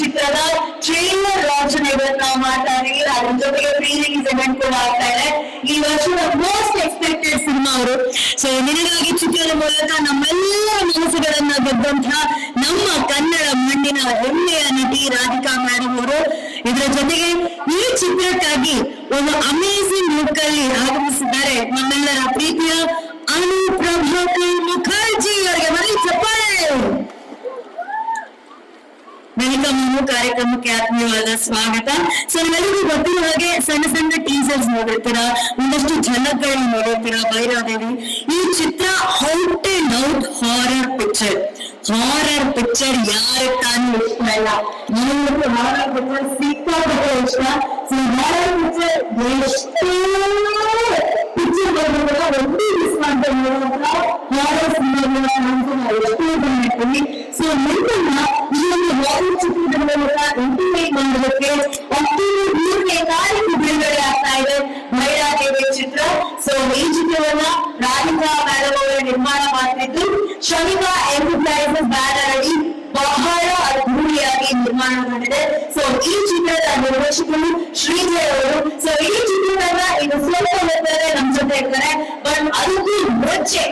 ಚಿತ್ರದ trailer launch ಇವತ್ತು ನಾವು ಮಾಡ್ತಾ ಇದೀವಿ. ಅದ್ರ ಜೊತೆಗೆ ಪ್ರೀ ರಿಲೀಸ್ ಇವೆಂಟ್ ಕೂಡ ಆಗ್ತಾ ಇದೆ. ಈ ವರ್ಷದ ಮೋಸ್ಟ್ ಎಕ್ಸ್ಪೆಕ್ಟೆಡ್ ಸಿನಿಮಾ ಅವರು. ಸೊ ನಿನಗಾಗಿ ಚಿತ್ರದ ಮೂಲಕ ನಮ್ಮೆಲ್ಲರ ಮನಸ್ಸುಗಳನ್ನ ಗೆದ್ದಂತಹ ನಮ್ಮ ಕನ್ನಡ ಮಣ್ಣಿನ ಹೆಮ್ಮೆಯ ನಟಿ ರಾಧಿಕಾ ಮೇಡಮ್ ಅವರು. ಇದರ ಜೊತೆಗೆ ಈ ಚಿತ್ರಕ್ಕಾಗಿ ಒಂದು ಅಮೇಜಿಂಗ್ ಲುಕ್ ಅಲ್ಲಿ ಆಗಮಿಸಿದ್ದಾರೆ ನಮ್ಮೆಲ್ಲರ ಪ್ರೀತಿಯ ಅನುಪ್ರಭಾಕರ್ ಮುಖರ್ಜಿ ಅವರಿಗೆ. ಬರೀ ಚಪ್ಪಾಳೆ. ವೆಲ್ಕಮ್ ಕಾರ್ಯಕ್ರಮಕ್ಕೆ ಆತ್ಮೀಯವಾದ ಸ್ವಾಗತ. ಸೊ ಎಲ್ಲರಿಗೂ ಗೊತ್ತಿರೋ ಹಾಗೆ ಸಣ್ಣ ಸಣ್ಣ ಟೀಸರ್ಸ್ ನೋಡಿರ್ತೀರ, ಒಂದಷ್ಟು ಝಲಕ್ಗಳನ್ನ ನೋಡಿರ್ತೀರ. ಭೈರಾದೇವಿ ಈ ಚಿತ್ರ out and out horror picture. Horror picture ಯಾರು ತಾನು ಇಷ್ಟ ಇಲ್ಲ, ನನಗೆ ಹಾರರ್ ಪಿಕ್ಚರ್ ಸಿಕ್ಕಾಪಟ್ಟೆ ಇಷ್ಟ. ಸೊ ಹಾರರ್ ಪಿಕ್ಚರ್ ಎಷ್ಟೇ ಪಿಕ್ಚರ್ ಬಂದಿರೋ ಒಂದು ಮಿಸ್ ಮಾಡ್ಕೊಂಡು ಹಾರರ್ ಸಿನಿಮಾಗಳ ಎಷ್ಟೇ ಬಂದಿರ್ತೀವಿ. ಸೊ ನಿಮ್ಮನ್ನ ಈ ಒಂದು ಹಾರರ್ ಚಿತ್ರದ ಮೂಲಕ ಇಂಟಿಮೇಟ್ ಮಾಡೋದಕ್ಕೆ ಅಕ್ಟೋಬರ್ 3ನೇ ತಾರೀಕು ಬಿಡುಗಡೆ ಆಗ್ತಾ ಇದೆ ಭೈರಾದೇವಿ ಚಿತ್ರ. ಸೊ ಈ ಚಿತ್ರವನ್ನ ರಾಧಿಕಾ ಮೇಡಮ್ ಅವರು ನಿರ್ಮಾಣ ಮಾಡ್ತಿದ್ದು ಶ್ರಮಿಕಾ ಎಂಟರ್ಪ್ರೈಸಸ್ ಬ್ಯಾನರ್ ಅಡಿ ಬಹಳ ಅದ್ಭುತವಾಗಿ ನಿರ್ಮಾಣ ಮಾಡಿದೆ. ಸೊ ಈ ಚಿತ್ರದ ನಿರ್ದೇಶಕರು ಶ್ರೀಜಯ್ ಅವರು. ಸೊ ಈ ಚಿತ್ರವನ್ನ ಇನ್ನು ಸ್ವಲ್ಪ ಹೊತ್ತಲ್ಲೇ ನಮ್ ಜೊತೆ ಇರ್ತಾರೆ. ಬಟ್ ಅದಕ್ಕೂ ಮುಂಚೆ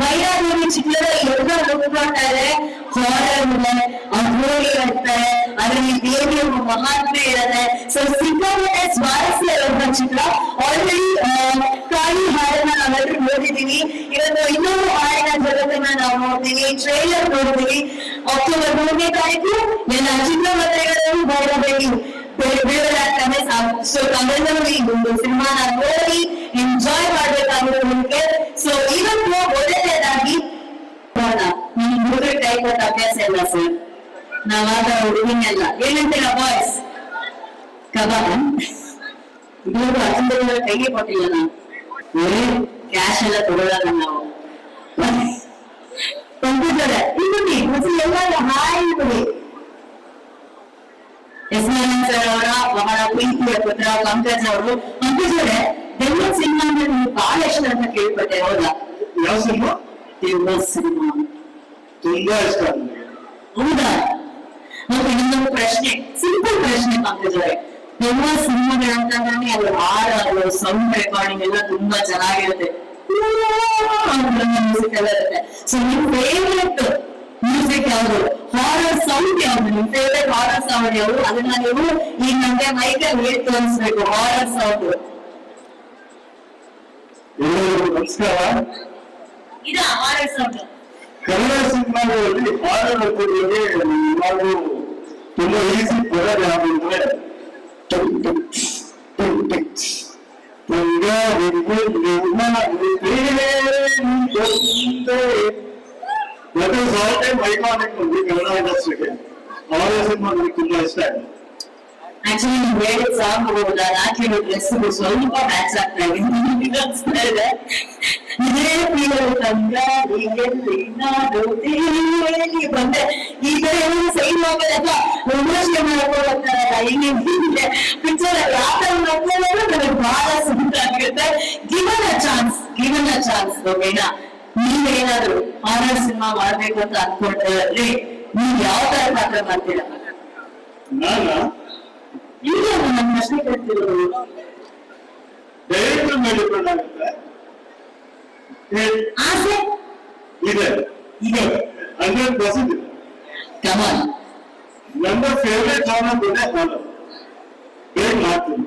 ಭೈರಾದೇವಿ ಚಿತ್ರದ ಎಲ್ಲ ಲುಕ್ ಮಾಡ್ತಾ ಇದೆ. ಹಾರರ್ ಇದೆ, ಅದ್ಭುತ ಇರ್ತಾರೆ, ಅದರಲ್ಲಿ ದೇವಿಯ ಮಹಾತ್ಮೆ ಇರುತ್ತೆ. ಸೊ ಸಿಕ್ಕಾಪಟ್ಟೆ ಸ್ವಾರಸ್ಯ ಇರುವಂತಹ ಚಿತ್ರ. ಆಲ್ರೆಡಿ ಕಾಳಿ ಹಾಡನ್ನ ನಾವೆಲ್ಲರೂ ನೋಡಿದೀವಿ. ಇವತ್ತು ಇನ್ನೊಂದು ಹಾಡಿನ ಜಗತ್ತನ್ನ ನಾವು ನೋಡ್ತೀವಿ, ಟ್ರೈಲರ್ ನೋಡ್ತೀವಿ. ಅಕ್ಟೋಬರ್ 3ನೇ ತಾರೀಕು ಎಲ್ಲ ಚಿತ್ರಮಂದಿರಗಳಲ್ಲೂ ಭೈರಾದೇವಿ ಬಿಡುಗಡೆ ಆಗ್ತಾನೆ. ಸೊ ತಾವೆಲ್ಲರೂ ಈ ಒಂದು ಸಿನಿಮಾನ ನೋಡಿ ಎಂಜಾಯ್ ಮಾಡ್ಬೇಕಾಗಿರೋದಕ್ಕೆ. ಸೊ ಇವತ್ತು ಮೊದಲನೇದಾಗಿ ಹುಡುಗರ ಕೈ ಕೊಟ್ಟ ಅಭ್ಯಾಸ ಇಲ್ಲ ಸರ್, ನಾವಾದ ಹುಡುಗಿನೆಲ್ಲ ಏನಂತೀರ ಬಾಯ್ಸ್? ಕಬಾಬ್ ಇವರು ಅಜಂಬರ ಕೈಗೆ ಕೊಟ್ಟಿಲ್ಲ. ನಾವು ಕ್ಯಾಶ್ ಎಲ್ಲ ಕೊಡೋದಲ್ಲ ನಾವು. ಕಂಪ್ಯೂಟರ್ ಇಲ್ಲಿ ಎಲ್ಲ ಹಾಯ್ ಬಿಡಿ. ಎಸ್ ಸರ್ ಅವರ ಬಹಳ ಪ್ರೀತಿಯ ಪುತ್ರ ಪಂಕಜ್ ಅವರು. ಪಂಕಜ್ ಅವರೇ, ಬೆಂಗಳೂರು ಸಿನಿಮಾ ಅಂದ್ರೆ ನೀವು ಬಹಳ ಇಷ್ಟ ಅಂತ ಕೇಳ್ಪಟ್ಟೆ, ಹೌದಾ? ಯಾವ ಸಿನಿಮಾ? ಸಿನಿಮಾ ತುಂಬಾ ಇಷ್ಟ. ಹೌದಾ? ಮತ್ತೆ ಇನ್ನೊಂದು ಪ್ರಶ್ನೆ, ಸಿಂಪಲ್ ಪ್ರಶ್ನೆ ಪಂಕಜ್ ಅವರೇ. ಎಲ್ಲ ಸಿನಿಮಾಗಳಂತಾನೆ ಅದು ಹಾಡು, ಸೌಂಡ್ ರೆಕಾರ್ಡಿಂಗ್ ಎಲ್ಲ ತುಂಬಾ ಚೆನ್ನಾಗಿರುತ್ತೆ, ಮ್ಯೂಸಿಕ್ ಎಲ್ಲ ಇರುತ್ತೆ. ಸೊ ನಿಮ್ ಫೇವ್ರೆಟ್ ಮ್ಯೂಸಿಕ್ ಯಾವುದು, ಹಾರರ್ ಸೌಂಡ್ ಯಾವುದು, ನಿಮ್ ಫೇವ್ರೆಟ್ ಹಾರರ್ ಸೌಂಡ್ ಯಾವುದು? ಅದನ್ನ ನೀವು ಈಗ ನಮ್ಗೆ ಮೈಕಲ್ಲಿ ಹೇಳಿ ತೋರಿಸ್ಬೇಕು. Horror sound. ಎಲ್ಲರಿಗೂ ನಮಸ್ಕಾರ. ಇದ ಹಾರರ್ ಸೌಂಡ್. ಕನ್ನಡ ಸಿನಿಮಾಗಳಲ್ಲಿ ಹಾರರ್ ಬಗ್ಗೆ ನಾವು ತುಂಬಾ ಈಸಿ ಬರೋದು ಯಾವಂದ್ರೆ ಮತ್ತೆ ಸಾಲ್ ಟೈಮ್ ಐಕಾನಿಕ್ ఉంది ಕನ್ನಡ ಇಂಡಸ್ಟ್ರಿಗೆ. ಹಾರರ್ ಸಿನಿಮಾ ನನಗೆ ತುಂಬಾ ಇಷ್ಟ ಆಯ್ತು. ಆಕ್ಚುಲಿ ನೀವು ಹೇಳಿದ ಸಾಂಗ್ ಹೋದ ರಾತ್ರಿ ಡ್ರೆಸ್ ಸ್ವಲ್ಪ ಮ್ಯಾಚ್ ಆಗ್ತಾ ಇದೆ. ಇದೇ ಫೀಲ್ ಬಂದೆ. ಈಗ ಸೈನ್ ಹೋಗೋದಲ್ಲ ವಿಮರ್ಶೆ ಮಾಡ್ಕೊಳ್ತಾರಲ್ಲ, ಹಿಂಗೆ ಪಿಕ್ಚರ್ ಯಾವ ನನಗೆ ಬಹಳ ಸುಂದರ ಆಗಿರುತ್ತೆ. Given a chance. ಓಕೆನಾ? ನೀವೇನಾದ್ರು ಹಾರರ್ ಸಿನಿಮಾ ಮಾಡ್ಬೇಕು ಅಂತ ಅನ್ಕೊಂಡ್ರೆ ನೀವ್ ಯಾವ ತರ ಪಾತ್ರ ಮಾಡ್ತೀರಾ? ಈಗ ನನ್ನ ಪ್ರಶ್ನೆ ಕೇಳ್ತಿರೋದು ಡೈರೆಕ್ಟರ್ ಮೇಲೆ ಡಿಪೆಂಡ್ ಆಗುತ್ತೆ. ಆಸೆ ಇದೆ 100% ಇದೆ. ಕಮಾನ್. ನನ್ನ ಫೇವ್ರೆಟ್ ಜಾನರ್ ಕೂಡ ಹಾರರ್. ಬೇಗ ಮಾಡ್ತೀನಿ.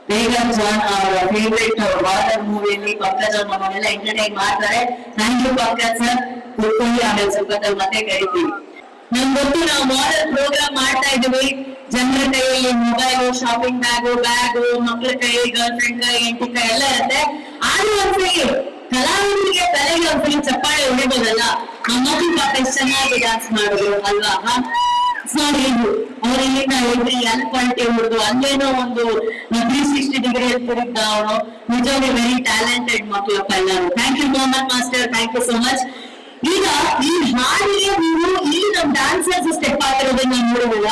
ಬೇಗ ಜಾನ್ ಅವರ ಫೇವ್ರೆಟ್ ಹಾರರ್ ಮೂವಿಯಲ್ಲಿ ಪಂಕಜ್ ಅವ್ರ ನಮ್ಮನ್ನೆಲ್ಲ ಎಂಟರ್ಟೈನ್ ಮಾಡ್ತಾರೆ. Thank you Pankaj sir. ಕೂತ್ಕೊಳ್ಳಿ, ಆಮೇಲೆ ಸ್ವಲ್ಪ ಮತ್ತೆ ಕರಿತೀವಿ. ನಮ್ಗೆ ಗೊತ್ತು ನಾವು ಮಾಡೆಲ್ ಪ್ರೋಗ್ರಾಮ್ ಮಾಡ್ತಾ ಇದೀವಿ. ಜನರ ಕೈಯಲ್ಲಿ ಮೊಬೈಲು, ಶಾಪಿಂಗ್ ಬ್ಯಾಗು, ಮಕ್ಕಳ ಕೈ, ಗರ್ಲ್ ಫ್ರೆಂಡ್ ಕೈ, ಹೆಂಡತಿ ಕೈ ಎಲ್ಲ ಇರುತ್ತೆ. ಆದ್ರೂ ಒಂದ್ಸಲಿ ಕಲಾವಿದರಿಗೆ ತಲೆಗೆ ಒಂದ್ಸಲಿ ಚಪ್ಪಾಳೆ ಹೊಡಿಬೋದಲ್ಲ. ನಮ್ಮ ಮಕ್ಕಳು ಪಾಪ ಎಷ್ಟು ಚೆನ್ನಾಗಿ ಡ್ಯಾನ್ಸ್ ಮಾಡಿದ್ರು ಅಲ್ವಾ? ನೋಡಿ, ಅವರೆಲ್ಲಿಂದ ಹೋಗಿ ಅಲ್ಲಿ ಕ್ವಾಲಿಟಿ ಹೊಡೆದು ಅಲ್ಲೇನೋ ಒಂದು 360 ಡಿಗ್ರಿ ತಿರುಗ್ದ ಅವನು. ನಿಜವಾಗಿ ವೆರಿ ಟ್ಯಾಲೆಂಟೆಡ್ ಮಕ್ಕಳಪ್ಪ ಎಲ್ಲರೂ. Thank you Mohammed master, thank you so much. ಈಗ ಈ ಹಾಡಿಗೆ ನೀವು ಇಲ್ಲಿ ನಮ್ ಡಾನ್ಸರ್ಸ್ ಸ್ಟೆಪ್ ಹಾಕಿರೋದನ್ನ ನೋಡುವುದಿಲ್ಲ,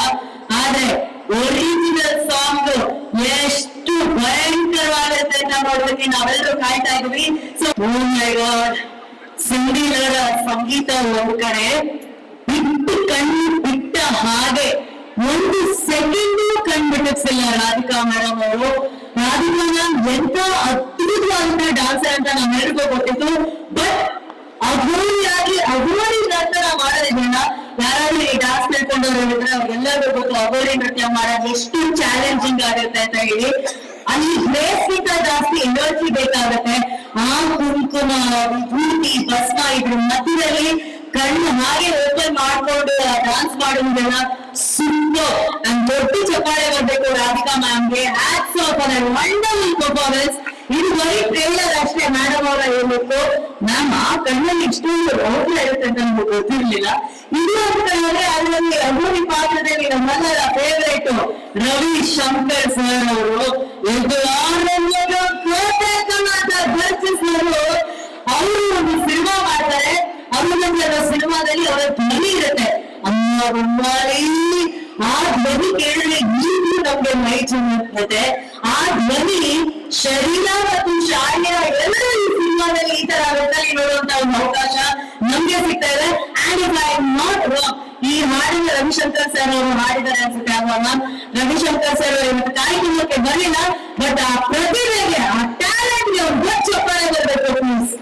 ಆದ್ರೆ ಒರಿಜಿನಲ್ ಸಾಂಗ್ ಎಷ್ಟು ಭಯಂಕರವಾಗಿರುತ್ತೆ ಅಂತ ನೋಡೋದಕ್ಕೆ ನಾವೆಲ್ಲರೂ ಕಾಯ್ತಾ ಇದೀವಿ. ಸೊ ಸಿಂಡಿಲರ ಸಂಗೀತ ಒಂದ್ ಕಡೆ, ಬಿಟ್ಟು ಕಣ್ಣು ಬಿಟ್ಟ ಹಾಗೆ ಒಂದು ಸೆಕೆಂಡ್ ಕಂಡುಬಿಟ್ಟಿಲ್ಲ ರಾಧಿಕಾ ಮೇಡಮ್ ಅವರು. ರಾಧಿಕಾ ಮ್ಯಾಮ್ ಎಂತ ಅದ್ಭುತವಾದಂತಹ ಡಾನ್ಸರ್ ಅಂತ ನಮ್ಮೆಲ್ಲರಿಗೂ ಗೊತ್ತಿತ್ತು. ಬಟ್ ಅಘೋರಿ ನೃತ್ಯ ಮಾಡೋದಿಲ್ಲ. ಯಾರಾದ್ರೂ ಈ ಡಾನ್ಸ್ ಕಲ್ತ್ಕೊಂಡವ್ರು ಹೇಳಿದ್ರೆ ಅವ್ರಿಗೆಲ್ಲರಿಗೂ ಗೊತ್ತು ಅಘೋರಿ ನೃತ್ಯ ಮಾಡೋದು ಎಷ್ಟು ಚಾಲೆಂಜಿಂಗ್ ಆಗುತ್ತೆ ಅಂತ ಹೇಳಿ. ಅಲ್ಲಿ ಗ್ರೇಸ್ಗಿಂತ ಜಾಸ್ತಿ ಎನರ್ಜಿ ಬೇಕಾಗುತ್ತೆ. ಆ ಕುಂಕುಮ, ವಿಭೂತಿ, ಭಸ್ಮ ಇದ್ರ ಮಧ್ಯದಲ್ಲಿ ಕಣ್ಣು ಹಾಗೆ ಓಪನ್ ಮಾಡ್ಕೊಂಡು ಡಾನ್ಸ್ ಮಾಡೋದೆಲ್ಲ ಸೂಪರ್. ಅಂಡ್ ದೊಡ್ಡ ಚಪ್ಪಾಳೆ ಬರ್ಬೇಕು ರಾಧಿಕಾ ಮ್ಯಾಮ್ಗೆ. Hats off for a wonderful performance. ಇದು ಬರೀ ಟ್ರೈಲರ್ ಅಷ್ಟೇ ಮೇಡಮ್ ಅವರ ಹೇಳ್ಬೇಕು. ಮ್ಯಾಮ್ ಆ ಕಣ್ಣಲ್ಲಿ ಇಷ್ಟೊಂದು ರೋಗ ಇರುತ್ತೆ ಅಂತ ನಮ್ಗೆ ಗೊತ್ತಿರ್ಲಿಲ್ಲ. ಇದು ಅಂತ ಹೇಳಿದ್ರೆ ಅದರಲ್ಲಿ ಅಘೋರಿ ಪಾತ್ರದಲ್ಲಿ ನಮ್ಮೆಲ್ಲರ ಫೇವರೇಟ್ ರವಿಶಂಕರ್ ಸರ್ ಅವರು ಅವರು ಒಂದು ಸಿನಿಮಾ ಮಾಡ್ತಾರೆ. ಅವರು ಸಿನಿಮಾದಲ್ಲಿ ಅವರ ಧ್ವನಿ ಇರುತ್ತೆ. ಅಮ್ಮ ಆ ಧ್ವನಿ ಕೇಳಿದ್ರೆ ಈಗಲೂ ನಮ್ಗೆ ಮೈ ಚುಮ್ಮುತ್ತೆ. ಆ ಧ್ವನಿ ಶರೀರ ಮತ್ತು ಶಾಲೆಯ ಎಲ್ಲರೂ ಈ ಸಿನಿಮಾದಲ್ಲಿ ಈ ತರ ರೊಟ್ಟಲ್ಲಿ ನೋಡುವಂತ ಒಂದು ಅವಕಾಶ ನಮ್ಗೆ ಸಿಗ್ತಾ ಇದೆ. And if I am not wrong, ಈ ಹಾಡಿನ ರವಿಶಂಕರ್ ಸರ್ ಅವರು ಹಾಡಿದ್ದಾರೆ ಅನ್ಸುತ್ತೆ ಅಲ್ವಾ. ರವಿಶಂಕರ್ ಸರ್ ಇವತ್ತು ಕಾರ್ಯಕ್ರಮಕ್ಕೆ ಬರಲಿಲ್ಲ, ಬಟ್ ಆ ಪ್ರತಿಭೆಗೆ, ಆ ಟ್ಯಾಲೆಂಟ್ಗೆ ಒಂದು ದೊಡ್ಡ ಚಪ್ಪಾಳೆ ಬರಬೇಕು ಪ್ಲೀಸ್.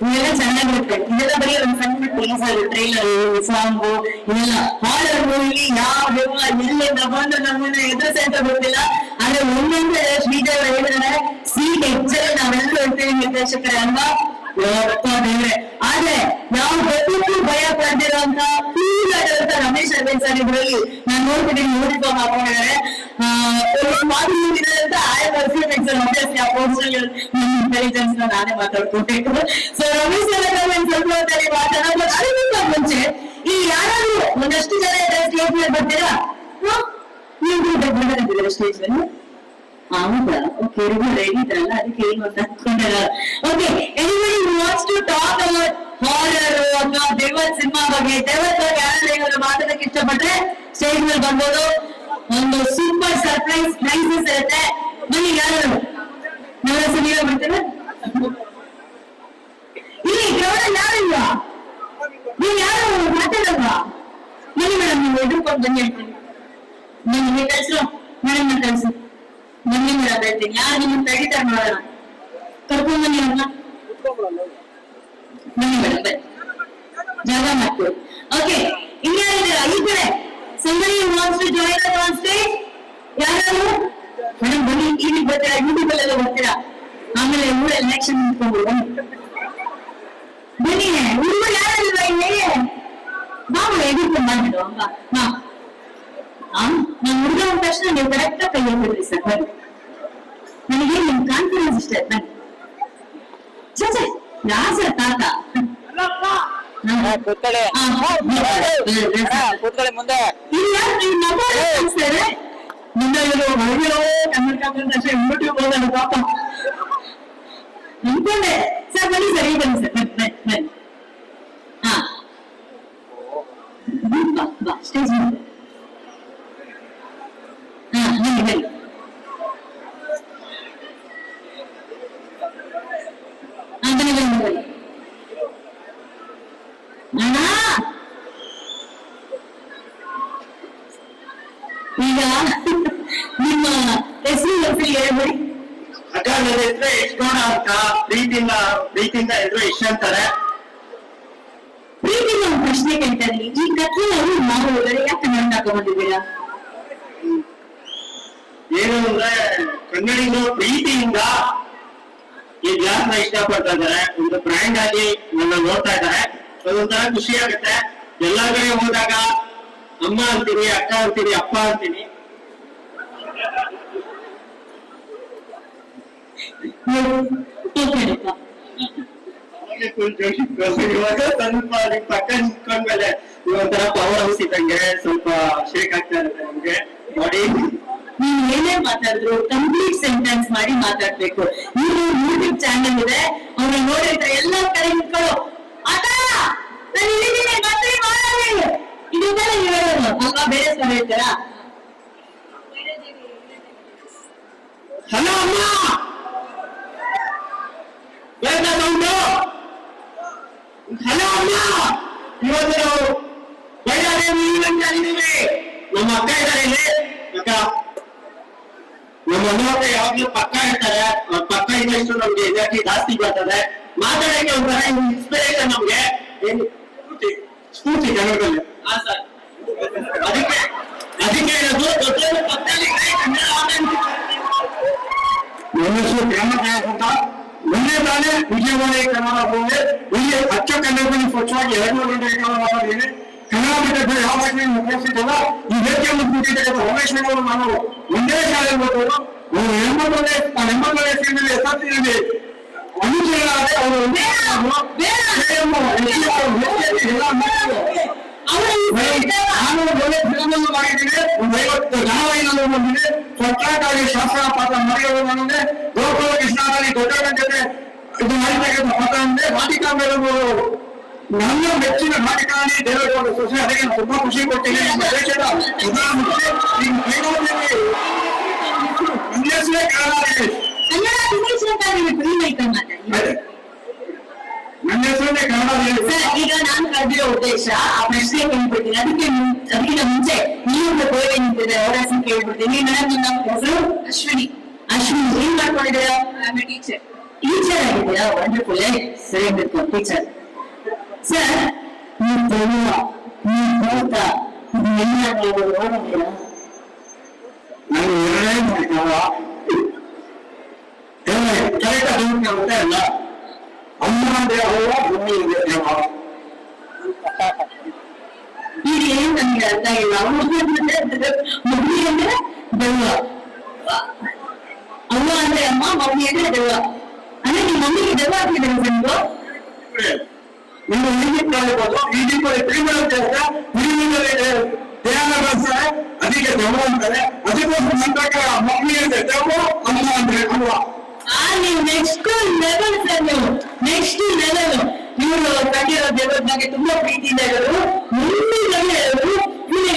ಇದೆಲ್ಲ ಚೆನ್ನಾಗಿರುತ್ತೆ. ಇದೆಲ್ಲ ಬರೀ ಒಂದು ಸಣ್ಣ ಟೀಸರ್, ಟ್ರೈಲರ್, ಸಾಂಗು, ಇದೆಲ್ಲ ಹಾರರ್ ಮೂವಿ ಯಾವ ಎಲ್ಲಿಂದ ಬಂದು ನಮ್ಮನ್ನ ಎದುರಿಸಿ ಅಂತ ಗೊತ್ತಿಲ್ಲ. ಆದ್ರೆ ಒಂದೊಂದೇ ಶ್ರೀದೇವ ಹೇಳಿದ್ರೆ ಸೀಟ್ ಹೆಚ್ಚಲ್ಲಿ ನಾವೆಲ್ಲರೂ ಹೇಳ್ತೀವಿ ನಿರ್ದೇಶಕರೇ ಅಲ್ವಾ. ದೇವ್ರೆ. ಆದ್ರೆ ನಾವು ಗೊತ್ತಿದ್ದು ಭಯ ಪಡೆದಿರುವಂತ ಕೂಲ್ ಆಗಿರುವಂತ ರಮೇಶ್ ಅರವಿಂದ್ ಸರ್ ಇದರಲ್ಲಿ ನಾನು ನೋಡ್ತಿದ್ದೀನಿ ಯೂನಿಫಾರ್ಮ್ ಹಾಕೊಂಡಿದ್ದಾರೆ. ಅಂತ ಆಯ್ ಬರ್ಸಿ ಆ ಪೋಸ್ಟಲ್ ಇಂಟೆಲಿಜೆನ್ಸ್ ನಾನೇ ಮಾತಾಡ್ಕೊಬೇಕು. ಸೊ ರಮೇಶ್ ಅರವಿಂದ್ ಸ್ವಲ್ಪ ಹೊತ್ತಲ್ಲಿ ಮಾತಾಡೋದು ಅದಕ್ಕಿಂತ ಮುಂಚೆ ಈ ಯಾರಾದ್ರೂ ಒಂದಷ್ಟು ಜನ ಸ್ಟೇಜ್ ಮೇಲೆ ಬರ್ತೀರಾ? ನೀವು ಸ್ಟೇಜ್ ಮೇಲೆ ಹೌದಾ? ಓಕೆ, ರೆಡಿ ಇದ್ರಲ್ಲ, ಅದಕ್ಕೆ ಏನು ಅಂತ ಅನ್ಕೊಂಡಲ್ಲ. Okay, anybody who wants to talk about horror ಅಥವಾ ದೆವ್ವದ ಸಿನಿಮಾ ಬಗ್ಗೆ, ದೆವ್ವದ ಬಗ್ಗೆ ಯಾರಾದ್ರೂ ಮಾತಾಡಕ್ಕೆ ಇಷ್ಟಪಟ್ರೆ ಸ್ಟೇಜ್ ಮೇಲೆ ಬರ್ಬೋದು. ಒಂದು ಸೂಪರ್ ಸರ್ಪ್ರೈಸ್ ಪ್ರೈಸಸ್ ಇರುತ್ತೆ. ಬನ್ನಿ, ಯಾರು ನಮ್ಮ ಹೆಸರು ನೀವೇ ಬರ್ತೀರ? ಇಲ್ಲಿ ಗ್ರೌಂಡ್ ಯಾರಿಲ್ವಾ? ನೀವು ಯಾರು ಮಾತಾಡಲ್ವಾ? ಬನ್ನಿ ಮೇಡಮ್, ನೀವು ಎದುರ್ಕೊಂಡು ಬನ್ನಿ ಹೇಳ್ತೀನಿ. ನಿಮಗೆ ಕಳ್ಸು ಮೇಡಮ್, ನಾನು ಕಳ್ಸು ಬನ್ನಿ ಮೇಡಮ್ ಹೇಳ್ತೀನಿ. ಯಾರು ನಿಮ್ಮನ್ನು ತಡಿತಾರೆ ನೋಡೋಣ. ಕರ್ಕೊಂಡ್ ಬನ್ನಿ ಅವ್ರನ್ನ. ಬನ್ನಿ ಮೇಡಮ್, ಬನ್ನಿ, ಜಾಗ ಮಾಡ್ತೀವಿ. ಓಕೆ, ಇನ್ಯಾರಿದ್ದೀರಾ ಈ ಕಡೆ? somebody who wants to join us on stage? ಯಾರು ಮೇಡಮ್ ಬನ್ನಿ. ಇಲ್ಲಿ ಬರ್ತೀರಾ? ಯೂಟ್ಯೂಬ್ ಅಲ್ಲೆಲ್ಲ ಬರ್ತೀರಾ? ಆಮೇಲೆ ಊರ ಎಲೆಕ್ಷನ್ ನಿಂತ್ಕೊಂಡು ಬನ್ನಿ. ಹುಡುಗ ಯಾರಲ್ವಾ ಇಲ್ಲಿ? ನಾವು ಎದುರ್ಕೊಂಡು ಬಂದಿದ್ದು ನಾನು ಹುಡುಗ ಅಂದ ತಕ್ಷಣ ನೀವು ಕರೆಕ್ಟ್ ಕೈ ಹೋಗ್ಬಿಡ್ರಿ ಸರ್. ಬನ್ನಿ, ನನಗೆ ನಿಮ್ ಕಾನ್ಫಿಡೆನ್ಸ್ ಇಷ್ಟ ಆಯ್ತು. ಬನ್ನಿ. ಚೆ ಯಾ ಸರ್ ತಾತ ಮುಂದೆ ಇಲ್ಲ, ನೀವು ನಂಬರ್ ಮುಂದೆ ಯೂಟ್ಯೂಬ್ ಹೋಗಲ್ಲ ಪಾಪ ಅನ್ಕೊಂಡೆ. ಸರ್ ಬನ್ನಿ ಸರ್, ಈ ಬನ್ನಿ ಸರ್, ಬನ್ನಿ ಬನ್ನಿ. ಹಾ ಬಾ ಸ್ಟೇಜ್ ಮೇಲೆ. ಹಾ ಬನ್ನಿ ಬನ್ನಿ. ಹಾ ಬನ್ನಿ ಬನ್ನಿ ಬನ್ನಿ. ಈಗ ನಿಮ್ಮ ಹೆಸರು ಹೇಳ್ಬಿಡಿ. ಅಕ್ಕ, ನನ್ನ ಹೆಸರು ಯಶ್ಗೌಡ ಅಂತ. ಪ್ರೀತಿಯಿಂದ ಎಲ್ರು ಯಶ್ ಅಂತಾರೆ. ಪ್ರೀತಿಗೆ ಒಂದು ಪ್ರಶ್ನೆ ಕೇಳ್ತಾ ಇದೀನಿ. ಈ ಕಥೆಯವರು ಮಾಡುವುದರೆ ಯಾಕೆ ಕನ್ನಡ ಹಾಕೊಂಡಿದ್ದೀರಾ? ಏನು ಅಂದ್ರೆ ಕನ್ನಡಿಗರು ಪ್ರೀತಿಯಿಂದ ಈ ಗ್ಲಾಸ್ನ ಇಷ್ಟಪಡ್ತಾ ಇದ್ದಾರೆ. ಒಂದು ಬ್ರ್ಯಾಂಡ್ ಆಗಿ ನನ್ನ ನೋಡ್ತಾ ಇದ್ದಾರೆ. ಅದೊಂಥರ ಖುಷಿ ಆಗುತ್ತೆ. ಎಲ್ಲಾ ಕಡೆ ಹೋದಾಗ ಅಮ್ಮ ಅಂತೀನಿ, ಅಕ್ಕ ಅಂತೀನಿ, ಅಪ್ಪ ಅಂತೀನಿ. ಇವಾಗ ಸ್ವಲ್ಪ ನಿಮ್ ಪಕ್ಕ ನಿಂತ್ಕೊಂಡ್ಮೇಲೆ ಇವೊಂಥರ ಪವರ್ ಹೌಸ್ ಇದ್ದಂಗೆ ಸ್ವಲ್ಪ ಶೇಕ್ ಆಗ್ತಾ ಇರುತ್ತೆ ನಮ್ಗೆ ಬಾಡಿ. ನೀವು ಏನೇ ಮಾತಾಡಿದ್ರು ಕಂಪ್ಲೀಟ್ ಸೆಂಟೆನ್ಸ್ ಮಾಡಿ ಮಾತಾಡ್ಬೇಕು. ನೀವು ಯೂಟ್ಯೂಬ್ ಚಾನಲ್ ಇದೆ, ಅವ್ರನ್ನ ನೋಡಿದ್ರೆ ಎಲ್ಲ ಕಡೆ ನಿಂತ್ಕೊಳ್ಳೋ ಆಟ ನಾನು ಇಲ್ಲಿದ್ದೀನಿ ಮತ್ತೆ ಮಾಡಿ ಇದೆಲ್ಲ ನೀವು ಹೇಳೋದು ಅಲ್ವಾ? ಬೇರೆ ಸಲ ಹೇಳ್ತೀರಾ? ಹಲೋ ಅಮ್ಮ, ಸೌಂಡು. ಹಲೋ ಅಮ್ಮ, ಇವತ್ತು ನಮ್ಮ ಅಕ್ಕ ಇದ್ದಾರೆ ಇಲ್ಲಿ ಅಕ್ಕ. ನಮ್ಮ ಅಕ್ಕ ಯಾವಾಗ್ಲೂ ಪಕ್ಕ ಇರ್ತಾರೆ. ಅವ್ರ ಪಕ್ಕ ಇದ್ದಷ್ಟು ನಮ್ಗೆ ಎನರ್ಜಿ ಜಾಸ್ತಿ ಬರ್ತದೆ. ಮಾತಾಡಕ್ಕೆ ಒಂಥರ ಇನ್ಸ್ಪಿರೇಷನ್ ನಮ್ಗೆ. ಸ್ಫೂರ್ತಿ ಜನಗಳಲ್ಲಿ. ಅದಕ್ಕೆ ಹೇಳೋದು ದೊಡ್ಡ ಪಕ್ಕದಲ್ಲಿ ನನ್ನ ಹೆಸರು ಗ್ರಾಮಕಾಯಕ ಅಂತ. ಒಂದೇ ತಾನೇ ವಿಜಯವಾಣಿ ಕನ್ನಡ ಹೋಗಿ ಇಲ್ಲಿ ಅಚ್ಚ ಕನ್ನಡದಲ್ಲಿ ಸ್ವಚ್ಛವಾಗಿ 2 ಗಂಟೆ ಮಾತಾಡಿದ್ದೀನಿ. ಕನ್ನಡ ಬಿಟ್ಟರೆ ಯಾವ ಭಾಷೆ ಉಪಯೋಗಿಸಿದ್ದಲ್ಲ. ಈ ವೇದಿಕೆಯನ್ನು ಕೂತಿದ್ದಾಗ ರಮೇಶ್ವರು ನಾನು ಒಂದೇ ಶಾಲೆ ಓದೋರು. ಅವರು 80ನೇ ವಯಸ್ಸಿನಲ್ಲಿ ಎಸ್ಎಸ್ಸಿಯಲ್ಲಿ ಅನುಚರರಾದರೆ ಅವರು ಒಂದೇ ನಾನು ಒಳ್ಳೆ ಫಿಲಮ್ ಮಾಡಿದ್ದೀನಿ. ಒಂದು 50 ಧಾರಾವಾಹಿಗಳನ್ನು ಬಂದಿದೆ. ಸ್ವಚ್ಛಕ್ಕಾಗಿ ಶಾಸ್ತ್ರ ಪಾತ್ರ ಮಾಡಿರೋದು ನನ್ನದೇ. ಗೋಕುಲ ಕೃಷ್ಣನಲ್ಲಿ ದೊಡ್ಡ ಜೊತೆ ಇದು ಮಾಡಿರ್ತಕ್ಕಂಥ ಪಾತ್ರ ಅಂದ್ರೆ ವಾಟಿಕಾ ಮೇಲೂ ನನ್ನ ಮೆಚ್ಚಿನ ನಾಟಕಾನಿ ದೇವೇಗೌಡ ಸೊಸೆ. ಅದಕ್ಕೆ ನಾನು ತುಂಬಾ ಖುಷಿ ಕೊಟ್ಟಿದ್ದೀನಿ. ನಮ್ಮ ದೇಶದ ಪ್ರಧಾನಮಂತ್ರಿ ಹೆಸರೇ ನನ್ನ ಹೆಸರನ್ನೇ ಕನ್ನಡ. ಈಗ ನಾನು ಕರೆದಿರೋ ಉದ್ದೇಶ ಆ ಪ್ರಶ್ನೆ ಕೇಳ್ಬಿಡ್ತೀನಿ. ಅದಕ್ಕಿಂತ ಮುಂಚೆ ನೀವು ಬೇರೆ ನಿಂತಿದೆ ಅವರ ಹೆಸರು ಕೇಳ್ಬಿಡ್ತೀನಿ. ಮೇಡಮ್ ನಮ್ಮ ಹೆಸರು ಅಶ್ವಿನಿ. ಏನ್ ಮಾಡ್ಕೊಂಡಿದ್ದೀರಾ? ಟೀಚರ್ ಆಗಿದ್ದೀರಾ? ವಂಡರ್ಫುಲ್. ಸರಿ ಬೇಕು ಟೀಚರ್. ಸರ್ ನೀವು ದೈವ, ನೀವು ಭೂತ, ಇದನ್ನೆಲ್ಲ ನೀವು ನೋಡಿದ್ದೀರಾ? ನಾನು ಎರಡನೇ ನೋಡಿದ್ದವ ಕರೆಕ್ಟ್ ಆಗುತ್ತೆ ಅಲ್ಲ. ಅಮ್ಮ ದೇವ ಭೂಮಿ ಇದೆ ದೇವ. ಈಗ ಏನ್ ನಮ್ಗೆ ಅರ್ಥ ಇಲ್ಲ. ಮಮ್ಮಿ ಅಂದ್ರೆ ದೈವ, ಅವ್ವ ಅಂದ್ರೆ ಅಮ್ಮ, ಮಮ್ಮಿ ಅಂದ್ರೆ ದೈವ. ಅಂದ್ರೆ ನಿಮ್ ಮಮ್ಮಿಗೆ ದೈವ ಆಗ್ತಿದ್ದಾರೆ ನೀವು. ನಿಮ್ಮ ಈಜಿಪ್ಟ್ ಆಗಿರ್ಬೋದು, ಈಜಿಪ್ಟ್ ಧ್ಯಾನ ಬರ್ತಾರೆ. ಅದಕ್ಕೆ ದೆವ್ವ ಅಂತಾರೆ. ಅದಕ್ಕೋಸ್ಕರ ನಂತರ ಮಮ್ಮಿ ಅಂದ್ರೆ ದೆವ್ವ, ಅಮ್ಮ ಅಂದ್ರೆ ಅವ್ವ. ನೀವು ನೆಕ್ಸ್ಟ್ ಲೆವೆಲ್ ಸರ್. ನೀವು ನೆಕ್ಸ್ಟ್ ಲೆವೆಲ್. ಇವರು ಕಂಡಿರೋ ದೇವರ ಬಗ್ಗೆ ತುಂಬಾ ಪ್ರೀತಿಯಿಂದ ಇರೋರು. ಮುಂದಿನ ಹೇಳೋರು ಹೇಳಿ.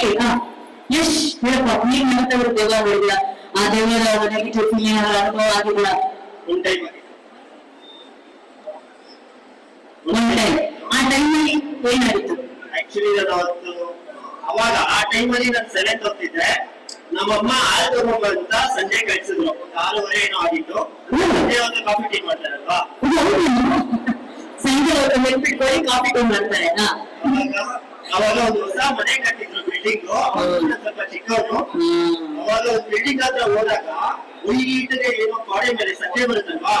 ಯಶ್ ಹೇಳಪ್ಪ, ನೀನ್ ಮಾತಾಡೋ ದೇವ ಹೇಳಿಲ್ಲ. ಆ ದೇವರ ನೆಗೆಟಿವ್ ಫೀಲಿಂಗ್ ಅನುಭವ ಆಗಿಲ್ಲ? ಆ ಟೈಮಲ್ಲಿ ಏನಾಗಿತ್ತು? ಆಕ್ಚುಲಿ ನಾನು ಅವತ್ತು ಅವಾಗ ಆ ಟೈಮಲ್ಲಿ ನಾನು 7th ಓದ್ತಿದ್ದೆ. ನಮ್ಮಮ್ಮ ಹಾಲು ತಗೊಂಬಂತ ಸಂಜೆ ಕಳ್ಸಿದ್ರು. 6:30 ಏನೋ ಆಗಿತ್ತು. ಸಂಜೆ ಒಂದು ಕಾಫಿ ಟೀ ಮಾಡ್ತಾರಲ್ವಾ, ಸಂಜೆ ನೆನ್ಪಿಟ್ಕೊಳ್ಳಿ ಕಾಫಿ ಟೀ ಮಾಡ್ತಾರೆ. ಅವಾಗ ಒಂದು ಹೊಸ ಮನೆ ಕಟ್ಟಿದ್ರು ಬಿಲ್ಡಿಂಗ್. ಸ್ವಲ್ಪ ಚಿಕ್ಕವನು. ಅವಾಗ ಒಂದು ಬಿಲ್ಡಿಂಗ್ ಹತ್ರ ಹೋದಾಗ ಈಟಿಗೆ ಏನೋ ಗೋಡೆ ಮೇಲೆ ಸತ್ಯ ಬರುತ್ತಲ್ವಾ,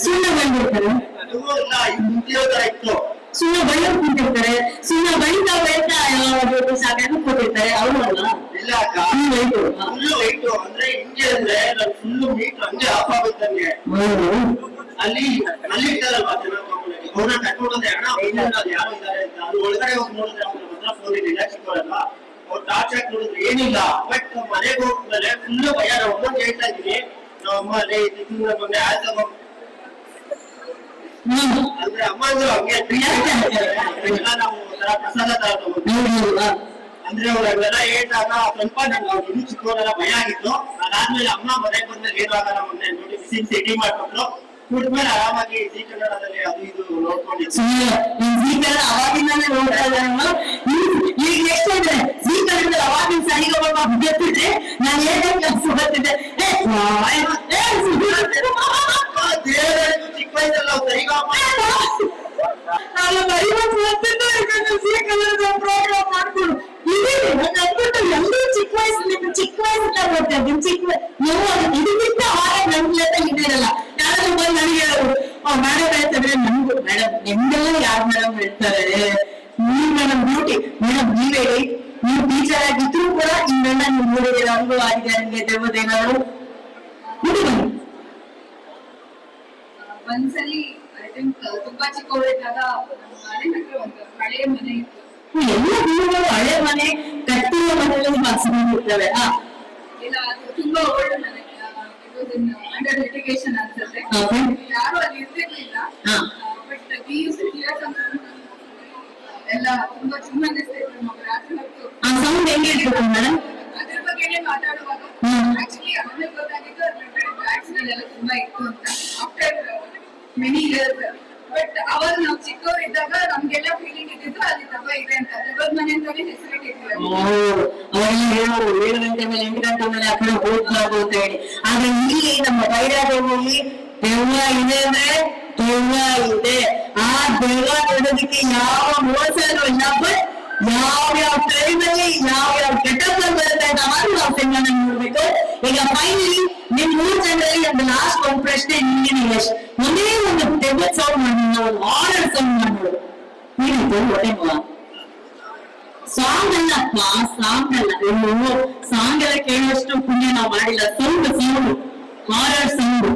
ಸುಣ್ಣ ಬಂದಿರ್ತಾರೆ. ಅದು ಇಲ್ಲ ನಿಂತಿರೋ ತರ ಇತ್ತು. ಸುಣ್ಣ ಬಳಿಯೋರು ಕೂತಿರ್ತಾರೆ. ಸುಣ್ಣ ಬಳಿತಾವೆ ಅಂತ ಸಾಕಾಗಿ ಕೂತಿರ್ತಾರೆ. ಅವರು ಅಲ್ಲ. ಇಲ್ಲ ಅಕ್ಕ, ಫುಲ್ ವೈಟ್. ಅಂದ್ರೆ ಹಿಂಗೆ ಅಂದ್ರೆ ನನ್ ಫುಲ್ ಮೀಟ್ ಹಂಗೆ ಆಫ್ ಆಗುತ್ತೆ ನನ್ಗೆ. ಅಲ್ಲಿ ಇದ್ದಾರಲ್ವಾ ಅವ್ರನ್ನ ಕಟ್ಕೊಂಡ್ರೆ ಅಣ್ಣ ಅದು ಯಾರು ಇದ್ದಾರೆ ಅಂತ. ಅದು ಒಳಗಡೆ ಹೋಗಿ ನೋಡಿದ್ರೆ ಅವ್ರ ಹತ್ರ ಫೋನ್ ಇರಲಿಲ್ಲ, ಚಿಕ್ಕವರಲ್ಲ. ಅವ್ರು ಟಾರ್ಚ್ ಹಾಕಿ ನೋಡಿದ್ರೆ ಏನಿಲ್ಲ. ಬಟ್ ಮನೆಗೆ ಹೋಗ್ಮೇಲೆ ಫುಲ್ ಭಯ. ನಾವು ಒಬ್ಬರು ಹೇಳ್ತಾ ಇದೀವಿ, ನಮ್ಮ ಅಮ್ಮ ಅಲ್ಲೇ ಮೊನ್ನೆ ಆಯ್ತು ಅಂದ್ರೆ ಅಮ್ಮ ಅಂದ್ರು ಹಂಗೆ ನಾವು ಒಂಥರ ಪ್ರಸಾದ ತರ ತಗೊಂಡು. ಅಂದ್ರೆ ಅವ್ರೆಲ್ಲ ಹೇಳ್ದಾಗ ಸ್ವಲ್ಪ ನಂಗೆ ಅವ್ರು ಇನ್ನೂ ಚಿಕ್ಕವರೆಲ್ಲ ಭಯ ಆಗಿತ್ತು. ಅದಾದ್ಮೇಲೆ ಅಮ್ಮ ಮನೆಗೆ ಬಂದಾಗ ಏನು ಆಗಲ್ಲ ಮೊನ್ನೆ ನೋಡಿ ಬಿಸಿ ರೆಡಿ ಮಾಡ್ಕೊಟ್ರು. ಕುಡಿದ್ಮೇಲೆ ಆರಾಮಾಗಿ ಜೀ ಕನ್ನಡದಲ್ಲಿ ಅದು ಇದು ನೋಡ್ಕೊಂಡಿದ್ವಿ. ಜೀ ಕನ್ನಡ ಅವಾಗಿಂದಾನೇ ನೋಡ್ತಾ ಇದ್ದಾರಲ್ಲ. ಈಗ ಎಷ್ಟು ಅಂದ್ರೆ ಜೀ ಕನ್ನಡದಲ್ಲಿ ಅವಾಗಿನ ಸರಿಗಮ್ಮ ಬಿದ್ದಿದ್ರೆ ನಾನು ಹೇಗೆ ಸುಗತ್ತಿದ್ದೆ. ಚಿಕ್ಕ ವಯಸ್ಸಲ್ಲ ಸರಿಗಮ್ಮ ನಾನು ಜೀ ಕನ್ನಡದ ಪ್ರೋಗ್ರಾಮ್ ಮಾಡ್ಕೊಂಡು ಎಲ್ಲರೂ ಚಿಕ್ಕ ವಯಸ್ಸಿಂದ ನೋಡ್ತಾ ಇದ್ದೀನಿ. ನೀವು ಇದಕ್ಕಿಂತ ಹಾಗೆ ನನ್ಗೆ ಇದಿರಲ್ಲ. ಯಾರಾದ್ರೂ ಬಂದು ನನಗೆ ಹೇಳೋರು ಮೇಡಮ್ ಹೇಳ್ತಾರೆ. ನನ್ಗೂ ಮೇಡಮ್ ನಿಮ್ಗೆಲ್ಲ ಯಾರು ಮೇಡಮ್ ಹೇಳ್ತಾರೆ? ನೀವ್ ಮೇಡಮ್ ಬ್ಯೂಟಿ ಮೇಡಮ್. ನೀವ್ ಹೇಳಿ, ನೀವು ಟೀಚರ್ ಆಗಿದ್ರು ಕೂಡ ಹಿಂಗೆಲ್ಲ ನೀವು ನೋಡಿದ್ರೆ ಅನುಭವ ಆಗಿದೆ ನನಗೆ ದೇವದೇನಾದ್ರು ನೋಡಿ ಬನ್ನಿ. ಒಂದ್ಸಲಿ ಐ ಥಿಂಕ್ ತುಂಬಾ ಚಿಕ್ಕವರಿದ್ದಾಗ ನಮ್ಮ ಮನೆ ಹತ್ರ ಒಂದು ಹಳೆಯ ಮನೆ ಇತ್ತು. ಎಲ್ಲ ದೂರಗಳು ಹಳೆ ಮನೆ ಕಟ್ಟಿರೋ ಮನೆಯಲ್ಲಿ ವಾಸಿಸಿರ್ತವೆ. ಇಲ್ಲ, ಅದು ತುಂಬಾ ಓಲ್ಡ್ ಮನೆ. ಅಂಡರ್ ಲಿಟಿಗೇಷನ್ ಅನ್ಸುತ್ತೆ. ಯಾರು ಅಲ್ಲಿ ಇರ್ತಿರ್ಲಿಲ್ಲ. But we use to hear some ಎಲ್ಲ ತುಂಬಾ ಚೆನ್ನಾಗಿ ಇರ್ತಿತ್ತು. ನಾವು ರಾತ್ರಿ ಹೊತ್ತು ಸೌಂಡ್ ಹೆಂಗೆ ಇರ್ತದೆ ಮೇಡಮ್? ಅದ್ರ ಬಗ್ಗೆನೇ ಮಾತಾಡುವಾಗ ಆಕ್ಚುಲಿ ಆಮೇಲೆ ಗೊತ್ತಾಗಿದ್ದು ಅದ್ರ ಆಕ್ಸಿಡೆಂಟ್ ಎಲ್ಲ ತುಂಬಾ ಇತ್ತು ಅಂತ. ಆಫ್ಟರ್ ಮೆನಿ ಇಯರ್ಸ್ ಬಟ್ ಅವಾಗ ನಾವು ಚಿಕ್ಕವರಿದ್ದಾಗ ನಮ್ಗೆಲ್ಲ ಫೀಲಿಂಗ್ ಇದ್ದಿದ್ದು ಅಲ್ಲಿ ದೆವ್ವ ಇದೆ ಅಂತ ದೆವ್ವದ ಮನೆ ಅಂತಾನೆ ಹೆಸರಿಟ್ಟಿದ್ವಿ. ಅವೆಲ್ಲ ಹೇಳೋರು 7 ಗಂಟೆ ಮೇಲೆ 8 ಗಂಟೆ ಮೇಲೆ ಆ ಕಡೆ ಹೋಗ್ಬಾರ್ದು ಅಂತ ಹೇಳಿ. ಆದ್ರೆ ಇಲ್ಲಿ ನಮ್ಮ ಭೈರಾದೇವಿಯಲ್ಲಿ ದೆವ್ವ ಇದೆ ಅಂದ್ರೆ ದೆವ್ವ ಇದೆ. ಆ ದೆವ್ವ ನೋಡೋದಕ್ಕೆ ಯಾವ ಮೋಸನೂ ಇಲ್ಲ. ಬಟ್ ಯಾವ ಟೈಮಲ್ಲಿ ಯಾವ ಗೆಟಪ್ ಬರುತ್ತೆ ಅಂತ ಮಾತ್ರ ನಾವು ಸಿನಿಮಾನ ನೋಡ್ಬೇಕು. ಈಗ ಫೈನಲಿ ನಿಮ್ 3 ಜನರಲ್ಲಿ ಒಂದು ಲಾಸ್ಟ್ ಒಂದು ಪ್ರಶ್ನೆ ನಿಮ್ಗೆ ಯಶ್, ಒಂದೇ ಒಂದು ದೆವ್ವ ಸೌಂಡ್ ಮಾಡಿ ಒಂದು ಆರ್ಡರ್ ಸೌಂಡ್ ಮಾಡ್ಬೋದು. ನೀವಿತ್ತು ಹೊಟ್ಟೆನುವ ಸಾಂಗ್ ಅಲ್ಲಪ್ಪ, ಸಾಂಗ್ ಅಲ್ಲ. ಸಾಂಗ್ ಎಲ್ಲ ಕೇಳುವಷ್ಟು ಪುಣ್ಯ ನಾವು ಮಾಡಿಲ್ಲ. Sound horror sound.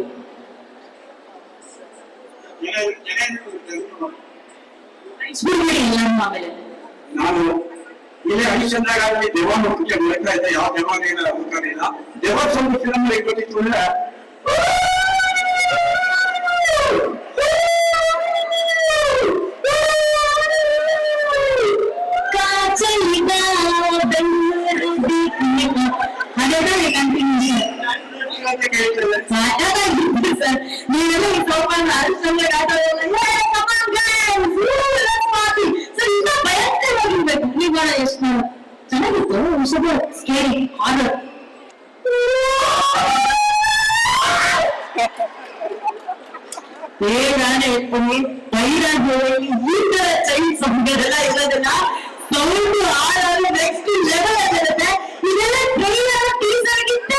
ಆಮೇಲೆ ನಾನು ಇಲ್ಲಿ ಹರಿಶ್ಚಂದ್ರಗಾರಲ್ಲಿ ದೆವ್ವ ನೋಡ್ಲಿಕ್ಕೆ ನೋಡ್ತಾ ಇದ್ದೆ. ಯಾವ ದೆವ್ವನೇನ ಗೊತ್ತಾಗಿಲ್ಲ. ದೆವ್ವ ಸ್ವಲ್ಪ ಫಿಲಮ್ ಗೊತ್ತಿತ್ತು ಅಂದ್ರೆ ಸರ್ ನೀವೆಲ್ಲ ಈ ಸೋಮವಾರ ಹರಿಶ್ಚಂದ್ರ ಸರ್ ಇನ್ನೂ ಭಯಂಕರವಾಗಿರ್ಬೇಕು. ನೀವು ಎಷ್ಟು ಚೆನ್ನಾಗಿತ್ತು. ಋಷಭ ಸ್ಕೇರಿ ಹಾರರ್. ಬೇಗನೆ ಭೈರಾದೇವಿಯಲ್ಲಿ ಈ ತರ ಚೈಲ್ಡ್ ಸಾಂಗ್ ಎಲ್ಲ ಇರೋದನ್ನ ಸೌಂಡ್ ಹಾರರ್ ನೆಕ್ಸ್ಟ್ ಲೆವೆಲ್ ಆಗಿರುತ್ತೆ. ಇದೆಲ್ಲ ಟ್ರೈಲರ್ ಟೀಸರ್ ಗಿಂತ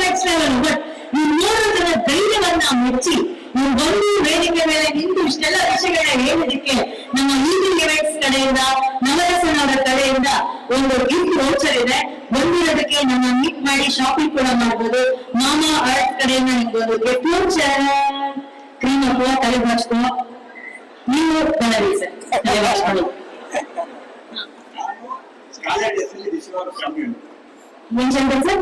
ನೆಕ್ಸ್ಟ್ ಲೆವೆಲ್. ಬಟ್ ನೀವು ನೋಡೋದ್ರ ಧೈರ್ಯವನ್ನ ಮೆಚ್ಚಿ ನೀವು ಬಂದು ವೇದಿಕೆ ಮೇಲೆ ನಿಂತು ಇಷ್ಟೆಲ್ಲ ವಿಷಯಗಳನ್ನ ಹೇಳೋದಕ್ಕೆ ನಮ್ಮ ಈಗಿನ ಇವೆಂಟ್ಸ್ ಕಡೆಯಿಂದ ನವರಸನ್ ಅವರ ಕಡೆಯಿಂದ ಒಂದು ಗಿಫ್ಟ್ ವೌಚರ್ ಇದೆ. ಬಂದಿರೋದಕ್ಕೆ ನಮ್ಮ ಮೀಟ್ ಮಾಡಿ ಶಾಪಿಂಗ್ ಕೂಡ ಮಾಡ್ಬೋದು. ಮಾಮಾ ಆರ್ಟ್ ಕಡೆಯಿಂದ ನಿಮ್ಗೊಂದು ಗಿಫ್ಟ್ ವೌಚರ್. ಕ್ರೀಮ್ ಹಾಕುವ, ತಲೆ ಬಾಚ್ಕೋ. ನೀವು ಬನ್ನಿ ಸರ್, ತಲೆ ಬಾಚ್ಕೊಳ್ಳಿ. Mention sir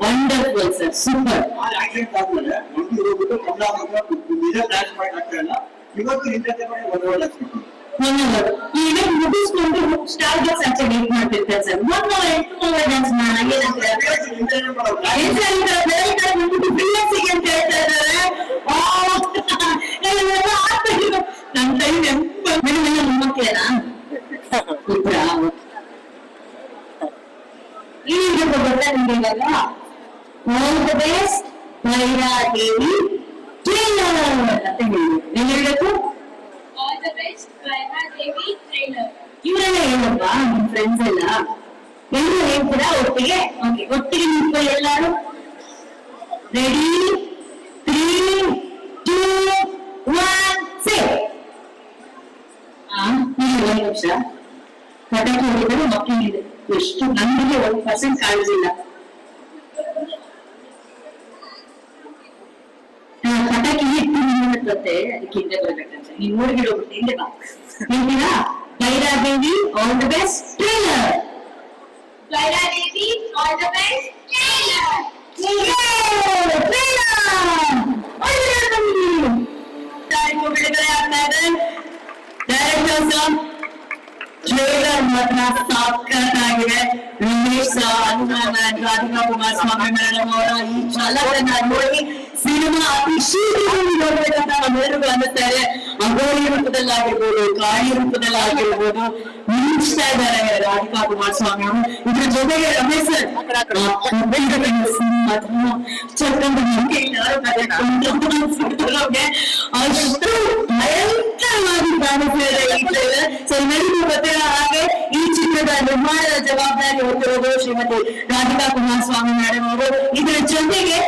wonderful sir, super. ಈ ಇವೆಂಟ್ ಮುಗಿಸ್ಕೊಂಡು ಸ್ಟಾರ್ ಬಾಕ್ಸ್ ಆಚೆ ವೇಟ್ ಮಾಡ್ತಿರ್ತಾರೆ ಸರ್. 1 hour 2 hour ಡ್ಯಾನ್ಸ್ ಮಾಡೋಣ ಬಿಲ್ಲೆನ್ಸಿಗೆ ಅಂತ ಹೇಳ್ತಾ ಇದ್ದಾರೆ. ನನ್ನ ಕೈ ನೆನಪು ಮೊಮ್ಮಕ್ಕಳೇನಾ ಇಬ್ಬರಾ? ಈ ಗೊತ್ತಾ ನಿಮ್ಗೆ ಇವಾಗ all the best Bhairadevi trailer ಅಂತ ಹೇಳಿ ಏನ್ ಹೇಳ್ಬೇಕು? All the best Bhairadevi trailer. ಇವರೆಲ್ಲ ಏನಪ್ಪ ನಿಮ್ ಫ್ರೆಂಡ್ಸ್ ಎಲ್ಲ ಎಲ್ಲರೂ ಹೇಳ್ತೀರಾ ಒಟ್ಟಿಗೆ? ಓಕೆ, ಒಟ್ಟಿಗೆ ನಿಂತ್ಕೊಳ್ಳಿ ಎಲ್ಲಾರು. ರೆಡಿ? 3, 2, 1 ಸೇ. ನೀವು 1 ನಿಮಿಷ ಪಟಾಕಿ ಹೊಡಿದರೆ ಮಕ್ಕಳಿದೆ. ಎಷ್ಟು ನನ್ಗೆ 1% ಕಾಳಜಿಲ್ಲ. ಪಟಾಕಿ ಇಟ್ಟು ನಿಲ್ಲುತ್ತೆ, ಅದಕ್ಕೆ ಹಿಂದೆ ಬರ್ಬೇಕಂತ. ನೀವು ಊರಿಗೆ ಹೋಗ್ಬಿಟ್ಟು ಹಿಂದೆ ಬಾ. ಹೇಳ್ತೀರಾ? Bhairadevi all the best trailer. Bhairadevi all the best trailer. ಬಿಡುಗಡೆ ಆಗ್ತಾ ಇದೆ. ಡೈರೆಕ್ಟರ್ಸ್ ಟ್ರೈಲರ್ ಮಾತ್ರ ಸಾಕಾಗಿದೆ. ರಮೇಶ್ ಹನುಮಾನ್, ರಾಧಿಕಾ ಕುಮಾರಸ್ವಾಮಿ ಮೇಡಮ್ ಅವರ ಈ ಛಲವನ್ನ ನೋಡಿ ಸಿನಿಮಾ ಅತಿ ಶೀಘ್ರದಲ್ಲಿ ನೋಡ್ಬೇಕಂತ ನಮ್ಮೆಲ್ಲರಿಗೂ ಅನ್ನಿಸ್ತಾ ಇದೆ. ಅಗೋಳಿ ರೂಪದಲ್ಲಾಗಿರ್ಬೋದು, ಕಾಳಿ ರೂಪದಲ್ಲಾಗಿರ್ಬೋದು ಮಿಂಚ್ತಾ ಇದ್ದಾರೆ ರಾಧಿಕಾ ಕುಮಾರಸ್ವಾಮಿ ಅವರು. ಇದ್ರ ಜೊತೆಗೆ ರಮೇಶ್ ಅಷ್ಟು ಭಯಂಕರವಾಗಿ ಕಾಣಿಸ್ತಿದೆ ಈ ಟ್ರೈಲರ್. ಸೊ ಎಲ್ಲರಿಗೂ ಗೊತ್ತಿರೋ ಹಾಗೆ ಈ ಚಿತ್ರದ ನಿರ್ಮಾಣದ ಜವಾಬ್ದಾರಿ ಹೊತ್ತಿರೋದು ಶ್ರೀಮತಿ ರಾಧಿಕಾ ಕುಮಾರಸ್ವಾಮಿ ಮೇಡಮ್ ಅವರು. ಇದರ ಜೊತೆಗೆ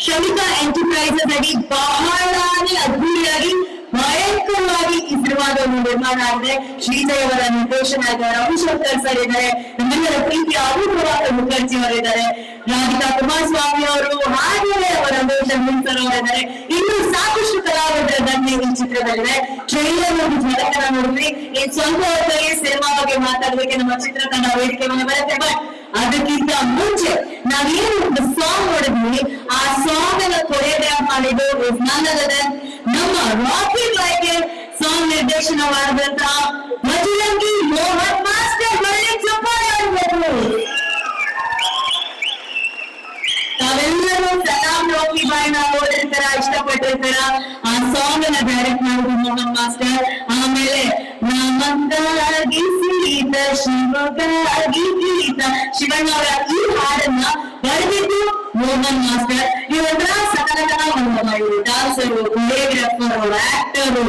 ಶ್ರಮಿಕಾ ಎಂಟರ್ಪ್ರೈಸಸ್ ಅಡಿ ಬಹಳನೇ ಅದ್ಭುತವಾಗಿ ಭಯಂಕರವಾಗಿ ಈ ಸಿನಿಮಾದ ನಿರ್ಮಾಣ ಆಗಿದೆ. ಶ್ರೀಜಯ್ ಅವರ ನಿರ್ದೇಶನ ಇದೆ. ರವಿಶಂಕರ್ ಸರ್ ಇದ್ದಾರೆ. ನಮ್ಮೆಲ್ಲರ ಪ್ರೀತಿಯ ಅಪೂರ್ವವಾದ ಮುಖರ್ಜಿ ಅವರಿದ್ದಾರೆ. ರಾಧಿಕಾ ಕುಮಾರಸ್ವಾಮಿ ಅವರು, ಹಾಗೆಯೇ ಅವರ ರಮೇಶ್ ಸರ್ ಅವರಿದ್ದಾರೆ. ಇನ್ನು ಸಾಕಷ್ಟು ಕಲಾವಿದರ ದಂಡೆ ಈ ಚಿತ್ರದಲ್ಲಿದೆ. ಟ್ರೈಲರ್ ಒಂದು ಝಲಕನ್ನ ನೋಡಿದ್ವಿ. ಈ ಸ್ವಲ್ಪ ಹೊತ್ತಿಗೆ ಸಿನಿಮಾ ಬಗ್ಗೆ ಮಾತಾಡೋದಕ್ಕೆ ನಮ್ಮ ಚಿತ್ರತಂಡ ವೇದಿಕೆ ಮೇಲೆ ಬರುತ್ತೆ. ಬಟ್ ಅದಕ್ಕಿಂತ ಮುಂಚೆ ನಾವೇನು ಒಂದು ಸಾಂಗ್ ನೋಡಿದ್ವಿ, ಆ ಸಾಂಗ್ ಅನ್ನ ಕೊರಿಯೋಗ್ರಾಫ್ ಮಾಡಿದ್ದು ನಮ್ಮ ರಾಕೆಟ್ ಲೈಕ್ ಸಾಂಗ್ ನಿರ್ದೇಶನವಾದಂತಹ ಮಜುರಂಗಿ ಮೋಹನ್ ಮಾಸ್ಟರ್ ಬಳ್ಳಿ ಚಪ್ಪಾಳೆ ಆಡಬೇಕು. ತಾವೆಲ್ಲರೂ ಸಲಾಂ ರಾಕಿ ಬಾಯ್ನ ಓದಿರ್ತಾರ. ಇಷ್ಟಪಟ್ಟಿರ್ತೀರ. ಆ ಸಾಂಗ್ ಅನ್ನ ಡೈರೆಕ್ಟ್ ಮಾಡಿದ್ರು ಮೋಹನ್ ಮಾಸ್ಟರ್. ಆಮೇಲೆ ನಮಗಾಗಿ ಸೀತ ಶಿವಗಾಗಿ ಗೀತ, ಶಿವಣ್ಣ ಅವರ ಈ ಹಾಡನ್ನ ಬರೆದಿದ್ದು ಮೋಹನ್ ಮಾಸ್ಟರ್. ಇವರ ಸಕಲತನ ಇವರು dancer, choreographer, actor,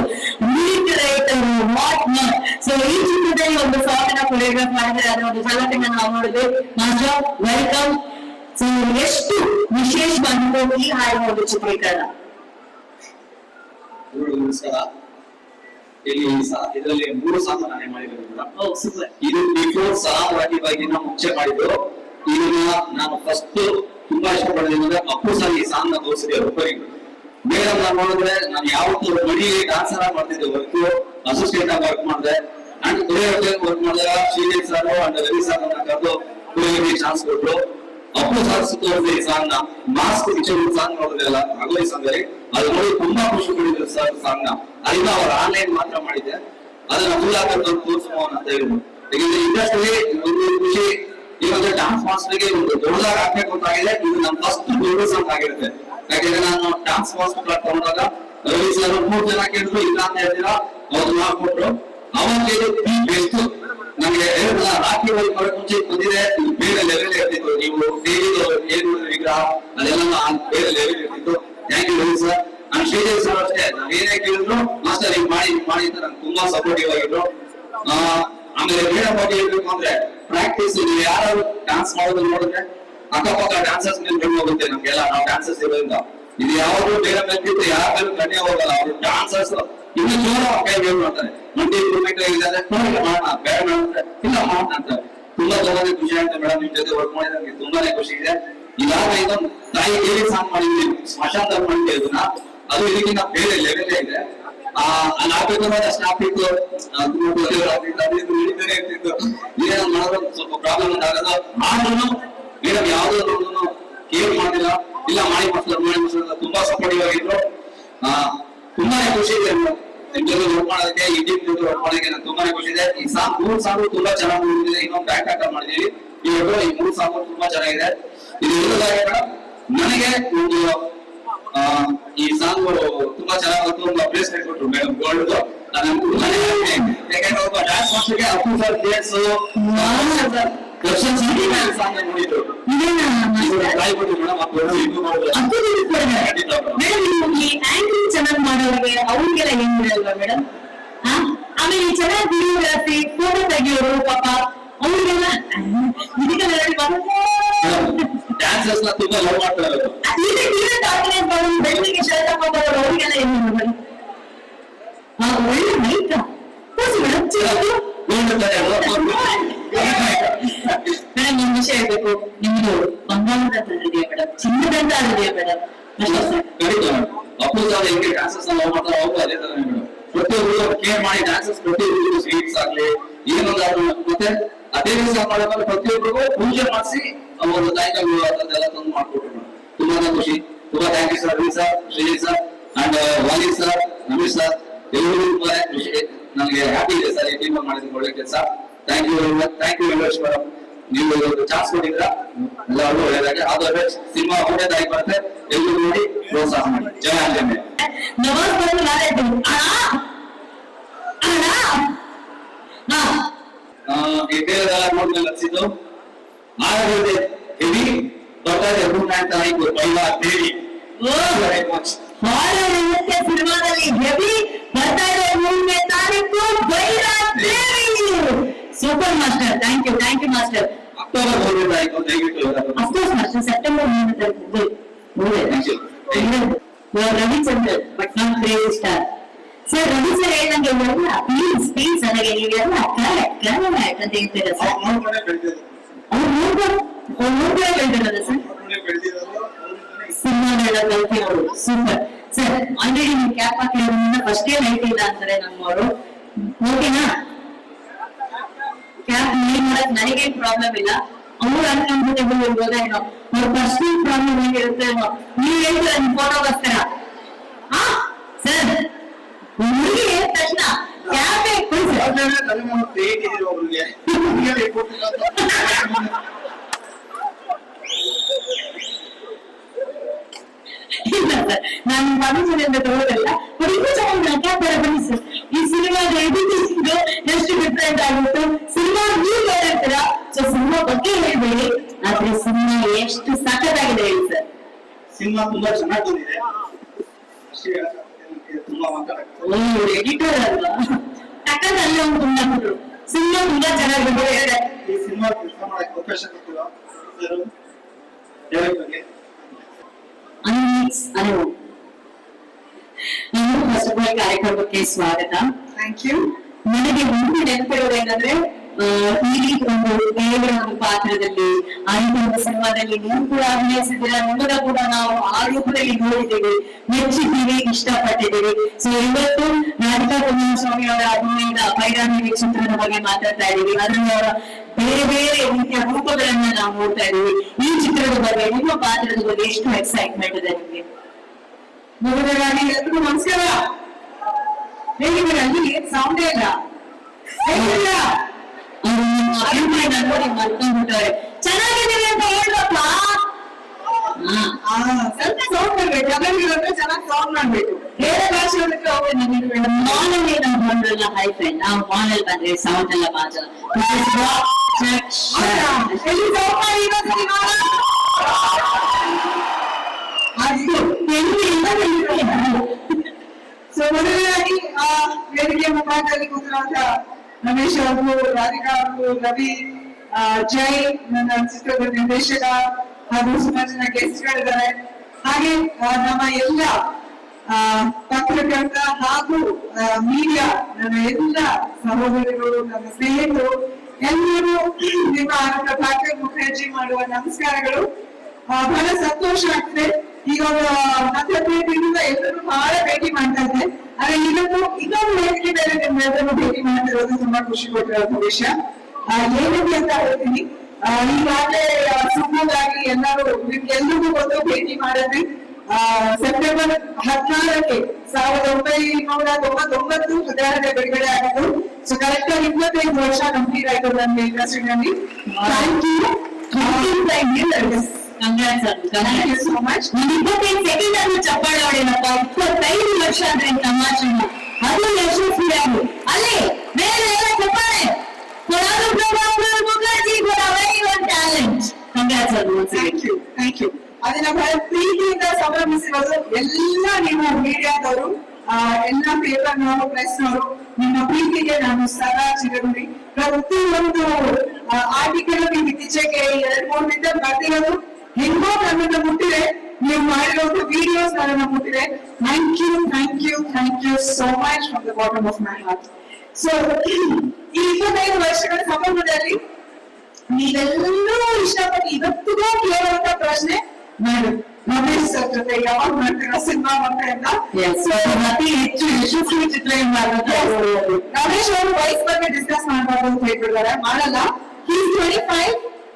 music writer, what not. So ಈ ಚಿತ್ರದಲ್ಲಿ ಒಂದು ಸಾಂಗ್ ಅನ್ನ ಕೊರಿಯೋಗ್ರಾಫ್ ಮಾಡಿದ್ರೆ ಅದರ ಒಂದು ಝಲಕನ್ನ ನಾವು ನೋಡಿದ್ವಿ. Master welcome. ಸೊ ಎಷ್ಟು ವಿಶೇಷವಾಗಿತ್ತು ಈ ಹಾಡಿನ ಒಂದು ಚಿತ್ರೀಕರಣ. ಇದರಲ್ಲಿ 3 ಸಾಂಗ್ ನಾನೇ ಮಾಡಿರೋದು. ಇದು ಬಿಫೋರ್ ಸಲಾಂ ರಾಕಿಬಾಗಿನ ಮುಂಚೆ ಮಾಡಿದ್ದು. ಇದನ್ನ ನಾನು ಫಸ್ಟ್ ತುಂಬಾ ಇಷ್ಟಪಡೋದ್ರಿಂದ ಅಪ್ಪು ಸರ್ ಈ ಸಾಂಗ್ ನ ತೋರಿಸಿದೆ ಒಬ್ಬರಿಗೆ. ಮೇಡಮ್ ನಾನು ನೋಡಿದ್ರೆ ನಾನು ಯಾವತ್ತೂ ಮಡಿ ಡಾನ್ಸರ್ ಆಗಿ ಮಾಡ್ತಿದ್ದೆ, ವರ್ಕ್ ಅಸೋಸಿಯೇಟ್ ಆಗಿ ವರ್ಕ್ ಮಾಡಿದೆ. ಅಂಡ್ ಕೊರಿಯೋಗ್ರಫಿ ವರ್ಕ್ ಮಾಡಿದಾಗ ಶ್ರೀದೇವ್ ಸರ್ ಅಂಡ್ ರವಿ ಸರ್ ನನ್ನ ಕರೆದು ಕೊರಿಯೋಗ್ರಫಿ ಚಾನ್ಸ್ ಕೊಟ್ರು. ಅಪ್ಪು ಸರ್ ತೋರಿಸಿದೆ ಈ ಸಾಂಗ್ ನ. ಮಾಸ್ಕ್ ಪಿಕ್ಚರ್ ಸಾಂಗ್ ನೋಡಿದ್ರಲ್ಲ ಅಗೋಲಿ ಸಾಂಗ್ ಅಲ್ಲಿ, ಅದು ನೋಡಿ ತುಂಬಾ ಖುಷಿ ಪಡಿದ್ರು ಸರ್ ಸಾಂಗ್ ನ. ಅದನ್ನ ಅವ್ರು ಆನ್ಲೈನ್ ಮಾತ್ರ ಮಾಡಿದ್ದೆ, ಅದನ್ನ ಫುಲ್ ಆಗಿ ತೋರಿಸೋಣ ಅಂತ ಹೇಳಿದ್ರು. ಯಾಕಂದ್ರೆ ಇಂಡಸ್ಟ್ರಿ ಒಂದು ಖುಷಿ, ಈ ಒಂದು ಡಾನ್ಸ್ ಮಾಸ್ಟರ್ ಗೆ ಒಂದು ದೊಡ್ಡದಾಗಿ ಆಗ್ಬೇಕು ಅಂತ ಆಗಿದೆ. ಇದು ನನ್ನ ಫಸ್ಟ್ ದೊಡ್ಡ ಸಾಂಗ್ ಆಗಿರುತ್ತೆ. ಯಾಕಂದ್ರೆ ನಾನು ಡಾನ್ಸ್ ಮಾಸ್ಟರ್ ಕ್ಲಾಸ್ ತಗೊಂಡಾಗ ರವಿ ಸರ್ 3 ಜನ ಕೇಳಿದ್ರು, ಇಲ್ಲ ಅಂತ ಹೇಳ್ತೀರಾ, ಅವ್ರು ಮಾಡ್ಕೊಟ್ರು. ಅವಾಗ ಬೆಸ್ಟ್ ನಮ್ಗೆ ರಾತ್ರಿ ಹೋಗಿ ಬರೋಕ್ ಮುಂಚೆ ಬಂದಿದೆ, ಬೇರೆ ಲೆವೆಲ್ ಇರ್ತಿತ್ತು. ನೀವು ದೇವಿದು ಏನು ವಿಗ್ರಹ ಅದೆಲ್ಲ ಬೇರೆ ಲೆವೆಲ್ ಇರ್ತಿತ್ತು. Thank you Ravi sir. ನಾನು ಶ್ರೀದೇವ್ ಸರ್ ಅಷ್ಟೇ, ನಾವ್ ಏನೇ ಕೇಳಿದ್ರು ಮಾಸ್ಟರ್ ಹಿಂಗ್ ಮಾಡಿ ಅಂತ ನಂಗೆ ತುಂಬಾ ಸಪೋರ್ಟಿವ್ ಆಗಿದ್ರು. ಆಮೇಲೆ ಮೇಡಮ್ ಬಗ್ಗೆ ಹೇಳ್ಬೇಕು ಅಂದ್ರೆ ಪ್ರಾಕ್ಟೀಸ್, ನೀವು ಯಾರು ಡಾನ್ಸ್ ಮಾಡೋದು ನೋಡಿದ್ರೆ ಅಕ್ಕಪಕ್ಕ ಡಾನ್ಸರ್ಸ್ ಮೇಲೆ ಕಣ್ಣು ಹೋಗುತ್ತೆ ನಮ್ಗೆಲ್ಲ. ನಾವು ಡಾನ್ಸರ್ಸ್ ಇರೋದ್ರಿಂದ ಇದು ಯಾವಾಗ್ಲೂ ಬೇರೆ ಮೇಲೆ ಯಾರ ಮೇಲೂ ಕಣ್ಣೆ ಹೋಗಲ್ಲ. ಅವ್ರು ಡಾನ್ಸರ್ಸ್ ಇನ್ನು ಜೋರ ಕೈ ಬೇರೆ ಮಾಡ್ತಾರೆ. ಮಂಡಿ ಇಂಪ್ರೂವ್ಮೆಂಟ್ ಇದ್ದಾರೆ, ಮಾಡೋಣ ಬೇಡ ಅಂದ್ರೆ ಇಲ್ಲ ಮಾಡೋಣ ಅಂತಾರೆ. ತುಂಬಾ ತುಂಬಾನೇ ಖುಷಿ ಆಯ್ತು ಮೇಡಮ್, ನಿಮ್ ಜೊತೆ ವರ್ಕ್ ಮಾಡಿದ್ರೆ ನಮ್ಗೆ ತುಂಬಾನೇ ಖುಷಿ ಇದೆ. ಇವಾಗ ಇದೊಂದು ತಾಯಿ ಕೇಳಿ ಸಾಂಗ್ ಮಾಡಿದ್ವಿ, ಸ್ಮಶಾನದಲ್ಲಿ ಮಾಡಿದ್ವಿ. ಅದನ್ನ ಅದು ಇದಕ್ಕಿಂತ ಬೇರೆ ಲೆವೆಲ್ ಇದೆ. ಅಲ್ಲಿ ಆಗ್ಬೇಕಂದ್ರೆ ಸ್ಟಾಪ್ ಇತ್ತು, ನಡೀತಾನೆ ಇರ್ತಿತ್ತು. ಏನಾದ್ರು ಮಾಡೋದು ಸ್ವಲ್ಪ ಪ್ರಾಬ್ಲಮ್ ಆಗೋದು. ಆದ್ರೂ ಮೇಡಮ್ ಯಾವ್ದು ಕೇರ್ ಮಾಡಿಲ್ಲ, ಇಲ್ಲ ಮಾಡಿ ಮಾಸ್ಟರ್ ತುಂಬಾ ಸಪೋರ್ಟಿವ್ ಆಗಿದ್ರು. ತುಂಬಾನೇ ಖುಷಿ ಇದೆ ನಿಮ್ ಜೊತೆ ವರ್ಕ್ ಮಾಡೋದಕ್ಕೆ, ಈ ಟೀಮ್ ಜೊತೆ ವರ್ಕ್ ಮಾಡೋದಕ್ಕೆ ನಂಗೆ ತುಂಬಾನೇ ಖುಷಿ ಇದೆ. ಈ ಸಾಂಗ್ 3 ಸಾಂಗ್ ತುಂಬಾ ಚೆನ್ನಾಗಿ ಬಂದಿದೆ. ಇನ್ನೊಂದು ಬ್ಯಾಕ್ ಹಾಕರ್ ಮಾಡಿದೀವಿ. ಇವಾಗ ಈ 3 ಸಾಂಗ್ ತುಂಬಾ ಚೆನ್ನಾಗಿದೆ. ಇದು ಎಲ್ಲದಾಗಿ ನನಗೆ ಒಂದು ಈ ಸಾಂಗ್ ತುಂಬಾ ಚೆನ್ನಾಗಿ ಒಂದು ಅಪ್ರಿಸಿಯೇಟ್ ಕೊಟ್ರು ಮೇಡಮ್ ಗೋಲ್ಡ್. ಯಾಕಂದ್ರೆ ಒಬ್ಬ ಡ್ಯಾನ್ಸ್ ಮಾಸ್ಟರ್ಗೆ ಅಪ್ಪು ಸರ್ ಡೇಟ್ಸ್ ಚೆನ್ನಾಗಿ ಮಾಡೋರಿಗೆ ಅವ್ರಿಗೆಲ್ಲ ಏನ್ ಬಿಡಲ್ವಾ ಮೇಡಮ್? ಆಮೇಲೆ ಚೆನ್ನಾಗಿ ವಿಡಿಯೋಗ್ರಫಿ ಫೋಟೋ ತೆಗಿಯೋರು ಪಾಪ ಅವ್ರಿಗೆಲ್ಲ ಇದಕ್ಕೆಲ್ಲ ಡ್ಯಾನ್ಸರ್ಸ್ ನ ತುಂಬಾ ಲವ್ ಮಾಡ್ತಾರೆ. ಬೆಳ್ಳಿಗೆ ಶರ್ಟ್ ಹಾಕೊಂಡ್ಬರೋರು ಅವ್ರಿಗೆಲ್ಲ ಏನ್ ಮೇಡಮ್? ಒಳ್ಳೆ ಮೈಕ ಮೇಡಮ್, ನಿಮ್ ವಿಷಯ ಹೇಳ್ಬೇಕು. ನಿಮ್ದು ಬಂಗಾರದ ಹೃದಯ ಮೇಡಮ್, ಚಿನ್ನದಂತ ಹೃದಯ ಮೇಡಮ್. ಅಪ್ಪು ಸರ್ ಹೆಂಗೆ ಡ್ಯಾನ್ಸರ್ಸ್ ಲವ್ ಮಾಡ್ತಾರೆ ಅವರು ಅದೇ ತರ ಮೇಡಮ್. ಪ್ರತಿಯೊಬ್ಬರು ಕೇರ್ ಮಾಡಿ ಡ್ಯಾನ್ಸರ್ಸ್ ಪ್ರತಿಯೊಬ್ಬರು ಸ್ವೀಟ್ಸ್ ಆಗ್ಲಿ ಏನೊಂದಾದ್ರು ಮತ್ತೆ ಅದೇ ದಿವಸ ಮಾಡೋದ್ರೆ ಪ್ರತಿಯೊಬ್ಬರಿಗೂ ಪೂಜೆ ಮಾಡಿಸಿ ಒಂದು ತಾಯಿಗಳು ಅದನ್ನೆಲ್ಲ ತಂದು ಮಾಡ್ಕೊಟ್ರು. ತುಂಬಾನೇ ಖುಷಿ. ತುಂಬಾ thank you sir, Ravi sir, Srijay sir and Vali sir, Ramesh sir, ಎಲ್ಲರಿಗೂ ತುಂಬಾನೇ ಖುಷಿ. ನನಗೆ ಹ್ಯಾಪಿ ಇದೆ ಸರ್ ಈ ಟೀಮ್ ಮಾಡಿದ್ರೆ ಒಳ್ಳೆ ಕೆಲಸ. Thank you very much. Thank you very madam. ನೀವು ಚಾನ್ಸ್ ಕೊಟ್ಟಿದ್ರ ಎಲ್ಲರೂ ಒಳ್ಳೆದಾಗಿ ಆದ್ರೆ ಸಿನಿಮಾ ಒಳ್ಳೆದಾಗಿ ಬರುತ್ತೆ. ಎಲ್ಲರೂ ನೋಡಿ ಪ್ರೋತ್ಸಾಹ ಮಾಡಿ. ಜಯ ಆಂಜನೇಯ. ನವಾಜ್ ಬಂದು ನಾರಾಯ್ತು ಬೇರೆಲ್ಲ ನೋಡ್ಮೇಲೆ ಅನ್ಸಿದ್ದು ಆಗಿದೆ ಹೆವಿ ಬರ್ತಾರೆ ಅಂತ ಆಯ್ತು ಪೈಲಾ ದೇವಿ. ಸಿನಿಮಾದಲ್ಲಿ ಹೆವಿ ಬರ್ತಾ ಇದೆ 3ನೇ ತಾರೀಕು Bhairadevi. Super master, thank you master. October 3ನೇ ತಾರೀಕು ದಯವಿಟ್ಟು ಅಫ್ಕೋರ್ಸ್ ಮಾಸ್ಟರ್, ಸೆಪ್ಟೆಂಬರ್ 3ನೇ ತಾರೀಕು Ravichandran but not crazy star. Sir Ravi sir ಹೇಳ್ದಂಗೆ ಎಲ್ಲ ಪ್ಲೀಸ್ ನನಗೆ ನೀವೆಲ್ಲ ಕರೆಕ್ಟ್ ಅಂತ ಹೇಳ್ತೀರಾ ಸರ್? ಅವ್ರು ನೋಡ್ಕೊಂಡೆ ಹೇಳ್ತಿರೋದ ಸರ್? ಸಿನಿಮಾಗಳ ಕಲ್ತಿರೋರು ಸೂಪರ್ ಸರ್. ಆಲ್ರೆಡಿ ನೀವು ಕ್ಯಾಪ್ ಹಾಕಿರೋದ್ರಿಂದ ಫಸ್ಟ್ ಏನ್ ಹೇಳ್ತಿಲ್ಲ ಅಂತಾರೆ ನಮ್ಮವರು. ಓಕೆನಾ? ಕ್ಯಾಪ್ ನೀವ್ ಮಾಡಕ್ ನನಗೇನ್ ಪ್ರಾಬ್ಲಮ್ ಇಲ್ಲ. ಅವ್ರು ಅನ್ಕಂಫರ್ಟೇಬಲ್ ಇರ್ಬೋದ ಏನೋ, ಅವ್ರ ಪರ್ಸನಲ್ ಪ್ರಾಬ್ಲಮ್ ಹೇಗಿರುತ್ತೆ ಏನೋ. ನೀವ್ ಹೇಳ್ತೀರ ನಿಮ್ ಫೋಟೋಗೋಸ್ಕರ ಸರ್ ಹುಡುಗಿ ಹೇಳಿದ ತಕ್ಷಣ ಕ್ಯಾಬೇ ಇಲ್ಲ ಸರ್, ನಾನು ಮನಸ್ಸಿನಿಂದ ತಗೊಳ್ಳಲ್ಲ. ಬಟ್ ಇನ್ನೂ ಚೆನ್ನಾಗಿ ಕ್ಯಾಪರ ಬನ್ನಿ ಸರ್. ಈ ಸಿನಿಮಾದ ಎಡಿಟಿಂಗ್ ಎಷ್ಟು ಡಿಫ್ರೆಂಟ್ ಆಗಿತ್ತು. ಸಿನಿಮಾ ನೀವು ಹೇಳಿರ್ತೀರ, ಸೊ ಸಿನಿಮಾ ಬಗ್ಗೆ ಹೇಳ್ಬೇಡಿ, ಆದ್ರೆ ಸಿನಿಮಾ ಎಷ್ಟು ಸಖತ್ತಾಗಿದೆ ಹೇಳಿ ಸರ್. ಸಿನಿಮಾ ತುಂಬಾ ಚೆನ್ನಾಗಿ ಬಂದಿದೆ, ಅಷ್ಟೇ ಹೇಳಕ್ಕೆ ತುಂಬಾ ಮಾತಾಡಕ್ಕೆ. ಓ ಎಡಿಟರ್ ಅಲ್ವಾ, ಯಾಕಂದ್ರೆ ಅಲ್ಲೇ ಒಂದು ತುಂಬಾ ಕೊಟ್ಟರು. ಸಿನಿಮಾ ತುಂಬಾ ಚೆನ್ನಾಗಿ ಬಂದಿದೆ. ಈ ಸಿನಿಮಾ ಕೆಲಸ ಮಾಡಕ್ಕೆ ಅವಕಾಶ ಕೊಟ್ಟಿಲ್ಲ ಸರ್, ಡೈರೆಕ್ಟರ್ಗೆ ಅನುವು ಫಸ್ಟ್ ಆಫ್ ಆಲ್ ಕಾರ್ಯಕ್ರಮಕ್ಕೆ ಸ್ವಾಗತ. Thank you. ನನಗೆ ಒಂದು ನೆನಪಿರೋದೇನಂದ್ರೆ ಈ ಒಂದು ದೇವರ ಒಂದು ಪಾತ್ರದಲ್ಲಿ ಒಂದು ಸಿನಿಮಾದಲ್ಲಿ ನೀವು ಕೂಡ ಅಭಿನಯಿಸಿದ್ದೀರಾ, ನಿಮ್ಮನ್ನ ಕೂಡ ನಾವು ಆ ರೂಪದಲ್ಲಿ ನೋಡಿದ್ದೀವಿ, ಮೆಚ್ಚಿದ್ದೀವಿ, ಇಷ್ಟಪಟ್ಟಿದ್ದೀವಿ. ಸೊ ಇವತ್ತು ರಾಧಿಕಾ ಕುಮಾರಸ್ವಾಮಿ ಅವರ ಅಭಿನಯದ ಪೈರಾಣಿ ಚಿತ್ರದ ಬಗ್ಗೆ ಮಾತಾಡ್ತಾ ಇದ್ದೀವಿ. ಅದರಲ್ಲಿ ಅವರ ಬೇರೆ ಬೇರೆ ರೀತಿಯ ರೂಪಗಳನ್ನ ನಾವು ನೋಡ್ತಾ ಇದ್ದೀವಿ. ಈ ಚಿತ್ರದ ಬಗ್ಗೆ, ನಿಮ್ಮ ಪಾತ್ರದ ಬಗ್ಗೆ ಎಷ್ಟು ಎಕ್ಸೈಟ್ಮೆಂಟ್ ಇದೆ ನಿಮ್ಗೆ? ಮೊದಲನೇದಾಗಿ ಎಲ್ರಿಗೂ ನಮಸ್ಕಾರ. ಹೇಗಿದ್ದೀರಾ? ಅಲ್ಲಿ ಸೌಂಡೇ ಇಲ್ಲ. ಹೇಗಿದ್ದೀರಾ? ನೋಡಿ ಮರ್ತೋಗ್ಬಿಟ್ಟವ್ರೆ. ಚೆನ್ನಾಗಿದ್ದೀವಿ ಅಂತ ಹೇಳ್ಬೇಕ. ಸ್ವಲ್ಪ ಸೌಂಡ್ ಮಾಡ್ಬೇಕು, ಎಲ್ಲರಿಗಿರೋದ್ರೆ ಚೆನ್ನಾಗಿ ಸೌಂಡ್ ಮಾಡ್ಬೇಕು. ಬೇರೆ ಭಾಷೆ ಮಾಲಲ್ಲಿ ನಾವು ಬಂದ್ರಲ್ಲ, ಹೈ ಫ್ರೆಂಡ್, ನಾವು ಮಾಲಲ್ಲಿ ಬಂದ್ರೆ ಸೌಂಡ್ ಎಲ್ಲ ಮಾತ್ರ ಎಲ್ಲಿ ಸೌಂಡ್ ಮಾಡಿ ಇನ್ನೊಂದ್ಸರಿ ನೋಡೋಣ. ಅದು ಸೊ ಮೊದಲನೇದಾಗಿ ವೇದಿಕೆ ಮುಖಾಂತರದಲ್ಲಿ ಕೂತಿರುವಂತ ರಮೇಶ್ ಅವರು, ರಾಧಿಕಾ ಅವರು, ರವಿ, ಜೈ, ನನ್ನ ಚಿತ್ರದ ನಿರ್ದೇಶಕ ಹಾಗೂ ಸುಮಾರು ಜನ ಗೆಸ್ಟ್ ಗಳಿದ್ದಾರೆ. ಹಾಗೆ ನಮ್ಮ ಎಲ್ಲ ಪತ್ರಕರ್ತ ಹಾಗೂ ಮೀಡಿಯಾ, ನನ್ನ ಎಲ್ಲ ಸಹೋದರಿಗಳು, ನನ್ನ ಸ್ನೇಹಿತರು ಎಲ್ಲರೂ ನಿಮ್ಮ ಆನಂದ ಪಾತ್ರ ಮುಖರ್ಜಿ ಮಾಡುವ ನಮಸ್ಕಾರಗಳು. ಬಹಳ ಸಂತೋಷ ಆಗ್ತದೆ. ಈಗ ಮತ್ತೆ ಭೇಟಿಯಿಂದ ಎಲ್ಲರೂ ಬಹಳ ಭೇಟಿ ಮಾಡ್ತಾ ಇದ್ದೆ, ಆದ್ರೆ ಇನ್ನೊಂದು ವೇದಿಕೆ ಮೇಲೆ ನಿಮ್ಮೆಲ್ಲರೂ ಭೇಟಿ ಮಾಡ್ತಿರೋದು ತುಂಬಾ ಖುಷಿ ಕೊಟ್ಟಿರೋ ವಿಷಯ. ಏನಿದೆ ಅಂತ ಹೇಳ್ತೀನಿ. ಈಗಾಗಲೇ ಸುಮ್ಮನಾಗಿ ಎಲ್ಲರೂ ನಿಮ್ಗೆಲ್ರಿಗೂ ಒಂದು ಭೇಟಿ ಮಾಡಿದ್ವಿ. ಸೆಪ್ಟೆಂಬರ್ 14ಕ್ಕೆ 1999 ಹೃದಯದ ಬಿಡುಗಡೆ ಆಗಿದ್ದು. ಸೊ ಕರೆಕ್ಟ್ ಆಗಿ 25 ವರ್ಷ ಕಂಪ್ಲೀಟ್ ಆಯ್ತು ನನ್ನ ಇಂಡಸ್ಟ್ರಿನಲ್ಲಿ. Thank you. Thank you so much. 25 second ಅನ್ನು ಚಪ್ಪಾಳೆ ಹೊಡೆಯಪ್ಪ. 25 ವರ್ಷ ಅಂದ್ರೆ ತಮಾಷೆನ, ಅದು ಯಶಸ್ವಿಯಾಗಿ ಅಲ್ಲೇ ಬೇರೆ ಎಲ್ಲ ಚಪ್ಪಾಳೆ. ಮುಖರ್ಜಿ ಟ್ಯಾಲೆಂಟ್. Thank you. ಅದನ್ನ ಬಹಳ ಪ್ರೀತಿಯಿಂದ ಸಂಭ್ರಮಿಸಿರೋದು ಎಲ್ಲ ನೀವು ಮೀಡಿಯಾದವರು, ಎಲ್ಲ ಪೇಪರ್ನವರು, ಪ್ರೆಸ್ನವರು. ನಿಮ್ಮ ಪ್ರೀತಿಗೆ ನಾನು ಸದಾ ಚಿರಋಣಿ. ಪ್ರತಿಯೊಂದು ಆರ್ಟಿಕಲ್ ನೀವು ಇತ್ತೀಚೆಗೆ 2-3 ದಿನ ಬರ್ತಿರೋದು ಹೆಂಗೋ ನನ್ನನ್ನು ಮುಟ್ಟಿದೆ. ನೀವು ಮಾಡಿರುವಂತ ವಿಡಿಯೋಸ್ ನನ್ನನ್ನು ಮುಟ್ಟಿದೆ. Thank you so much from the bottom of my heart. So ಈ 25 ವರ್ಷಗಳ ಸಂಬಂಧದಲ್ಲಿ ನೀವೆಲ್ಲರೂ ಇಷ್ಟಪಟ್ಟು ಇವತ್ತಿಗೂ ಕೇಳುವಂತ ಪ್ರಶ್ನೆ, ಮೇಡಮ್ ರಮೇಶ್ ಸರ್ ಜೊತೆ ಯಾವಾಗ ಮಾಡ್ತೀರಾ ಸಿನಿಮಾ ಅಂತ ಎಲ್ಲ. ಅತಿ ಹೆಚ್ಚು ಯಶಸ್ವಿ ಚಿತ್ರ ರಮೇಶ್ ಅವರು ವಯಸ್ಸು ಬಗ್ಗೆ ಡಿಸ್ಕಸ್ ಮಾಡಬಾರ್ದು ಅಂತ ಹೇಳ್ಬಿಡ್ತಾರೆ, ಮಾಡಲ್ಲ. He is 25.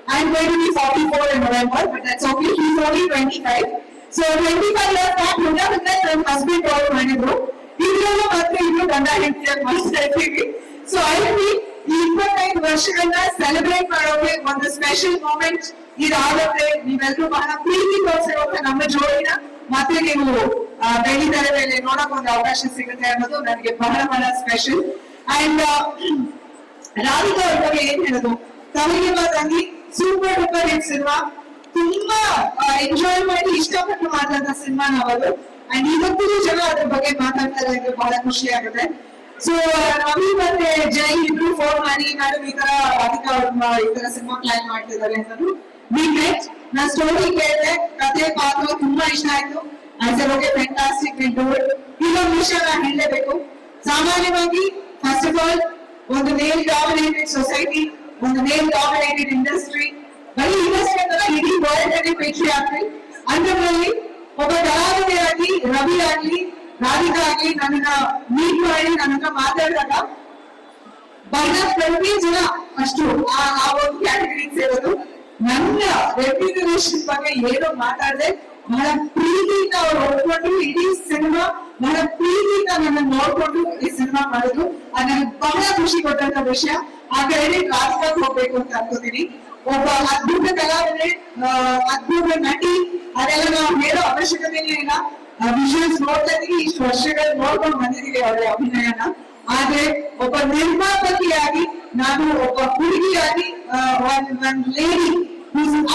I am going to be 44 in November, but that's okay. He is only 25. So 25 years back, ನನ್ನ ಹಸ್ಬೆಂಡ್ ಅವರು ಮಾಡಿದ್ರು. ಇದ್ರಲ್ಲೂ ಮಾತ್ರ ಇನ್ನು ಗಂಡ ಹೆಂಡತಿಯಾಗಿ ಮಾಡ್ತಾ ಇದ್ದೀವಿ. ಸೊ ಐ ಥಿಂಕ್ ಈ 25 ವರ್ಷಗಳನ್ನ ಸೆಲೆಬ್ರೇಟ್ ಮಾಡೋಕೆ ಒಂದು ಸ್ಪೆಷಲ್ ಮೂಮೆಂಟ್ ಇದಾಗುತ್ತೆ. ನೀವೆಲ್ಲರೂ ಬಹಳ ಪ್ರೀತಿ ತೋರಿಸಿರುವಂತ ನಮ್ಮ ಜೋಡಿನ ಮತ್ತೆ ನೀವು ಬೆಳ್ಳಿತೆರೆ ಮೇಲೆ ನೋಡಕ್ ಒಂದು ಅವಕಾಶ ಸಿಗುತ್ತೆ ಅನ್ನೋದು ನನಗೆ ಬಹಳ ಬಹಳ ಸ್ಪೆಷಲ್. ಅಂಡ್ ರಾಧಿಕಾ ಅವ್ರ ಬಗ್ಗೆ ಏನ್ ಹೇಳೋದು, ತಮಗೆ ಮಾತಾಗಿ ಸೂಪರ್ ಡೂಪರ್ ಹಿಟ್ ಸಿನಿಮಾ, ತುಂಬಾ ಎಂಜಾಯ್ ಮಾಡಿ ಇಷ್ಟಪಟ್ಟು ಮಾತಾಡಿದ ಸಿನಿಮಾ ನಾವದು. ಅಂಡ್ ಇವತ್ತಿಗೂ ಜನ ಅದ್ರ ಬಗ್ಗೆ ಮಾತಾಡ್ತಾರೆ ಅಂದ್ರೆ ಬಹಳ ಖುಷಿ ಆಗುತ್ತೆ. ಸೊ ರವಿ ಮತ್ತೆ ಜೈ ಇಬ್ರು ಫೋನ್ ಮಾಡಿ ನಾನು ಈ ತರ ರಾಧಿಕಾ ಅವ್ರ ಈ ತರ ಸಿನಿಮಾ ಪ್ಲಾನ್ ಮಾಡ್ತಿದ್ದಾರೆ ಅಂತ ನಾನು ಸ್ಟೋರಿ ಕೇಳಿದೆ, ಕಥೆ ಪಾತ್ರ ತುಂಬಾ ಇಷ್ಟ ಆಯ್ತು. ಓಕೆ ಫ್ಯಾಂಟಾಸ್ಟಿಕ್, ಇನ್ನೊಂದು ವಿಷಯ ನಾನು ಹೇಳಲೇಬೇಕು. ಸಾಮಾನ್ಯವಾಗಿ ಫಸ್ಟ್ ಆಫ್ ಆಲ್ ಒಂದು ಮೇಲ್ ಡಾಮಿನೇಟೆಡ್ ಸೊಸೈಟಿ, ಒಂದು ಮೇಲ್ ಡಾಮಿನೇಟೆಡ್ ಇಂಡಸ್ಟ್ರಿ, ಬರೀ ಇಂಡಸ್ಟ್ರಿ ಅಂತಲ್ಲ ಇಡೀ ವರ್ಲ್ಡ್ ಅಲ್ಲಿ ಪೇಕ್ಷೆ ಆಗ್ತದೆ. ಅಂದ್ರಲ್ಲಿ ಒಬ್ಬ ಕಲಾವಿದೆಯಾಗಿ ರವಿ ಆಗ್ಲಿ ರಾಧಿಕಾ ಆಗ್ಲಿ ನನ್ನ ಮೀಟ್ ಮಾಡಿ ನನ್ನ ಹತ್ರ ಮಾತಾಡಿದಾಗ ಬಹಳ ಕಡಿಮೆ ಜನ ಅಷ್ಟು ಆ ಒಂದು ಕ್ಯಾಟಗರಿ ಸೇರೋದು. ನನ್ನ ರೆಪ್ಯುಟೇಷನ್ ಬಗ್ಗೆ ಏನೋ ಮಾತಾಡದೆ ಬಹಳ ಪ್ರೀತಿಯಿಂದ ಅವ್ರು ಒಪ್ಕೊಂಡು ಇಡೀ ಸಿನಿಮಾ ಬಹಳ ಪ್ರೀತಿಯಿಂದ ನನ್ನ ನೋಡ್ಕೊಂಡು ಈ ಸಿನಿಮಾ ಮಾಡಿದ್ರು. ಅದು ನನಗೆ ಬಹಳ ಖುಷಿ ಕೊಟ್ಟಂತ ವಿಷಯ. ಆ ಕ್ರೆಡಿಟ್ ರಾಧಿಕಾಗ್ ಹೋಗ್ಬೇಕು ಅಂತ ಅನ್ಕೋತೀನಿ. ಒಬ್ಬ ಅದ್ಭುತ ಕಲಾವಿದೆ, ಅದ್ಭುತ ನಟಿ, ಅದೆಲ್ಲ ನಾವು ಹೇಳೋ ಅವಶ್ಯಕತೆನೇ ಇಲ್ಲ. ವಿಷಯಸ್ ನೋಡ್ತಾ ಇದೀವಿ, ಇಷ್ಟು ವರ್ಷಗಳು ನೋಡ್ಕೊಂಡು ಬಂದಿದೀವಿ ಅವರ ಅಭಿನಯನ. ಆದ್ರೆ ಒಬ್ಬ ನಿರ್ಮಾಪಕಿಯಾಗಿ ನಾನು ಒಬ್ಬ ಹುಡುಗಿಯಾಗಿ ಒಂದ್ lady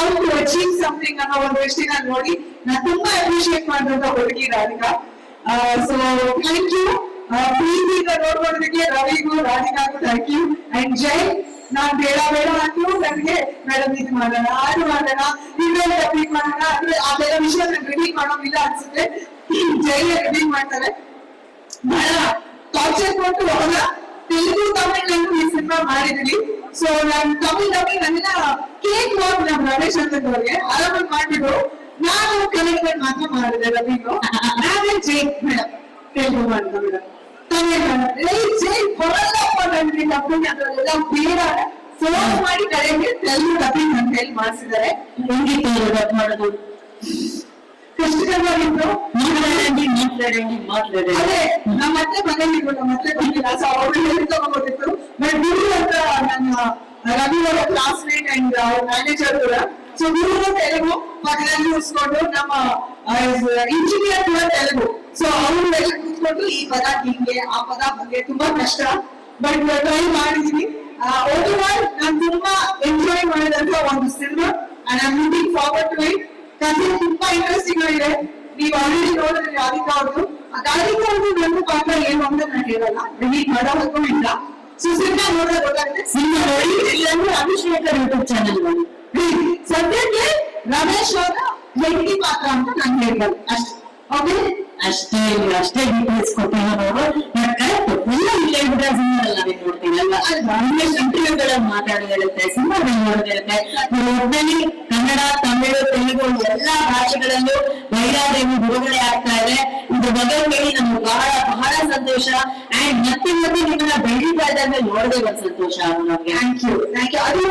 out to achieve something ಅನ್ನೋ ಒಂದು ದೃಷ್ಟಿನಲ್ಲಿ ನೋಡಿ ನಾನು ತುಂಬಾ ಅಪ್ರಿಶಿಯೇಟ್ ಮಾಡಿದಂತ ಹುಡುಗಿ ರಾಧಿಕಾ. So thank you. ಪ್ರೀತಿಯಿಂದ ನೋಡ್ಕೊಳ್ಳೋದಕ್ಕೆ ರವಿಗೂ ರಾಧಿಕಾಗೂ ಥ್ಯಾಂಕ್ ಯು. ಅಂಡ್ ಜೈ. ನಾನ್ ಬೇಡ ಅಂದ್ರು ನನಗೆ ಮೇಡಮ್ ಇದು ಮಾಡೋಣ, ಅದು ಮಾಡೋಣ, ಇನ್ನೊಂದು ರಿಪೀಟ್ ಮಾಡೋಣ ಅಂದ್ರೆ ಅದೆಲ್ಲ ವಿಷಯ ನಾನು ರಿಪೀಟ್ ಮಾಡೋದಿಲ್ಲ ಅನ್ಸುತ್ತೆ. ಜೈ ರಿಪೀಟ್ ಮಾಡ್ತಾರೆ. ಬಹಳ ಟಾರ್ಚರ್ ಕೊಟ್ಟು ಅವರ ತೆಲುಗು ತಮಿಳನ್ನು ಈ ಸಿನಿಮಾ ಮಾಡಿದೀವಿ. ಸೊ ನಾನು ತಮಿಳ್ ನನ್ನೆಲ್ಲ ಕೇಕ್ ವರ್ಕ್ ನಮ್ ರಮೇಶ್ ಅಂತವ್ರಿಗೆ ಆರಾಮಾಗಿ ಮಾಡ್ಬಿಟ್ಟು ನಾನು ಕನ್ನಡ ಮಾತ್ರ ಮಾಡಿದೆ. ರವಿಗೂ ನಾನೇ ಜೈ ಮೇಡಮ್ ತೆಲುಗು ಮಾಡಿದ ಮೇಡಮ್, ತಮಿಳ್ ಮಾಡಿದ್ರೆ ಜೈ ಬರಲ್ಲಪ್ಪ ನನಗೆ ಡಬ್ಬಿಂಗ್ ಅದರಲ್ಲೆಲ್ಲ ಬೇಡ ಫೋನ್ ಮಾಡಿ ಕಡೆಗೆ ತೆಲುಗು ಡಬ್ಬಿಂಗ್ ಅಂತ ಹೇಳಿ ಮಾಡಿಸಿದ್ದಾರೆ. ಹೆಂಗಿತ್ತು ಡಬ್ ಮಾಡೋದು? ಕಷ್ಟಕರವಾಗಿತ್ತು. ಮಾತಾಡಿ ಅದೇ ನಮ್ಮ ಮತ್ತೆ ಮನೇಲಿದ್ರು, ನಮ್ಮ ಮತ್ತೆ ಬಂದಿಲ್ಲ. ಸೊ ಅವ್ರು ಹೇಳಿ ತಗೋಬೋದಿತ್ತು. ಬಟ್ ಗುರು ಅಂತ ನನ್ನ ರವಿ ಅವರ ಕ್ಲಾಸ್ಮೇಟ್ ಅಂಡ್ ಅವ್ರ ಮ್ಯಾನೇಜರ್ ಕೂಡ. ಸೊ ಗುರು ತೆಲುಗು ಪಕ್ಕದಲ್ಲಿ ಉಳಿಸ್ಕೊಂಡು ನಮ್ಮ ಇಂಜಿನಿಯರ್ ಕೂಡ ತೆಲುಗು. ಸೊ ಅವರು ಎಲ್ಲ ಕೂತ್ಕೊಂಡು ಈ ಪದ ಹೀಗೆ ಆ ಪದ ಬಗ್ಗೆ ತುಂಬಾ ಕಷ್ಟ, ಬಟ್ ಟ್ರೈ ಮಾಡಿದೀನಿ. ಓವರ್ಆಲ್ ನಾನು ತುಂಬಾ ಎಂಜಾಯ್ ಮಾಡಿದಂತ ಒಂದು cinema and I am looking forward to it. ಕಥೆ ತುಂಬಾ ಇಂಟ್ರೆಸ್ಟಿಂಗ್ ಆಗಿದೆ. ನೀವು ಆಲ್ರೆಡಿ ನೋಡಿದ್ರೆ ರಾಧಿಕಾ ಅವ್ರದ್ದು. ರಾಧಿಕಾ ಅವ್ರದ್ದು ನನ್ನ ಪಾತ್ರ ಏನು ಅಂತ ನಾನು ಹೇಳಲ್ಲ, ರಿವೀಲ್ ಮಾಡೋದಕ್ಕೂ ಇಲ್ಲ. ಸೊ ಸಿನಿಮಾ ನೋಡಿದ್ರೆ ಗೊತ್ತಾಗುತ್ತೆ. ಸಿನಿಮಾ ನೋಡಿ ಇಲ್ಲಾಂದ್ರೆ ಅಭಿಷೇಕರ್ ಯೂಟ್ಯೂಬ್ ಚಾನಲ್ ನೋಡಿ. ಸದ್ಯಕ್ಕೆ ರಮೇಶ್ ಅವರ ಹೆಂಡತಿ ಪಾತ್ರ ಅಂತ ನಾನು ಹೇಳ್ಬೋದು ಅಷ್ಟೇ. ಓಕೆ, ಅಷ್ಟೇ ಡೀಟೇಲ್ಸ್ ಕೊಟ್ಟಿರೋದು ಕರೆಕ್ಟ್. ಎಲ್ಲ ಇಲ್ಲೇ ಬಿಟ್ರೆ ಸಿನಿಮಾದಲ್ಲಿ ನಾವೇ ನೋಡ್ತೀವಿ ಅಲ್ವಾ? ಇಂಟರ್ವ್ಯೂಗಳಲ್ಲಿ ಮಾತಾಡೋದಿರುತ್ತೆ, ಸಿನಿಮಾದಲ್ಲಿ ನೋಡೋದಿರುತ್ತೆ. ಒಟ್ಟಿನಲ್ಲಿ ಕನ್ನಡ, ತಮಿಳು, ತೆಲುಗು ಎಲ್ಲಾ ಭಾಷೆಗಳಲ್ಲೂ ಬೈರಾದೇವಿ ಬಿಡುಗಡೆ ಆಗ್ತಾ ಇದೆ. ಇದು ಬಗ್ಗೆ ಕೇಳಿ ನಮ್ಗೆ ಬಹಳ ಬಹಳ ಸಂತೋಷ. ಅಂಡ್ ಮತ್ತೆ ನಿಮ್ಮನ್ನ ಬೆಳೀತಾ ಇದ್ದಾಗ ನೋಡದೆ ಒಂದ್ ಸಂತೋಷ ನಮ್ಗೆ. Thank you. ಅದು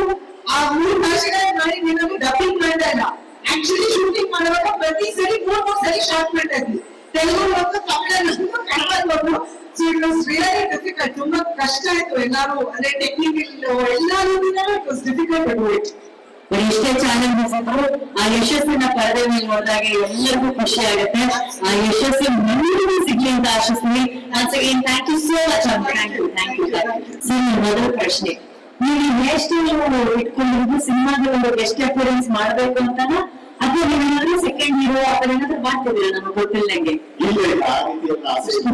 ಆ 3 ಭಾಷೆಗಳಲ್ಲಿ ಮಾಡಿ ನೀನು ಡಬ್ಬಿಂಗ್ ಮಾಡ್ತಾ ಇಲ್ಲ. ಆಕ್ಚುಲಿ ಶೂಟಿಂಗ್ ಮಾಡುವಾಗ ಪ್ರತಿ ಸರಿ 3 ಸರಿ ಶಾರ್ಟ್ ಮಾಡ್ತಾ ಇದ್ವಿ. ತೆಲುಗು ಮತ್ತು ತಮಿಳಲ್ಲಿ ಕನ್ನಡ ಬಂದು. So it was really difficult. ತುಂಬಾ ಕಷ್ಟ ಆಯ್ತು. ಎಲ್ಲಾರು ಅಂದ್ರೆ ಟೆಕ್ನಿಕಲ್ ಎಲ್ಲಾರು it was difficult to do it. ಎಷ್ಟೇ ಚಾಲೆಂಜಸ್ ಇದ್ರು ಆ ಯಶಸ್ಸಿನ ಪರದೆ ಮೇಲೆ ನೋಡಿದಾಗ ಎಲ್ಲರಿಗೂ ಖುಷಿ ಆಗುತ್ತೆ. ಆ ಯಶಸ್ಸು ನಮಗೂ ಸಿಗ್ಲಿ ಅಂತ ಆಶಿಸ್ತೀವಿ. Once again thank you so much. Thank you. Sir, ಮೊದಲ ಪ್ರಶ್ನೆ, ನೀವು ಎಷ್ಟು ಇಟ್ಕೊಂಡಿದ್ದು ಸಿನಿಮಾದಲ್ಲಿ ಗೆಸ್ಟ್ ಅಪಿಯರೆನ್ಸ್ ಮಾಡ್ಬೇಕು ಅಂತಾನ, ಅಥವಾ ನೀವೇನಾದ್ರೂ ಸೆಕೆಂಡ್ ಹೀರೋ ಆ ತರ ಏನಾದ್ರು ಮಾಡ್ತಿದ್ದೀರಾ? ನಮಗೆ ಗೊತ್ತಿಲ್ಲಂಗೆ. ಇಲ್ಲ ಆ ರೀತಿಯಲ್ಲ ಆಸೆ ಇಲ್ಲ.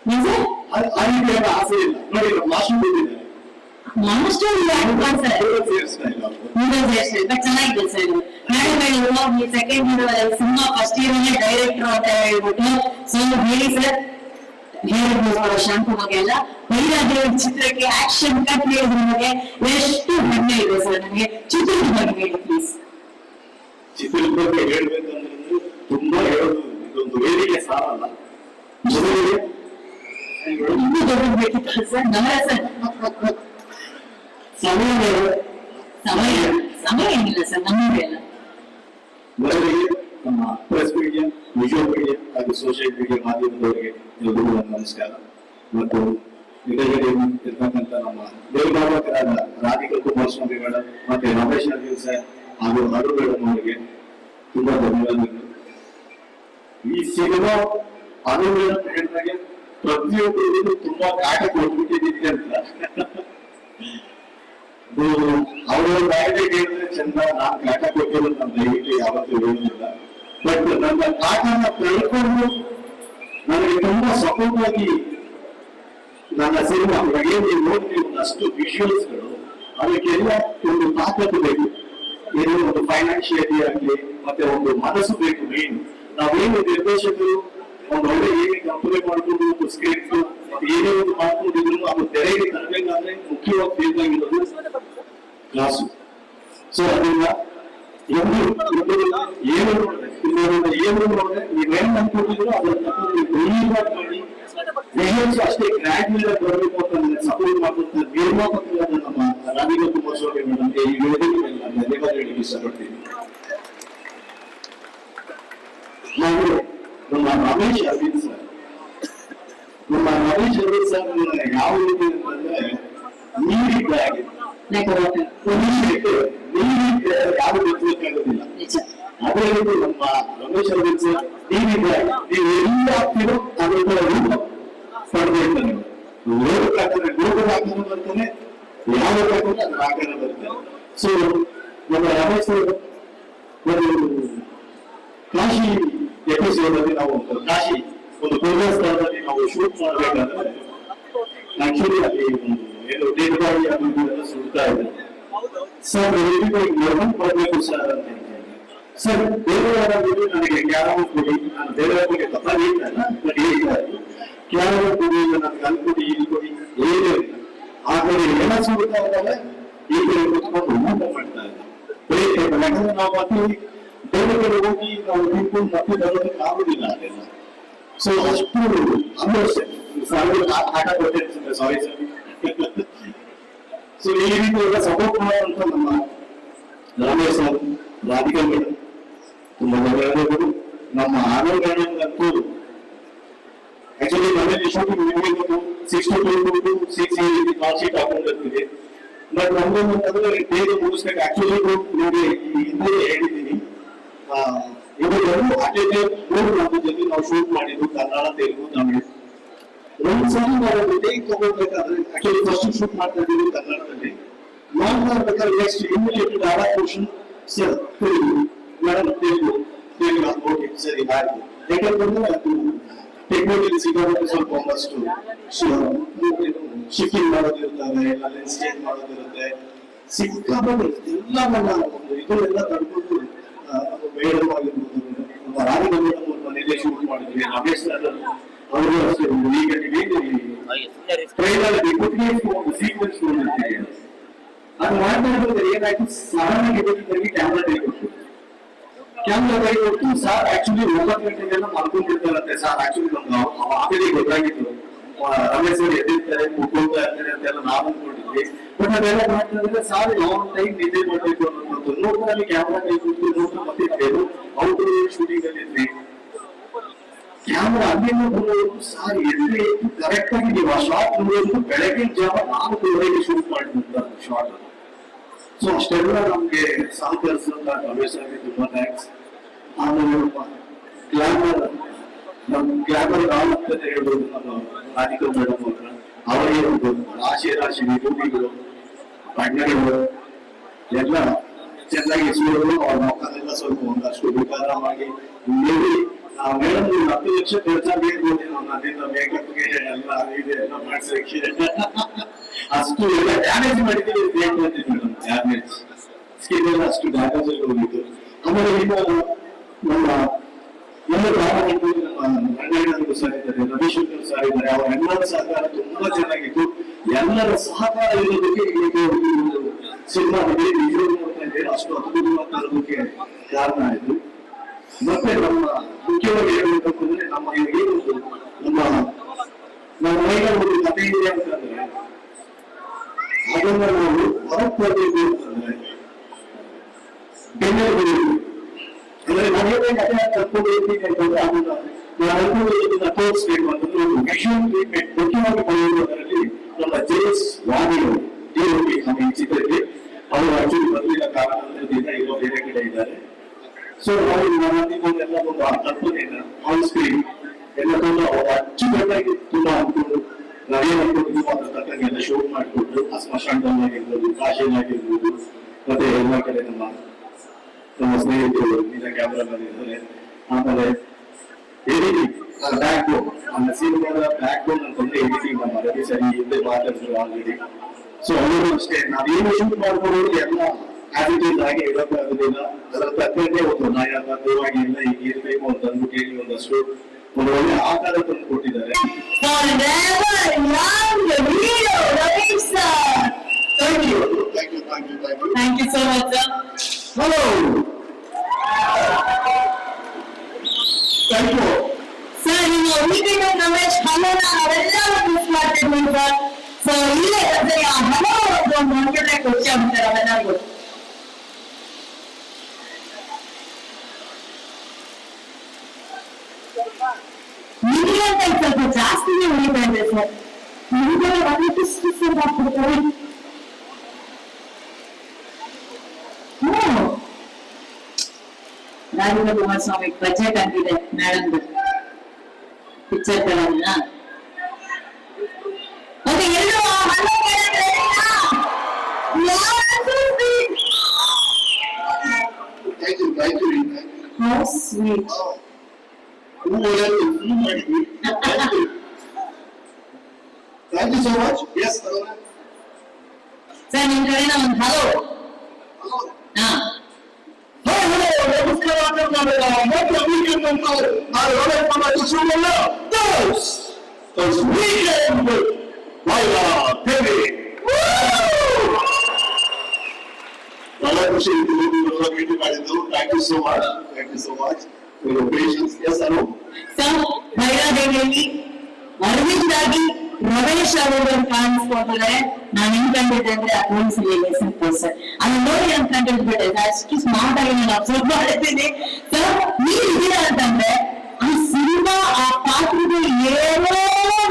ನಿಜ ಆ ರೀತಿಯಲ್ಲ ಆಸೆ ಇಲ್ಲ. ನೋಡಿ ಮಾಸ್ಟರ್ ಬಂದಿದ್ದಾರೆ, ಮಾಸ್ಟರ್ ಬಟ್ ಚೆನ್ನಾಗಿದೆ ಸರ್. ಮೇಡಮ್ ಈ ಸೆಕೆಂಡ್ ಹೀರೋ ಸಿನಿಮಾ ಫಸ್ಟ್ ಹೀರೋನೇ ಡೈರೆಕ್ಟರ್ ಅಂತ ಹೇಳ್ಬಿಟ್ಟು ಸೊ ಹೇಳಿ ಸರ್. ಹೇಳಿದ್ರು ಶಾಂಪು ಬಗ್ಗೆ ಎಲ್ಲ ಬೈರಾದೇವಿ ಚಿತ್ರಕ್ಕೆ ಆಕ್ಷನ್ ಕಟ್ ಹೇಳಿದ್ರ ಬಗ್ಗೆ ಎಷ್ಟು ಹೆಮ್ಮೆ ಇದೆ ಸರ್ ನನಗೆ. ಚಿತ್ರದ ಬಗ್ಗೆ ಹೇಳಿ ಪ್ಲೀಸ್. ಚಿತ್ರದ ಬಗ್ಗೆ ಹೇಳ್ಬೇಕಂದ್ರೆ ತುಂಬಾ ಹೇಳೋದು ಇದೊಂದು ವೇದಿಕೆ ಸಾಲಲ್ಲ. ಮೊದಲಿಗೆ ಇನ್ನೂ ದೊಡ್ಡ ಬೇಕಿತ್ತು ಸರ್. ನಮರ ಸರ್ ಸಮಯ ಏನಿಲ್ಲ ಸರ್, ನಮ್ಮದೇ ಅಲ್ಲ. ಮೊದಲಿಗೆ ನಮ್ಮ ಪ್ರೆಸ್ ಮೀಡಿಯಾ, ವಿಜುವಲ್ ಮೀಡಿಯಾ ಹಾಗೂ ಸೋಷಿಯಲ್ ಮೀಡಿಯಾ ಮಾಧ್ಯಮದವರಿಗೆ ಎಲ್ಲರಿಗೂ ನಮಸ್ಕಾರ. ಮತ್ತು ಎದುರುಗಡೆ ಇರ್ತಕ್ಕಂಥ ನಮ್ಮ ನಿರ್ಮಾಪಕರಾದ ರಾಧಿಕಾ ಕುಮಾರಸ್ವಾಮಿ ಮೇಡಮ್ ಮತ್ತೆ ರಮೇಶ್ ಅರ್ಜುನ್ ಸರ್ ಹಾಗೂ ಅರು ಮೇಡಮ್ ಅವರಿಗೆ ತುಂಬಾ ಧನ್ಯವಾದಗಳು. ಈ ಸಿನಿಮಾ ಅರು ಮೇಡಮ್ ಹೇಳಿದಾಗೆ ಪ್ರತಿಯೊಬ್ಬರಿಗೂ ತುಂಬಾ ಕಾಟ ಕೊಟ್ಬಿಟ್ಟಿದ್ದೀನಿ ಅಂತ ಅವರ ಬಾಯಿಗೆ ಹೇಳಿದ್ರೆ ಚಂದ. ನಾನು ಕಾಟ ಕೊಟ್ಟಿರೋದು ನನ್ನ ದಯವಿಟ್ಟು ಯಾವತ್ತೂ ಹೇಳುವುದಿಲ್ಲ. ಬಟ್ ನನ್ನ ಕಾಟನ ಕಳ್ಕೊಂಡು ನನಗೆ ತುಂಬಾ ಸಪೋರ್ಟ್ ಆಗಿ ನನ್ನ ಸಿನಿಮಾ ಏನು ನೀವು ನೋಡ್ತೀವಿ ಒಂದಷ್ಟು ವಿಜುವಲ್ಸ್ಗಳು, ಅದಕ್ಕೆಲ್ಲ ಒಂದು ತಾಕತ್ತು ಬೇಕು. ಏನೋ ಒಂದು ಫೈನಾನ್ಷಿಯಲಿ ಆಗಲಿ ಮತ್ತೆ ಒಂದು ಮನಸ್ಸು ಬೇಕು. ಮೇನ್ ನಾವೇನು ನಿರ್ದೇಶಕರು ಒಂದು ಒಳ್ಳೆ ಏನೇ ಕಂಪನಿ ಮಾಡ್ಕೊಂಡು ಒಂದು ಸ್ಕ್ರಿಪ್ಟ್ ಏನೇ ಒಂದು ಮಾಡ್ಕೊಂಡಿದ್ರು ಅದು ತೆರೆಗೆ ತರಬೇಕಾದ್ರೆ ಮುಖ್ಯವಾಗಿ ಬೇಕಾಗಿರೋದು ಕ್ಲಾಸು. ಸೊ ಅದರಿಂದ ಏನು ನೋಡಿದ್ರೆ ನೀವೇನ್ ಅನ್ಕೊಂಡಿದ್ರು ಅದನ್ನ ತಗೊಂಡು ಮಾಡಿ ಅಷ್ಟೇ ಗ್ರ್ಯಾಂಡ್ ಮೇಲೆ ಬರಬೇಕು ಅಂತ ಸಪೋರ್ಟ್ ಮಾಡುವಂತ ನಿರ್ಮಾಪಕರಾದ ನಮ್ಮ ರಾಧಿಕಾ ಕುಮಾರಸ್ವಾಮಿ ಮೇಡಮ್ಗೆ ಈ ವೇದಿಕೆಯಲ್ಲಿ ನಾನು ಧನ್ಯವಾದ ಹೇಳಲಿಕ್ಕೆ ಇಷ್ಟಪಡ್ತೀನಿ. ನಾವು ನಮ್ಮ ರಮೇಶ್ ಅರವಿಂದ್ ಸರ್ ಯಾವ ರೀತಿ ಅಂತಂದ್ರೆ ನೀರಿದ್ದ ಯಾರು ಗೊತ್ತಾಗೋದಿಲ್ಲ. ಅದೇ ರೀತಿ ನಮ್ಮ ರಮೇಶ್ ಅರವಿಂದ್ ಸರ್ ನೀವಿದ್ದಾರೆ, ನೀವು ಎಲ್ಲಿ ಆಗ್ತೀರೋ ಅದರ ರೂಪ ಪಡೆದಿರ್ತಾನೆ. ಲೋಕದ ಆಕಾರ ಬರ್ತಾನೆ, ಯಾವ ಬೇಕಾದ್ರೆ ಅದ್ರ ಆಕಾರ ಬರ್ತಾನೆ. ಸೊ ನಮ್ಮ ರಮೇಶ್ ಒಂದು ಕಾಶಿ ಎಪಿಸೋಡ್ ಅಲ್ಲಿ ನಾವು ಕಾಶಿ ಒಂದು ಪೂರ್ವ ಸ್ಥಳದಲ್ಲಿ ನಾವು ಶೂಟ್ ಮಾಡಬೇಕಾದ್ರೆ ಆಕ್ಚುಲಿ ಅಲ್ಲಿ ಒಂದು ಏನು ಡೇಟ್ ಬಾಡಿ ಅದೆಲ್ಲ ಸುಡ್ತಾ ಇದೆ. ಸರ್ ಗೌರ್ಮೆಂಟ್ ಕೊಡಬೇಕು ಸರ್ ಅಂತ ಹೇಳ್ತಾರೆ. ಸರ್ ಬೇರೆ ಯಾರಾದ್ರೂ ನನಗೆ ಕ್ಯಾರಮ್ ಕೊಡಿ, ನಾನು ಬೇರೆ ಬಗ್ಗೆ ತಪ್ಪಾಗಿ ಹೇಳ್ತಲ್ಲ, ಬಟ್ ಹೇಳಿದ್ದಾರೆ ಕ್ಯಾರಮ್ ಕೊಡಿ, ನನಗೆ ಅಲ್ಲಿ ಕೊಡಿ, ಇಲ್ಲಿ ಕೊಡಿ, ಏನೂ ಇಲ್ಲ. ಆ ಕಡೆ ಎಲ್ಲ ಸುಡ್ತಾ ಇದ್ದಾರೆ, ಈ ಕಡೆ ಕುತ್ಕೊಂಡು ಊಟ ಮಾಡ್ತಾ ಇದ್ದಾರೆ. ಯಾಕಂದ್ರೆ ನಾವು ಮತ್ತೆ ಬೇರೆ ಕಡೆ ಹೋಗಿ ನಾವು ನಿಂತ್ಕೊಂಡು ಮತ್ತೆ ಬರೋದಕ್ಕೆ ಆಗುದಿಲ್ಲ ಅದೆಲ್ಲ. ಸೊ ಅಷ್ಟು ಅಂದ್ರೆ ಆಟ ಕೊಟ್ಟಿರ್ತಾರೆ. Sorry sir. ಸೊ ಈ ರೀತಿ ಎಲ್ಲ ಸಪೋರ್ಟ್ ಮಾಡುವಂತ ನಮ್ಮ ರಮೇಶ್ ಸರ್, ರಾಧಿಕಾ ಮೇಡಮ್ ತುಂಬಾ ಧನ್ಯವಾದಗಳು. ನಮ್ಮ ಆರೋಗ್ಯಂತೂ ಆಕ್ಚುಲಿ ಮನೇಲಿ ಶೂಟಿಂಗ್ ಮುಗಿಬೇಕು 6 to 6 ಕಾಲ್ ಶೀಟ್ ಹಾಕೊಂಡಿರ್ತೀವಿ. ಬಟ್ ನಮ್ಗೇನಂತಂದ್ರೆ ಬೇಗ ಮುಗಿಸ್ಬೇಕು. ಆಕ್ಚುಲಿ ನಿಮಗೆ ಹಿಂದೆ ಹೇಳಿದ್ದೀನಿ, ಇವುಗಳು ಅಟೆಂಡ್ 3 ರಾಜ್ಯದಲ್ಲಿ ನಾವು ಶೂಟ್ ಮಾಡಿದ್ದು, ಕನ್ನಡ, ತೆಲುಗು, ತಮಿಳು. ಒಂದ್ಸರಿ ನಾವು ಟೇಕ್ ತಗೋಬೇಕಾದ್ರೆ ಆಕ್ಚುಲಿ ಫಸ್ಟ್ ಶೂಟ್ ಮಾಡ್ತಾ ಇದ್ದೀವಿ ಕನ್ನಡದಲ್ಲಿ. ಮಾಡ್ತಾ ಇರ್ಬೇಕಾದ್ರೆ next immediate adaptation sir Telugu, madam Telugu okay ಸರಿ ಆಯ್ತು. ಯಾಕಂತಂದ್ರೆ ಅದು ಟೆಕ್ನಿಕಲಿ ಸಿಗೋದಕ್ಕೆ ಸ್ವಲ್ಪ ಒಂದಷ್ಟು ಶಿಫ್ಟಿಂಗ್ ಮಾಡೋದಿರ್ತಾರೆ, ಲೆನ್ಸ್ ಚೇಂಜ್ ಮಾಡೋದಿರುತ್ತೆ, ಸಿಕ್ಕಾಪಟ್ಟೆ ಎಲ್ಲವನ್ನ ಇದನ್ನೆಲ್ಲ ತಡ್ಕೊಂಡು ಮೇಡಮ್ ಆಗಿರ್ಬೋದು, ನಮ್ಮ ರಾಧಿಕಾ ಮೇಡಮ್ ಅವ್ರ ಮನೆಯಲ್ಲೇ ಶೂಟ್ ಮಾಡಿದ್ವಿ. ರಮೇಶ್ ಸರ್ ಅವರು ಅಷ್ಟೇ ಈಗ ಟ್ರೈಲರ್ ಒಂದು ಸೀಕ್ವೆನ್ಸ್ ನೋಡಿರ್ತೀವಿ. ಅದು ಮಾಡ್ತಾ ಇರೋದ್ರೆ ಏನಾಯ್ತು, ಸಡನ್ ಆಗಿ ಕ್ಯಾಮ್ರಾ ಕೈ ಕೊಟ್ಟು ಸರ್ ಆಕ್ಚುಲಿ 9 ಗಂಟೆಗೆಲ್ಲ ಮಲ್ಕೊಂಡಿರ್ತಾರಂತೆ. ಸರ್ ಆಕ್ಚುಲಿ ನಮ್ಗೆ ಆಮೇಲೆ ಗೊತ್ತಾಗಿತ್ತು ರಮೇಶ್ ಸರ್ ಎದ್ದಿರ್ತಾರೆ, ಕೂತ್ಕೊಳ್ತಾ ಇರ್ತಾರೆ ಅಂತೆಲ್ಲ ನಾವು ಅನ್ಕೊಂಡಿದ್ವಿ. ಬಟ್ ಅದೆಲ್ಲ ಮಾಡ್ತಾ ಇದ್ರೆ ಸಾರ್ ಲಾಂಗ್ ಟೈಮ್ ನಿದ್ದೆ ಮಾಡ್ಬೇಕು ಅನ್ನೋದು ನೋಡ್ತಾರೆ. ಕ್ಯಾಮ್ರಾ ಕೈ ಕೊಟ್ಟು ನೋಡ್ತಾ ಮತ್ತಿದ್ದೇವೆ ಔಟ್ ಶೂಟಿಂಗ್ ಅಲ್ಲಿ ಇದ್ವಿ. ಕ್ಯಾಮ್ರಾ ಅಲ್ಲಿಂದ ಬರೋದು ಸಾರ್ ಎಲ್ಲಿ ಕರೆಕ್ಟ್ ಆಗಿ ನೀವು ಆ ಶಾರ್ಟ್ ನೋಡೋದು ಬೆಳಗಿನ ಜಾವ 4 ಶೂಟ್ ಮಾಡಿದಂತ ಶಾರ್ಟ್. ಸೊ ಅಷ್ಟೆಲ್ಲ ನಮ್ಗೆ ಸಹಕರಿಸಿದಂತ ರಮೇಶ್ ಸರ್ಗೆ ತುಂಬಾ ಥ್ಯಾಂಕ್ಸ್. ಆಮೇಲೆ ಗ್ಲಾಮರ್ ಗ್ಲಾಮರ್ ಅಂತ ಹೇಳ್ಬೋದು ನಮ್ಮ ರಾಧಿಕಾ ಮೇಡಮ್ ಹತ್ರ, ಅವರಿಗೆ ಒಂದು ರಾಶಿ ವಿಭೂತಿಗಳು, ಬಣ್ಣಗಳು ಎಲ್ಲ ಚೆನ್ನಾಗಿ ಸುರಿದು ಅವ್ರ ಮಕ್ಕಳೆಲ್ಲ ಸ್ವಲ್ಪ ಒಂದಷ್ಟು ವಿಕಾರವಾಗಿ ಮೇಬಿ ಮೇಡಮ್ 10 ಲಕ್ಷ ಖರ್ಚಾಗಿ ನನ್ನಿಂದ ಮೇಕಪ್ಗೆ ಎಲ್ಲ ಇದೆ ಎಲ್ಲ ಮಾಡ್ಸಕ್ಕೆ ಅಷ್ಟು ಎಲ್ಲ ಡ್ಯಾಮೇಜ್ ಮಾಡಿದ್ದೀವಿ ಮೇಡಮ್. ಡ್ಯಾಮೇಜ್ ಸ್ಕಿನ್ ಎಲ್ಲ ಅಷ್ಟು ಡ್ಯಾಮೇಜ್ ಹೋಗಿತ್ತು. ಆಮೇಲೆ ಈಗ ನಮ್ಮ ಎಲ್ಲ ಗ್ರಾಮಗಳು ನಮ್ಮ ರಂಗಯ್ಯನವರು ಸರ್ ಇದ್ದಾರೆ, ರವಿಶಂಕರ್ ಸರ್ ಇದ್ದಾರೆ, ಅವರ ಎಲ್ಲರ ಸಹಕಾರ ತುಂಬಾ ಚೆನ್ನಾಗಿತ್ತು. ಎಲ್ಲರ ಸಹಕಾರ ಇರೋದಕ್ಕೆ ಇದು ಸಿನಿಮಾ ನಿಜ ನೋಡ್ತಾ ಇದ್ದೇವೆ, ಅಷ್ಟು ಅದ್ಭುತವಾಗಿ ತರೋದಕ್ಕೆ ಕಾರಣ ಆಯ್ತು. ಮತ್ತೆ ನಮ್ಮ ಮುಖ್ಯವಾಗಿ ಹೇಳ್ಬೇಕು ಅಂದ್ರೆ ನಮ್ಮ ಏನೊಂದು ನಮ್ಮ ಮೈಗೆ ಒಂದು ಕಥೆ ಇದೆ ಅಂತಂದ್ರೆ ಅದನ್ನ ನಾವು ಹೊರತರಬೇಕು ಅಂತಂದ್ರೆ ಬೆನ್ನೆಲುಬು. ಅಂದ್ರೆ ನಾವೇನೇ ಕಥೆ ಕರ್ಕೊಂಡು ಹೋಗ್ತೀನಿ ಅಂತಂದ್ರೆ ಅದನ್ನ ನಾವು ತೋರಿಸ್ಬೇಕು ಅಂತಂದ್ರೆ ಒಂದು ವಿಷನ್ ಟ್ರೀಟ್ಮೆಂಟ್ ಮುಖ್ಯವಾಗಿ ಬರೆಯುವುದರಲ್ಲಿ ನಮ್ಮ ಜೇಮ್ಸ್ ವಾಣಿಯವರು ನಮ್ಮ ಈ ಚಿತ್ರಕ್ಕೆ ಅವರು ಆಕ್ಚುಲಿ ಬರಲಿಲ್ಲ ಕಾರಣದಿಂದ ಇರೋ ಬೇರೆ ಕಡೆ ಇದ್ದಾರೆ. ಸೊ ಅವರು ಎಲ್ಲ ಒಂದು ಕಲ್ಪನೆಯನ್ನ ಆನ್ ಸ್ಕ್ರೀನ್ ಎಲ್ಲ ತುಂಬ ಅಚ್ಚುಕಟ್ಟಾಗಿ ತುಂಬಾ ಅನ್ಕೊಂಡು ನಾವೇನ್ ಅನ್ಕೊಂಡಿದ್ವಿ ಅದ್ರ ತಕ್ಕಂಗೆಲ್ಲ ಶೂಟ್ ಮಾಡಿಕೊಟ್ಟು ಸ್ಮಶಾನದಲ್ಲಾಗಿರ್ಬೋದು, ಕಾಶಿಯಲ್ಲಾಗಿರ್ಬೋದು, ಮತ್ತೆ ಎಲ್ಲ ಕಡೆ ನಮ್ಮ ಸ್ನೇಹಿತರು ನಿಜ ಕ್ಯಾಮ್ರಾಮನ್ ಇದ್ದಾರೆ. ಆಮೇಲೆ ಎಡಿಟಿಂಗ್ ಬ್ಯಾಕ್ ಬೋನ್, ನಮ್ಮ ಸಿನಿಮಾದ ಬ್ಯಾಕ್ ಬೋನ್ ಅಂತಂದ್ರೆ ಎಡಿಟಿಂಗ್ ನಮ್ಮ ರವಿ ಸರಿ ಹಿಂದೆ ಮಾತಾಡಿದ್ರು ಆಲ್ರೆಡಿ. ಸೊ ಅವರು ಅಷ್ಟೇ ನಾವೇನು ಶೂಟ್ ಮಾಡ್ಕೊಡೋದು ಎಲ್ಲ ಆಟಿಟ್ಯೂಡ್ ಆಗಿ ಇಡೋಕ್ಕಾಗೋದಿಲ್ಲ. ಅದರ ತಕ್ಕಂತೆ ಒಂದು ನಯವಾಗಿ ಎಲ್ಲ ಈಗ ಇರಬೇಕು ಅಂತ ಅಂದ್ಬಿಟ್ಟು ಒಂದಷ್ಟು ಒಂದು ಒಳ್ಳೆ ಆಕಾರ ತಂದು ಕೊಟ್ಟಿದ್ದಾರೆ. Thank you so much sir. Hello thank you sir. ನಿಮ್ಮ ವೀಕೆಂಡ್ ರಮೇಶ್ ಹಲೋನ ನಾವೆಲ್ಲ ಮಿಸ್ ಮಾಡ್ತಿದ್ವಿ ಸರ್. ಸೊ ಇಲ್ಲೇ ಹಲೋ ಒಂದು ಮಾರ್ಕೆಟ್ ಖುಷಿ ಆಗ್ತಾರೆ ಅವೆಲ್ಲರಿಗೂ. ನಿಮಗೆ ಅಂತ ಸ್ವಲ್ಪ ಜಾಸ್ತಿನೇ ಉಳಿತಾ ಇದೆ ಸರ್. ನಿಮಗೆ ಆಗ್ಬಿಡ್ತಾರೆ. ರಾಜೇಂದ್ರ ಕುಮಾರಸ್ವಾಮಿ ಬಜೆಟ್ ಅಂತಿದೆ ಮೇಡಮ್ ಪಿಕ್ಚರ್ ತರಲ್ಲ. ಓಕೆ, ಎಲ್ಲರೂ Thank you. How sweet. Thank you so much. Yes, hello. Sir ನಿಮ್ ಕಡೆನ ಒಂದು ಹಲೋ. ಹಾ, ನಮಸ್ಕಾರ ಮತ್ತೆ ವೀಕೆಂಡ್ ಅಂತ ನಾನು ರೋಲೆಟ್ ಮಾಡೋದು ಸುಮ್ಮಲ್ಲ. ವೀಕೆಂಡ್ ಬೈರಾ ದೇವಿ ಬಹಳ ಖುಷಿ ಭೇಟಿ ಮಾಡಿದ್ದು. Thank you so much for your patience. Yes Anu sir ಭೈರಾದೇವಿಯಲ್ಲಿ ಅರವಿಂದ್ ಆಗಿ ರಮೇಶ್ ಅವರು ಕಾಣಿಸ್ಕೊಳ್ತಾರೆ. ನಾನು ಹೆಂಗ್ ಕಂಡಿದ್ದೆ ಅಂದ್ರೆ ಅಕೌಂಟ್ಸ್ ಸರ್ ಅದನ್ನ ನೋಡಿ ಅನ್ಕೊಂಡಿದ್ಬಿಟ್ಟೆ. ಅಷ್ಟು ಸ್ಮಾರ್ಟ್ ಆಗಿ ನಾನು ಅಬ್ಸರ್ವ್ ಮಾಡಿದ್ದೀನಿ. ಸರ್ ನೀವು ಇದೀರಾ ಅಂತಂದ್ರೆ ಆ ಸಿನಿಮಾ ಆ ಪಾತ್ರಗಳು ಏನೋ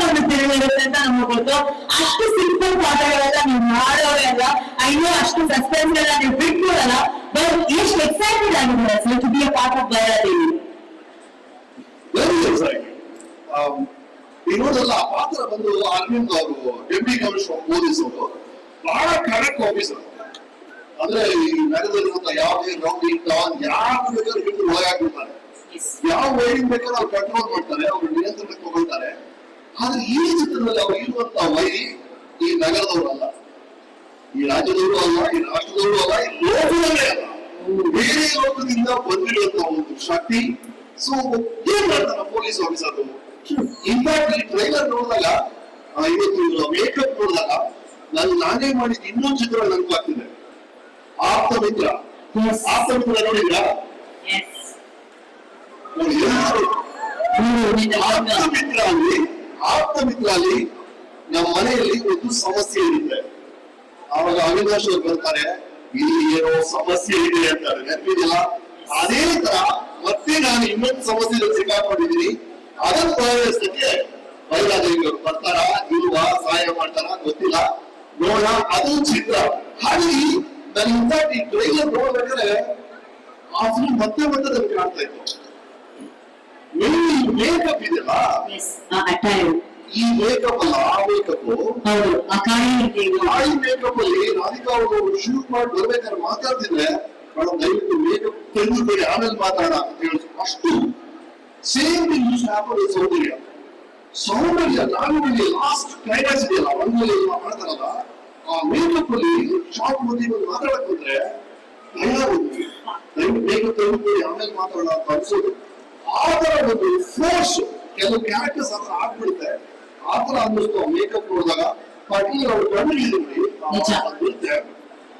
ನನ್ನ ತಿಳಿದಿರುತ್ತೆ ಅಂತ ನಮ್ಗೆ ಗೊತ್ತು. ಅಷ್ಟು ಸಿಂಪಲ್ ಪಾತ್ರಗಳೆಲ್ಲ ನೀವು ಮಾಡೋರೆಲ್ಲ ಐನೋ ಅಷ್ಟು ಸಸ್ಪೆನ್ಸ್ ಎಲ್ಲ ನೀವು ಬಿಟ್ಕೊಡಲ್ಲ. ಬಟ್ ಎಷ್ಟು ಎಕ್ಸೈಟೆಡ್ ಆಗಿದ್ದಾರೆ sir to be a part of Bhairadevi. Very excited. ವಿನೋದಲ್ಲ ಆ ಪಾತ್ರ ಬಂದು ಅರವಿಂದ್ ಅವರು ಡೆಪ್ಟಿ ಕಮಿಷನರ್ ಪೊಲೀಸ್ ಅವರು ಬಹಳ ಕರೆಕ್ಟ್ ಆಫೀಸರ್. ಅಂದ್ರೆ ಈ ನಗರದಲ್ಲಿರುವಂತ ಯಾವುದೇ ರೌಡಿ ಡಾನ್ ಯಾವ ಬೇಕಾದ್ರೂ ಹಿಡಿದು ಒಳಗಾಗ್ಬಿಡ್ತಾರೆ. ಯಾವ ವೈರಿಂಗ್ ಬೇಕಾದ್ರೂ ಅವ್ರು ಕಂಟ್ರೋಲ್ ಮಾಡ್ತಾರೆ, ಅವ್ರು ನಿಯಂತ್ರಣಕ್ಕೆ ತಗೊಳ್ತಾರೆ. ಆದ್ರೆ ಈ ಚಿತ್ರದಲ್ಲಿ ಅವ್ರು ಇರುವಂತ ವೈರಿ ಈ ನಗರದವರು ಅಲ್ಲ, ಈ ರಾಜ್ಯದವರು ಅಲ್ಲ, ಈ ರಾಷ್ಟ್ರದವರು ಅಲ್ಲ, ಈ ಲೋಕದಲ್ಲೇ ಅಲ್ಲ, ಬೇರೆ ಲೋಕದಿಂದ ಬಂದಿರುವಂತ ಒಂದು ಶಕ್ತಿ. ಸೊ ಏನ್ ಮಾಡ್ತಾರೆ ಪೊಲೀಸ್ ಆಫೀಸರ್. ಇನ್ಫ್ಯಾಕ್ಟ್ ಈ ಟ್ರೈಲರ್ ನೋಡಿದಾಗ ಇವತ್ತು ಮೇಕಪ್ ನೋಡಿದಾಗ ನಾನೇ ಮಾಡಿದ ಇನ್ನೊಂದು ಚಿತ್ರ ನೆನಪಾಗ್ತಿದೆ. ಆಪ್ತ ಮಿತ್ರ ನೋಡಿದ್ರಾ? ಆಪ್ತ ಮಿತ್ರ ಅಲ್ಲಿ ನಮ್ಮ ಮನೆಯಲ್ಲಿ ಒಂದು ಸಮಸ್ಯೆ ಇರುತ್ತೆ. ಆವಾಗ ಅವಿನಾಶ್ ಅವರು ಬರ್ತಾರೆ, ಇಲ್ಲಿ ಏನೋ ಸಮಸ್ಯೆ ಇದೆ ಅಂತಾರೆ, ನೆನಪಿದೆಯಲ್ಲ? ಅದೇ ತರ ಮತ್ತೆ ನಾನು ಇನ್ನೊಂದು ಸಮಸ್ಯೆ ಸಿಕ್ಕಾಕೊಂಡಿದ್ದೀನಿ. ಅದನ್ನು ಪರಿಹರಿಸಕ್ಕೆ ಭೈರಾದೇವಿ ಅವರು ಬರ್ತಾರಾ ಇಲ್ವಾ, ಸಹಾಯ ಮಾಡ್ತಾರಾ ಗೊತ್ತಿಲ್ಲ, ನೋಡೋಣ. ಅದು ಚಿತ್ರ. ಹಾಗಾಗಿ ನಾನು ಇನ್ಫ್ಯಾಕ್ಟ್ ಈ ಟ್ರೈಲರ್ ನೋಡ್ಬೇಕಾದ್ರೆ ಆ ಫಿಲ್ಮ್ ಮತ್ತೆ ನನಗೆ ಕಾಣ್ತಾ ಇತ್ತು. ಮೇಕಪ್ ಇದೆಯಲ್ಲ, ಈ ಮೇಕಪ್ ಅಲ್ಲ, ಆ ಮೇಕಪ್ ಈ ಮೇಕಪ್ ಅಲ್ಲಿ ರಾಧಿಕಾ ಅವರು ಶೂಟ್ ಮಾಡಿ ಬರ್ಬೇಕಾದ್ರೆ ಮಾತಾಡ್ತಿದ್ರೆ ಮೇಡಮ್ ದಯವಿಟ್ಟು ಮೇಕಪ್ ತೆಗೆದುಬೇಡಿ ಆಮೇಲೆ ಮಾತಾಡೋಣ ಅಂತ ಹೇಳಿ. ಅಷ್ಟು ಸೇಮ್ ಯೂಸ್ ಹ್ಯಾಪನ್ ಸೌಂದರ್ಯ. ನಾನು ಲಾಸ್ಟ್ ಕ್ಲೈಮ್ಯಾಕ್ಸ್ ಇದೆಯಲ್ಲ ಒಂದಲ್ಲಿ ಮಾಡ್ತಾರಲ್ಲ, ಆ ಮೇಕಪ್ ಅಲ್ಲಿ ಶಾರ್ಟ್ ಮಂದಿ ಒಂದು ಮಾತಾಡಕ್ ಬಂದ್ರೆ ಭಯ ಬಂದ್ವಿ, ದಯವಿಟ್ಟು ಮೇಕಪ್ ತೆಗೆದುಬೇಡಿ ಆಮೇಲೆ ಮಾತಾಡೋಣ ಅಂತ ಅನ್ಸೋದು. ಆ ತರ ಒಂದು ಫೋರ್ಸ್ ಕೆಲವು ಕ್ಯಾರೆಕ್ಟರ್ಸ್ ಹತ್ರ ಆಗ್ಬಿಡುತ್ತೆ. ಆ ತರ ಅನ್ನಿಸ್ತು ಮೇಕಪ್ ನೋಡಿದಾಗ. ಪರ್ಟಿಕ್ಯುಲರ್ ಅವ್ರು ಕಣ್ಣಿಗೆ ಬರುತ್ತೆ.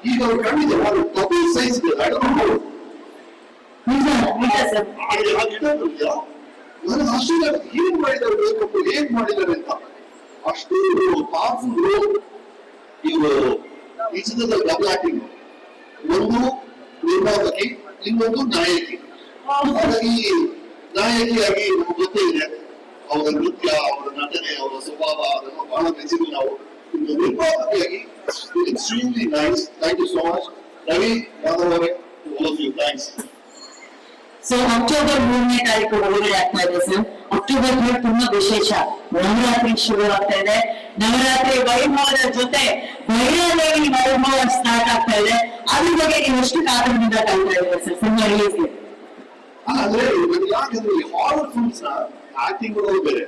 ಈಗ ಅವ್ರು ಕಣ್ಣಿದೆ ಅವರು ಡಬಲ್ ಸೈಜ್ ಇದೆ. ನನಗೆ ಆಶ್ಚರ್ಯ ಏನ್ ಮಾಡಿದ್ದಾರೆ ಮೇಕಪ್, ಏನ್ ಮಾಡಿದ್ದಾರೆ ಅಂತ. ಅಷ್ಟು ಪವರ್ಫುಲ್ ಇವರು ಈ ಚಿತ್ರದಲ್ಲಿ ಡಬಲ್ ಆಕ್ಟಿಂಗ್. ಒಂದು ನಿರ್ಮಾಪಕಿ, ಇನ್ನೊಂದು ನಾಯಕಿ. ಹಾಗಾಗಿ ನಾಯಕಿಯಾಗಿ ನಮ್ಗೆ ಗೊತ್ತೇ ಇದೆ ಅವರ ನೃತ್ಯ, ಅವರ ನಟನೆ, ಅವರ ಸ್ವಭಾವ, ಅದನ್ನು ಬಹಳ ಮೆಚ್ಚಿದ್ವಿ ನಾವು. ಇನ್ನು ನಿರ್ಮಾಪಕಿಯಾಗಿ extremely nice. Thank you so much Ravi Yadav ಅವರೇ, all of you thanks. So October 3ನೇ ತಾರೀಕು ಬಿಡುಗಡೆ ಆಗ್ತಾ ಇದೆ ಸರ್. ಅಕ್ಟೋಬರ್ 3 ತುಂಬಾ ವಿಶೇಷ. ನವರಾತ್ರಿ ಶುರು ಆಗ್ತಾ ಇದೆ. ನವರಾತ್ರಿ ವೈಭವದ ಜೊತೆ ಭೈರಾದೇವಿ ವೈಭವ ಸ್ಟಾರ್ಟ್ ಆಗ್ತಾ ಇದೆ. ಅದ್ರ ಬಗ್ಗೆ ನೀವು ಎಷ್ಟು ಕಾತರದಿಂದ ಕಾಯ್ತಾ ಇದ್ದೀರಾ ಸರ್ ಸಿನಿಮಾ ರಿಲೀಸ್ಗೆ? ಅಂದ್ರೆ ಯಾಕಂದ್ರೆ ಹಾರರ್ ಫಿಲ್ಮ್ಸ್ ನ ಆಕ್ಟಿಂಗ್ ಮಾಡೋದು ಬೇರೆ,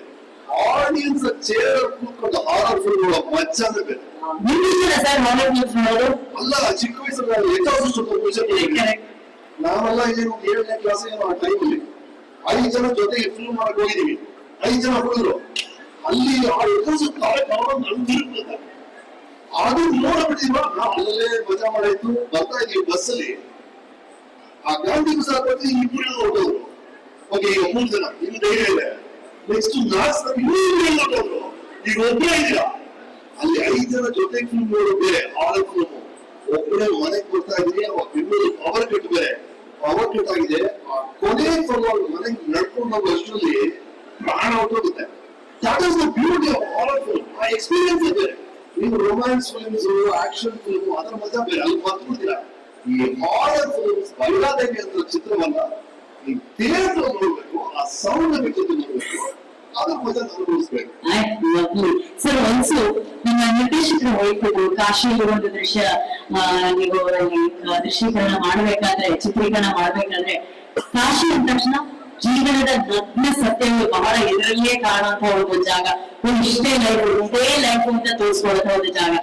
ಆಡಿಯನ್ಸ್ ಚೇರ್ ಕೂತ್ಕೊಂಡು ಹಾರರ್ ಫಿಲ್ಮ್ ನೋಡೋ ಮಜಾನೇ ಬೇರೆ. ನಿಮ್ಗಿಷ್ಟ ಸರ್ ಹಾರರ್ ಫಿಲ್ಮ್ಸ್ ನೋಡೋದು? ಅಲ್ಲ, ಚಿಕ್ಕ ವಯಸ್ಸಲ್ಲಿ ನಾವೆಲ್ಲ ಏನು 7ನೇ ಕ್ಲಾಸ್ ಆ ಟೈಮಲ್ಲಿ 5 ಜನ ಜೊತೆಗೆ ಫಿಲ್ಮ್ ಮಾಡಕ್ ಹೋಗಿದೀವಿ. 5 ಜನ ಹುಡುಗರು ಅಲ್ಲಿ ಅಂತಿರ್ತದೆ. ಅದು ನೋಡಬಿಟ್ಟಿದ್ವ ನಾವು ಅಲ್ಲೇ ಮಜಾ ಮಾಡಾಯ್ತು. ಬರ್ತಾ ಇದೀವಿ ಬಸ್ಸಲ್ಲಿ, ಆ ಗಾಂಧಿ ಪ್ರಸಾದ್ ಬಗ್ಗೆ ಇಬ್ಬರು ಹೊರಟೋದ್ರು. ಓಕೆ, ಈಗ 3 ಜನ ಇನ್ನು ಧೈರ್ಯ ಇದೆ. ನೆಕ್ಸ್ಟ್ ಲಾಸ್ಟ್ ಇನ್ನೂ ಹೊರಟೋದ್ರು. ಈಗ ಒಬ್ಬರೇ ಇದೀರಾ ಅಲ್ಲಿ. 5 ಜನ ಜೊತೆಗೆ ಫಿಲ್ಮ್ ನೋಡೋದು ಬೇರೆ, ಹಾರರ್ ಫಿಲ್ಮ್. ಒಬ್ಬರೇ ಮನೆಗೆ ಬರ್ತಾ ಇದ್ರಿ, ಅವಾಗ ಬೆಂಗಳೂರು ಪವರ್ ಕಟ್ ಬೇರೆ, ಪವರ್ ಕಟ್ ಆಗಿದೆ. ಆ ಕೊನೆ ಮನೆಗೆ ನಡ್ಕೊಂಡು ಹೋಗೋ ಅಷ್ಟರಲ್ಲಿ ಪ್ರಾಣ ಹೊರಟೋಗುತ್ತೆ. That is the beauty of horror film. ಆ ಎಕ್ಸ್ಪೀರಿಯನ್ಸ್ ಇದೆ. ನೀವು ರೊಮ್ಯಾನ್ಸ್ ಫಿಲ್ಮ್ಸ್, ಆಕ್ಷನ್ ಫಿಲ್ಮ್ ಅದರ ಮಜಾ ಬೇರೆ, ಅಲ್ಲಿ ಮರ್ತ್ಬಿಡ್ತೀರಾ. ಈ ಹಾರರ್ ಫಿಲ್ಮ್ಸ್ ಭೈರಾದೇವಿ ಅಂತ ಚಿತ್ರವನ್ನ ಈ ಥಿಯೇಟರ್ ನೋಡ್ಬೇಕು, ಆ ಸೌಂಡ್ ಜೊತೆ ನೋಡ್ಬೇಕು, ಅದ್ರ ಮಜಾ ಅನುಭವಿಸ್ಬೇಕು. ಸರ್ ಒನ್ಸು ನಿಮ್ಮ ನಿರ್ದೇಶಕರು ಹೋಗ್ತಿದ್ರು ಕಾಶಿಯಲ್ಲಿ ಒಂದು ದೃಶ್ಯ ನೀವು ಅವರಲ್ಲಿ ದೃಶ್ಯೀಕರಣ ಮಾಡ್ಬೇಕಾದ್ರೆ, ಚಿತ್ರೀಕರಣ ಮಾಡ್ಬೇಕಾದ್ರೆ ಕಾಶಿ ಅಂದ ತಕ್ಷಣ ಜೀವನದ ನಗ್ನ ಸತ್ಯಗಳು ಬಹಳ ಎದುರಲ್ಲೇ ಕಾಣುವಂತ ಒಂದು ಜಾಗ, ಇಷ್ಟೇ ಲೈಫ್ ಇದೇ ಲೈಫ್ ಅಂತ ತೋರಿಸ್ಕೊಳ್ಳುವಂತ ಒಂದು ಜಾಗ.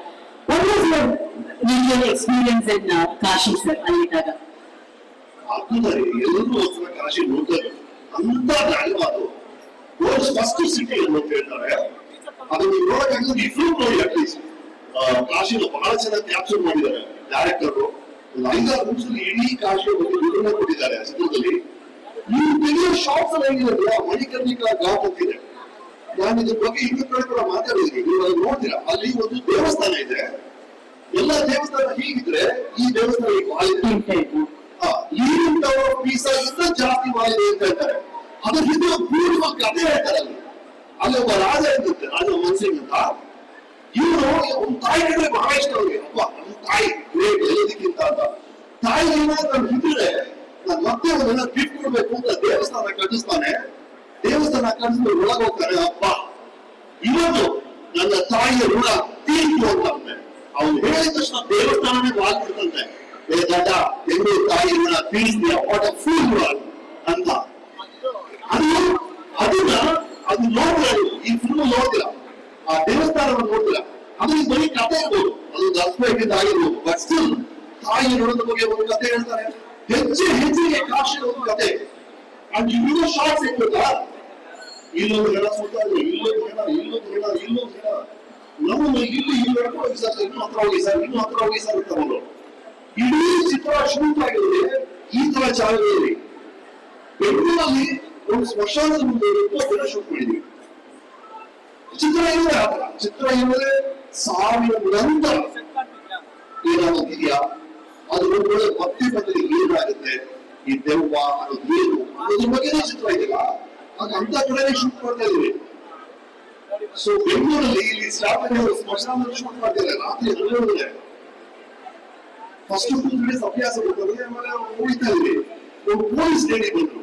ಎಕ್ಸ್ಪೀರಿಯನ್ಸ್ ಇನ್ ಕಾಶಿ ಸರ್ ಅಲ್ಲಿದ್ದಾಗ? ಅದ್ಭುತ ರೀ, ಎಲ್ಲರೂ ಒಂದ್ಸಲ ಕಾಶಿ ನೋಡ್ತಾರೆ, ಅಂತ ಜಾಗ ಅದು. ವರ್ಲ್ಡ್ಸ್ ಫಸ್ಟ್ ಸಿಟಿ ಅಂತ ಹೇಳ್ತಾರೆ. ಅದನ್ನ ನೋಡಕ್ಕಾಗಲ್ಲ, ಈ ಫಿಲ್ಮ್ ನೋಡಿ ಅಟ್ಲೀಸ್ಟ್. ಕಾಶಿನ ಬಹಳ ಚೆನ್ನಾಗಿ ಕ್ಯಾಪ್ಚರ್ ಮಾಡಿದ್ದಾರೆ ಡೈರೆಕ್ಟರ್. ಒಂದು 5-6 ನಿಮಿಷದಲ್ಲಿ ಇಡೀ ಕಾಶಿಯ ಬಗ್ಗೆ ವಿವರಣೆ ಕೊಟ್ಟಿದ್ದಾರೆ ಆ ಚಿತ್ರದಲ್ಲಿ. ನೀವು ತೆಗೆಯೋ ಶಾರ್ಟ್ಸ್ ಎಲ್ಲ ಹೇಗಿರೋದು, ಮಣಿಕರ್ಣಿಕಾ ಘಾಟ್ ಅಂತಿದೆ. ನಾನು ಇದ್ರ ಬಗ್ಗೆ ಇನ್ನೂ ಕೂಡ ಮಾತಾಡಿದ್ದೀನಿ, ನೀವು ಅದನ್ನ ನೋಡ್ತೀರಾ. ಅಲ್ಲಿ ಒಂದು ದೇವಸ್ಥಾನ ಇದೆ, ಎಲ್ಲ ದೇವಸ್ಥಾನ ಹೀಗಿದ್ರೆ ಈ ದೇವಸ್ಥಾನ ಈಗ ವಾಲಿದೆ. ಲೀನಿಂಗ್ ಟವರ್ ಆಫ್ ಪೀಸಾ ಇನ್ನೂ ಜಾಸ್ತಿ ವಾಲಿದೆ ಅಂತ ಹೇಳ್ತಾರೆ. ಅದ್ರ ಹಿಂದೆ ಬ್ಯೂಟಿಫುಲ್ ಕಥೆ ಹೇಳ್ತಾರೆ. ಅಲ್ಲಿ ಒಬ್ಬ ರಾಜ ಇರುತ್ತೆ, ರಾಜ ಮನ್ಸಿಂಗ್ ಅಂತ. ಇವರು ಒಂದು ತಾಯಿ ಕಂಡ್ರೆ ಬಹಳ ಇಷ್ಟ ಅವ್ರಿಗೆ. ಅಪ್ಪ ನಮ್ಮ ತಾಯಿ ಗ್ರೇಟ್ ಎಲ್ಲದಕ್ಕಿಂತ ಅಂತ. ತಾಯಿ ಏನಾದ್ರು ನಾನು ಹಿಡಿದ್ರೆ ನಾನು ಮತ್ತೆ ಒಂದನ್ನ ಗಿಫ್ಟ್ ಕೊಡ್ಬೇಕು ಅಂತ ದೇವಸ್ಥಾನ ಕಟ್ಟಿಸ್ತಾನೆ. ದೇವಸ್ಥಾನ ಕಟ್ಟಿಸ್ಬಿಟ್ಟು ಒಳಗೆ ಹೋಗ್ತಾನೆ. ಅಪ್ಪ ಇವತ್ತು ನನ್ನ ತಾಯಿಯ ಋಣ ತೀರ್ತು ಅಂತಂತೆ. ಅವ್ನು ಹೇಳಿದ ತಕ್ಷಣ ದೇವಸ್ಥಾನನೇ ವಾಲ್ಬಿಡ್ತಂತೆ. ಏ ದಡ್ಡ, ಹೆಂಗು ತಾಯಿ ಋಣ ತೀರಿಸ್ತೀಯ, ವಾಟ್ ಅ ಫೂಲ್ ಅಂತ. ಅದು ನೋಡ್ತೀರ, ಈ ಫಿಲ್ಮ್ ನೋಡ್ತೀರ, ಆ ದೇವಸ್ಥಾನವನ್ನು ನೋಡ್ತೀರ. ಅದು ಬರೀ ಕಥೆ ಇರ್ಬೋದು, ಅದೊಂದು ಅಸ್ಪೆಕ್ಟ್ ಆಗಿರ್ಬೋದು, ಬಟ್ ಸ್ಟಿಲ್ ತಾಯಿ ಋಣದ ಬಗ್ಗೆ ಒಂದು ಕಥೆ ಹೇಳ್ತಾರೆ. ಹೆಜ್ಜೆಗೆ ಕಾಶಿನ ಒಂದು ಕಥೆ. ಅಂಡ್ ಇನ್ನೂ ಶಾರ್ಟ್ಸ್ ಏನ್ ಗೊತ್ತಾ, ಇಲ್ಲೊಂದು ಹೆಣ ಸುತ್ತಾ ಇದೆ, ಇಲ್ಲೊಂದು ಹೆಣ, ಇಲ್ಲೊಂದು ಹೆಣ, ಇಲ್ಲೊಂದು ಹೆಣ. ನಮ್ಮ ಇಲ್ಲಿ ಹೇಳ್ಕೊಂಡು ಹೋಗಿ ಸರ್, ಇನ್ನೂ ಹತ್ರ ಹೋಗಿ ಸರ್, ಇನ್ನೂ ಹತ್ರ ಹೋಗಿ ಸರ್ ಅಂತ ಅವರು. ಇಡೀ ಚಿತ್ರ ಶೂಟ್ ಆಗಿರೋದೇ ಈ ತರ ಜಾಗದಲ್ಲಿ. ಬೆಂಗಳೂರಲ್ಲಿ ಒಂದು ಸ್ಮಶಾನದ ಮುಂದೆ 20 ದಿನ ಶೂಟ್ ಮಾಡಿದ್ವಿ. ಚಿತ್ರ ಇರುವುದೇ ಆತರ. ಚಿತ್ರ ಇರುವುದೇ 1000 ನಂತರ ಏನಾದ್ರು ಇದೆಯಾ, ಅದು ಒಂದು ಒಳ್ಳೆ ಭಕ್ತಿ ಬಂದರೆ ಏನಾಗುತ್ತೆ, ಈ ದೆವ್ವ ಅನ್ನೋದು ಏನು ಅನ್ನೋದ್ರ ಬಗ್ಗೆನೇ ಚಿತ್ರ ಇದೆಯಲ್ಲ, ಆಗ ಅಂತ ಕಡೆನೇ ಶೂಟ್ ಮಾಡ್ತಾ ಇದೀವಿ. ಸೊ ಬೆಂಗಳೂರಲ್ಲಿ ಇಲ್ಲಿ ಸ್ಟಾರ್ಟಿಂಗ್ ಅವರು ಸ್ಮಶಾನದಲ್ಲಿ ಶೂಟ್ ಮಾಡ್ತಾರೆ ರಾತ್ರಿ 12 ಫಸ್ಟ್ 2 days ಅಭ್ಯಾಸ ಮಾಡ್ತಾರೆ. ಆಮೇಲೆ ಉಳಿತಾ ಇದ್ವಿ. ಒಂದು ಪೊಲೀಸ್ ಲೇಡಿ ಬಂದ್ರು,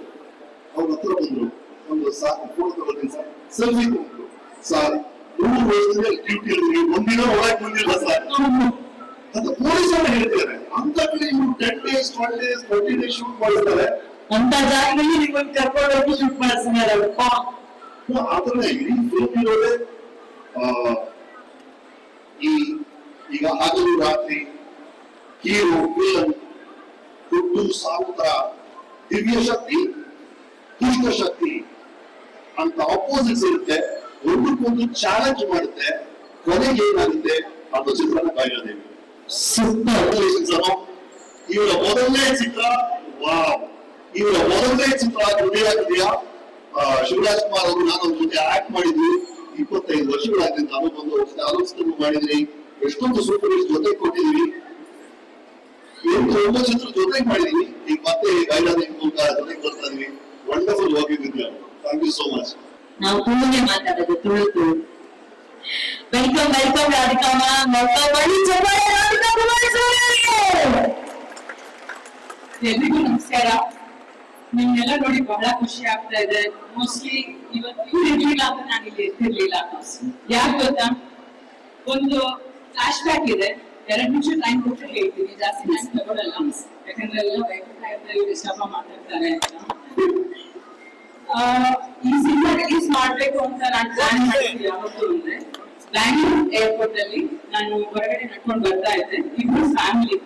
ಅವ್ರ ಹತ್ರ ಬಂದ್ರು, ಒಂದು ಫೋಟೋ ತಗೊಳ್ತೀನಿ ಸರ್, ಸೆಲ್ಫಿ ತಗೊಂಡ್ರು. ಸರ್ 100 ವರ್ಷದಿಂದ ಡ್ಯೂಟಿ ಇರ್ತೀವಿ, ಒಂದಿನ ಒಳಗೆ ಬಂದಿಲ್ಲ ಸರ್ ಅಂತ ಪೊಲೀಸರು ಹೇಳ್ತಿದ್ದಾರೆ. ಅಂತ ಕಡೆ ಇವ್ರು 10 days 12 days 30 days ಶೂಟ್ ಮಾಡಿಸ್ತಾರೆ. ಅಂತ ಜಾಗದಲ್ಲಿ ನಿಮ್ಮನ್ನು ಕರ್ಕೊಂಡು ಹೋಗಿ ಶೂಟ್ ಮಾಡಿಸ್ತಾರೆ. ಆತರ ಇಡೀ ಫಿಲ್ಮ್ ಇರೋದೇ ಈಗ ಹಗಲು ರಾತ್ರಿ, ಹೀರೋ ವಿಲನ್, ಹುಟ್ಟು ಸಾವುತರ, ದಿವ್ಯ ಶಕ್ತಿ, ದುಷ್ಟ ಶಕ್ತಿ ಅಂತ ಅಪೋಸಿಟ್ಸ್ ಇರುತ್ತೆ. ಒಂದಕ್ಕೊಂದು ಚಾಲೆಂಜ್ ಮಾಡುತ್ತೆ. ಕೊನೆಗೆ ಏನಾಗುತ್ತೆ ಅನ್ನೋ ಚಿತ್ರನ ಬಯಲಾದೇವಿ. ಇವರ ಮೊದಲನೇ ಚಿತ್ರ, ವಾವ್, ಇವರ ಮೊದಲನೇ ಚಿತ್ರ ಹೃದಯ. ಶಿವರಾಜ್ ಕುಮಾರ್ ಅವರು ನಾನು ಅವ್ರ ಜೊತೆ ಆಕ್ಟ್ ಮಾಡಿದ್ವಿ. 25 ವರ್ಷಗಳಾಗಿಂದ ನಾನು ಬಂದು ಆಲೋಚನೆ ಮಾಡಿದ್ರಿ. ಎಷ್ಟೊಂದು ಸೂಪರ್ ಹಿಟ್ ಜೊತೆ ಕೊಟ್ಟಿದೀವಿ. 8-9 ಚಿತ್ರ ಜೊತೆಗೆ ಮಾಡಿದೀವಿ. ಈಗ ಮತ್ತೆ ಬಯಲಾದೇವಿ ಮೂಲಕ ಜೊತೆಗೆ ಬರ್ತಾ ಇದೀವಿ. Wonderful working with you. Thank you so much. ನಾವು ತುಂಬಾನೇ ಮಾತಾಡೋದು Tulu. Welcome welcome Radhika ma'am, welcome ಮಾಡಿ ಚಪ್ಪಾಳೆ ರಾಧಿಕಾ ಕುಮಾರಸ್ವಾಮಿ ಅವರಿಗೆ. ಎಲ್ರಿಗೂ ನಮಸ್ಕಾರ. ನಿಮ್ನೆಲ್ಲ ನೋಡಿ ಬಹಳ ಖುಷಿ ಆಗ್ತಾ ಇದೆ. ಮೋಸ್ಟ್ಲಿ ಇವತ್ತು ಇವ್ರು ಇರ್ಲಿಲ್ಲ ಅಂತ ನಾನು ಇಲ್ಲಿ ಇರ್ತಿರ್ಲಿಲ್ಲ. ಯಾಕೆ ಗೊತ್ತಾ, ಒಂದು ಫ್ಲಾಶ್ ಬ್ಯಾಕ್ ಇದೆ. 2 ನಿಮಿಷ ಟೈಮ್ ಕೊಟ್ಟು ಹೇಳ್ತೀನಿ, ಜಾಸ್ತಿ ಟೈಮ್ ತಗೊಳಲ್ಲ. ಯಾಕಂದ್ರೆ ಎಲ್ಲ ಬೈಕ್ತಾ ಇರ್ತಾರೆ, ಡಿಸ್ಟರ್ಬ್ ಮಾಡ್ತಿರ್ತಾರೆ ಅಂತ. ಈ ಸಿನಿಮಾ ರಿಲೀಸ್ ಮಾಡ್ಬೇಕು ಅಂತ ನಾನು ಪ್ಲಾನ್ ಮಾಡಿದ್ದೆ ಯಾವತ್ತು ಅಂದ್ರೆ, ಬ್ಯಾಂಗ್ಳೂರ್ ಏರ್ಪೋರ್ಟ್ ಅಲ್ಲಿ ನಾನು ಹೊರಗಡೆ ನಡ್ಕೊಂಡು ಬರ್ತಾ ಇದ್ದೆ. ಇಬ್ರು ಫ್ಯಾಮಿಲಿ,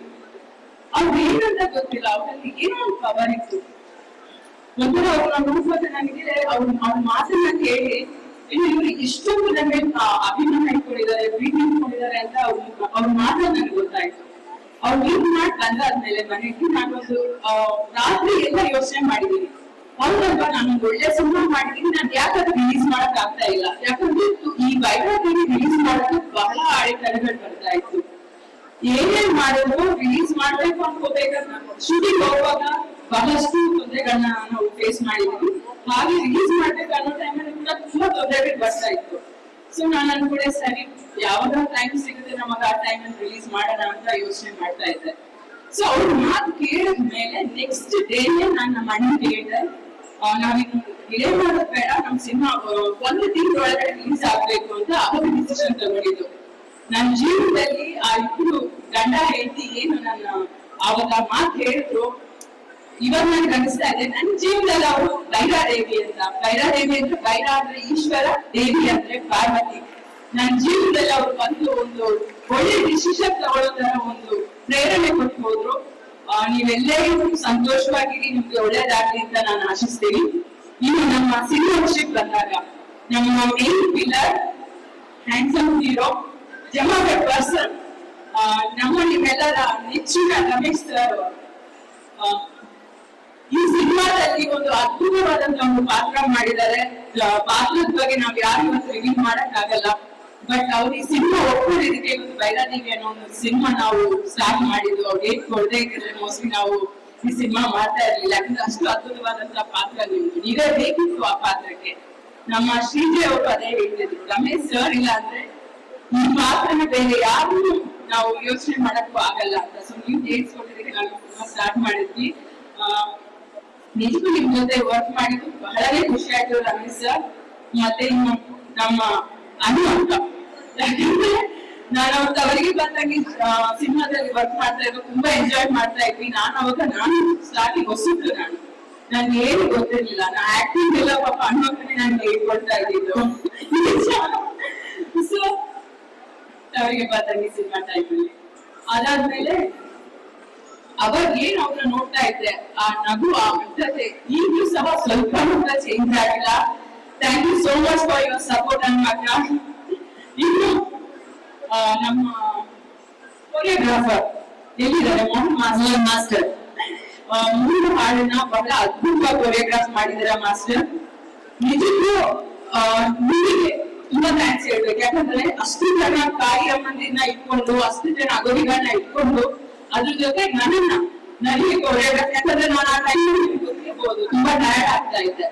ಅವ್ರು ಏನಂತ ಗೊತ್ತಿಲ್ಲ, ಅವ್ರಲ್ಲಿ ಏನೋ ಒಂದು ಪವರ್ ಇತ್ತು. ಒಂಥರ ಅವ್ರನ್ನ ನೋಡ್ಬೋದು ನನಗೆ. ಅವ್ರ ಮಾತನ್ನ ಕೇಳಿ ಇವ್ರು ಇಷ್ಟೊಂದು ನಮಗೆ ಅಭಿಮಾನ ಇಟ್ಕೊಂಡಿದ್ದಾರೆ, ಪ್ರೀತಿ ಇಟ್ಕೊಂಡಿದ್ದಾರೆ ಅಂತ ಅವ್ರ ಮಾತನ್ನ ನನಗೆ ಗೊತ್ತಾಯ್ತು. ಅವ್ರು ಮೀಟ್ ಮಾಡಿ ಬಂದಾದ್ಮೇಲೆ ಮನೆಗೆ ನಾನೊಂದು ರಾತ್ರಿ ಎಲ್ಲ ಯೋಚನೆ ಮಾಡಿದೀನಿ. ಹೌದಲ್ವಾ, ನಾನೊಂದು ಒಳ್ಳೆ ಸಿನಿಮಾ ಮಾಡಿದೀನಿ, ನಾನು ಯಾಕಂದ್ರೆ ರಿಲೀಸ್ ಮಾಡಕ್ ಆಗ್ತಾ ಇಲ್ಲ. ಯಾಕಂದ್ರೆ ಈ ಬಯೋಗ್ರಫಿಗೆ ರಿಲೀಸ್ ಮಾಡೋದು ಬಹಳ ಅಡೆತಡೆಗಳು ಬರ್ತಾ ಇತ್ತು. ಏನೇನ್ ಮಾಡಿದ್ರು ರಿಲೀಸ್ ಮಾಡ್ಬೇಕು ಅನ್ಕೋಬೇಕಾದ್ರೆ ಶೂಟಿಂಗ್ ಹೋಗುವಾಗ ಬಹಳಷ್ಟು ತೊಂದರೆಗಳನ್ನ ನಾವು ಫೇಸ್ ಮಾಡಿದ್ವಿ. ಹಾಗೆ ರಿಲೀಸ್ ಮಾಡ್ಬೇಕು ಅನ್ನೋ ಟೈಮಲ್ಲಿ ಕೂಡ ತುಂಬಾ ತೊಂದರೆಗಳು ಬರ್ತಾ ಇತ್ತು. ಸೊ ನಾನು ಅನ್ಕೊಂಡೆ, ಸರಿ ಯಾವಾಗ ಟೈಮ್ ಸಿಗುತ್ತೆ ನಮಗ ಆ ಟೈಮ್ ಅಲ್ಲಿ ರಿಲೀಸ್ ಮಾಡೋಣ ಅಂತ ಯೋಚನೆ ಮಾಡ್ತಾ ಇದ್ದೆ. ಸೊ ಅವ್ರ ಮಾತು ಕೇಳಿದ ಮೇಲೆ ನೆಕ್ಸ್ಟ್ ಡೇನೆ ನಾನು ನಮ್ಮ ಅಣ್ಣನಿಗೆ ಹೇಳಿದೆ, ನಾವಿನ್ನು ಡಿಲೇ ಮಾಡೋದು ಬೇಡ, ನಮ್ ಸಿನಿಮಾ ಒಂದು ತಿಂಗಳೊಳಗಡೆ ರಿಲೀಸ್ ಆಗ್ಬೇಕು ಅಂತ ಅವಾಗ ಡಿಸಿಷನ್ ತಗೊಂಡಿದ್ದು. ನನ್ನ ಜೀವನದಲ್ಲಿ ಆ ಇಬ್ರು ಗಂಡ ಹೆಂಡತಿ ಏನು ನನ್ನ ಅವಾಗ ಮಾತು ಹೇಳಿದ್ರು, ಇವಾಗ ನನ್ಗೆ ಅನಿಸ್ತಾ ಇದೆ ನನ್ನ ಜೀವನದಲ್ಲಿ ಅವರು ಬೈರಾದೇವಿ ಅಂತ. ಬೈರಾದೇವಿ ಅಂದ್ರೆ ಬೈರ ಅಂದ್ರೆ ಈಶ್ವರ, ದೇವಿ ಅಂದ್ರೆ ಪಾರ್ವತಿ. ನನ್ನ ಜೀವನದಲ್ಲಿ ಅವ್ರು ಬಂದು ಒಂದು ಒಳ್ಳೆ ಡಿಸಿಷನ್ ತಗೊಳ್ಳೋ ತರ ಒಂದು ಪ್ರೇರಣೆ ಕೊಟ್ಟು ಹೋದ್ರು. ನೀವೆಲ್ಲರಿಗೂ ಸಂತೋಷವಾಗಿರಿ, ನಿಮ್ಗೆ ಒಳ್ಳೇದಾಗ್ಲಿ ಅಂತ ನಾನು ಆಶಿಸ್ತೀನಿ. ಇನ್ನು ನಮ್ಮ ಸಿನಿಮಾ ವಿಷಯಕ್ಕೆ ಬಂದಾಗ ನಮ್ಮ ಮೇನ್ ಪಿಲ್ಲರ್ ಹ್ಯಾಂಡ್ಸಮ್ ಹೀರೋ ಜಮಾಗಢ್ ಪರ್ಸನ್, ನಮ್ಮ ನಿಮ್ಮೆಲ್ಲರ ನೆಚ್ಚಿನ ರಮೇಶ್ ಸರ್ ಈ ಸಿನಿಮಾದಲ್ಲಿ ಒಂದು ಅದ್ಭುತವಾದಂತಹ ಒಂದು ಪಾತ್ರ ಮಾಡಿದ್ದಾರೆ. ಪಾತ್ರದ ಬಗ್ಗೆ ನಾವ್ ಯಾರು ಇವತ್ತು ರಿವೀಲ್ ಮಾಡಕ್ ಆಗಲ್ಲ, ಬಟ್ ಅವ್ರು ಈ ಸಿನಿಮಾ ಒಪ್ಕೊಂಡಿದ್ದಕ್ಕೆ ಇವತ್ತು ಬೈರಾದೇವಿ ಅನ್ನೋ ಒಂದು ಸಿನಿಮಾ ನಾವು ಸ್ಟಾರ್ಟ್ ಮಾಡಿದ್ವು. ಅವ್ರು ಏನ್ ಕೊಡದೆ ಇದ್ರೆ ಮೋಸ್ಟ್ಲಿ ನಾವು ಈ ಸಿನಿಮಾ ಮಾಡ್ತಾ ಇರ್ಲಿಲ್ಲ, ಯಾಕಂದ್ರೆ ಅಷ್ಟು ಅದ್ಭುತವಾದಂತಹ ಪಾತ್ರ ನಿಮ್ದು, ನೀವೇ ಬೇಕಿತ್ತು ಆ ಪಾತ್ರಕ್ಕೆ. ನಮ್ಮ ಶ್ರೀಜಯ್ ಅವರು ಅದೇ ಹೇಳ್ತಿದ್ರು, ರಮೇಶ್ ಸರ್ ಇಲ್ಲ ಅಂದ್ರೆ ಈ ಪಾತ್ರನ ಬೇರೆ ಯಾರು ನಾವು ಯೋಚನೆ ಮಾಡಕ್ಕೂ ಆಗಲ್ಲ ಅಂತ. ಸೊ ನೀವು ಡೇಟ್ಸ್ ಕೊಟ್ಟಿದ್ದಕ್ಕೆ ನಾವು ಸಿನಿಮಾ ಸ್ಟಾರ್ಟ್ ಮಾಡಿದ್ವಿ. ನಿಜಕ್ಕೂ ನಿಮ್ ಜೊತೆ ವರ್ಕ್ ಮಾಡಿದ್ದು ಬಹಳನೇ ಖುಷಿ ಆಯ್ತು ರಮೇಶ್ ಸರ್. ಮತ್ತೆ ಇನ್ನು ನಮ್ಮ ಅನು ಅಂತ, ಯಾಕಂದ್ರೆ ನಾನು ಅವತ್ತು ಅವರಿಗೆ ಬಂದಂಗೆ ಸಿನಿಮಾದಲ್ಲಿ ವರ್ಕ್ ಮಾಡ್ತಾ ಇದ್ದು ತುಂಬಾ ಎಂಜಾಯ್ ಮಾಡ್ತಾ ಇದ್ವಿ. ನಾನು ಸ್ಟಾರ್ಟಿಂಗ್ ಹೊಸದು, ನನ್ಗೆ ಏನು ಗೊತ್ತಿರ್ಲಿಲ್ಲ, ನಾ ಆಕ್ಟಿಂಗ್ ಎಲ್ಲ ಪಾಪ ಅಣ್ಣನೇ ನನ್ಗೆ ಹೇಳ್ಕೊಡ್ತಾ ಇದ್ದಿದ್ದು. ಸೊ ಅವರಿಗೆ ಬಂದಂಗೆ ಸಿನಿಮಾ ಟೈಮಲ್ಲಿ ಅದಾದ್ಮೇಲೆ ಅವಾಗ ಏನ್ ಅವ್ರನ್ನ ನೋಡ್ತಾ ಇದ್ದೆ, ಆ ನಗು, ಆ ಮಿತ್ರತೆ ಈಗಲೂ ಸಹ ಸ್ವಲ್ಪ ಕೂಡ ಚೇಂಜ್ ಆಗಿಲ್ಲ. Thank you so much for your support ಅನ್ಮಕ್ಕ. ಇನ್ನು ನಮ್ಮ ಕೊರಿಯೋಗ್ರಾಫರ್ ಎಲ್ಲಿದ್ದಾರೆ, ಮೋಹನ್ ಮಾಸ್ಟರ್, 3 ಹಾಡನ್ನ ಬಹಳ ಅದ್ಭುತವಾಗಿ ಕೊರಿಯೋಗ್ರಾಫ್ ಮಾಡಿದಾರೆ ಮಾಸ್ಟರ್. ನಿಜಕ್ಕೂ ನಿಮಗೆ ತುಂಬಾ ಥ್ಯಾಂಕ್ಸ್ ಹೇಳ್ಬೇಕು, ಯಾಕಂದ್ರೆ ಅಷ್ಟು ಜನ ತಾಯಿ ಅಮ್ಮಂದಿನ ಇಟ್ಕೊಂಡು, ಅಷ್ಟು ಜನ ಅಗೋರಿಗಳನ್ನ ಇಟ್ಕೊಂಡು, ಅದ್ರ ಜೊತೆ ನನಗೆ ಕೊರಿಯೋಗ್ರಾಫ್, ಯಾಕಂದ್ರೆ ನಾನು ಆ ಟೈಮ್ ಗೊತ್ತಿರ್ಬೋದು ತುಂಬಾ ಟಯರ್ಡ್ ಆಗ್ತಾ ಇದ್ದೆ.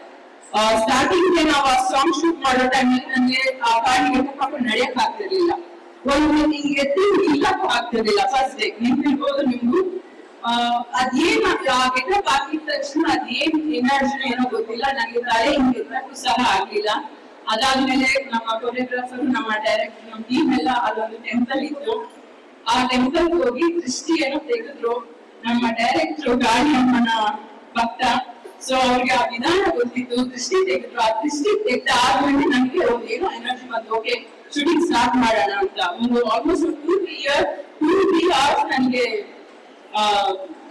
ಸ್ಟಾರ್ಟಿಂಗ್ ನಾವು ಆ ಸಾಂಗ್ ಶೂಟ್ ಮಾಡೋ ಟೈಮಲ್ಲಿ ನನಗೆ ಆ ಕಾಡಿಗೆ ಪಾಪ ನಡೆಯಕ್ ಆಗ್ತಿರ್ಲಿಲ್ಲ, ಒಂದು ಹಿಂಗೆ ಇಲ್ಲಕ್ಕೂ ಆಗ್ತಿರ್ಲಿಲ್ಲ. ಫಸ್ಟ್ ಡೇ ನಿಂತಿರ್ಬೋದು ನಿಮ್ಗೂ ಅದೇನ್ ಆ ಗೆಟಪ್ ಆಗಿದ ತಕ್ಷಣ ಅದೇನ್ ಎನರ್ಜಿನ ಏನೋ ಗೊತ್ತಿಲ್ಲ, ನನಗೆ ತಲೆ ಹಿಂಗೆ ಎತ್ತಕ್ಕೂ ಸಹ ಆಗ್ಲಿಲ್ಲ. ಅದಾದ್ಮೇಲೆ ನಮ್ಮ ಕೊರಿಯೋಗ್ರಾಫರ್, ನಮ್ಮ ಡೈರೆಕ್ಟರ್, ನಮ್ಮ ಟೀಮ್ ಎಲ್ಲ ಅಲ್ಲೊಂದು ಟೆಂಪಲ್ ಇತ್ತು, ಆ ಟೆಂಪಲ್ ಹೋಗಿ ದೃಷ್ಟಿ ಏನೋ ತೆಗೆದ್ರು. ನಮ್ಮ ಡೈರೆಕ್ಟರ್ ಗಾಳಿ ಅಮ್ಮನ ಭಕ್ತ, ಸೊ ಅವ್ರಿಗೆ ಆ ವಿಧಾನ ಗೊತ್ತಿತ್ತು, ದೃಷ್ಟಿ ತೆಗೆದ್ರು. ಆ ದೃಷ್ಟಿ ತೆಗೆದ ಆದ್ಮೇಲೆ ನನಗೆ ಒಂದು ಏನೋ ಎನರ್ಜಿ ಬಂದು ಓಕೆ ಶೂಟಿಂಗ್ ಸ್ಟಾರ್ಟ್ ಮಾಡೋಣ ಅಂತ. ಒಂದು ಆಲ್ಮೋಸ್ಟ್ 2-3 hours ನನಗೆ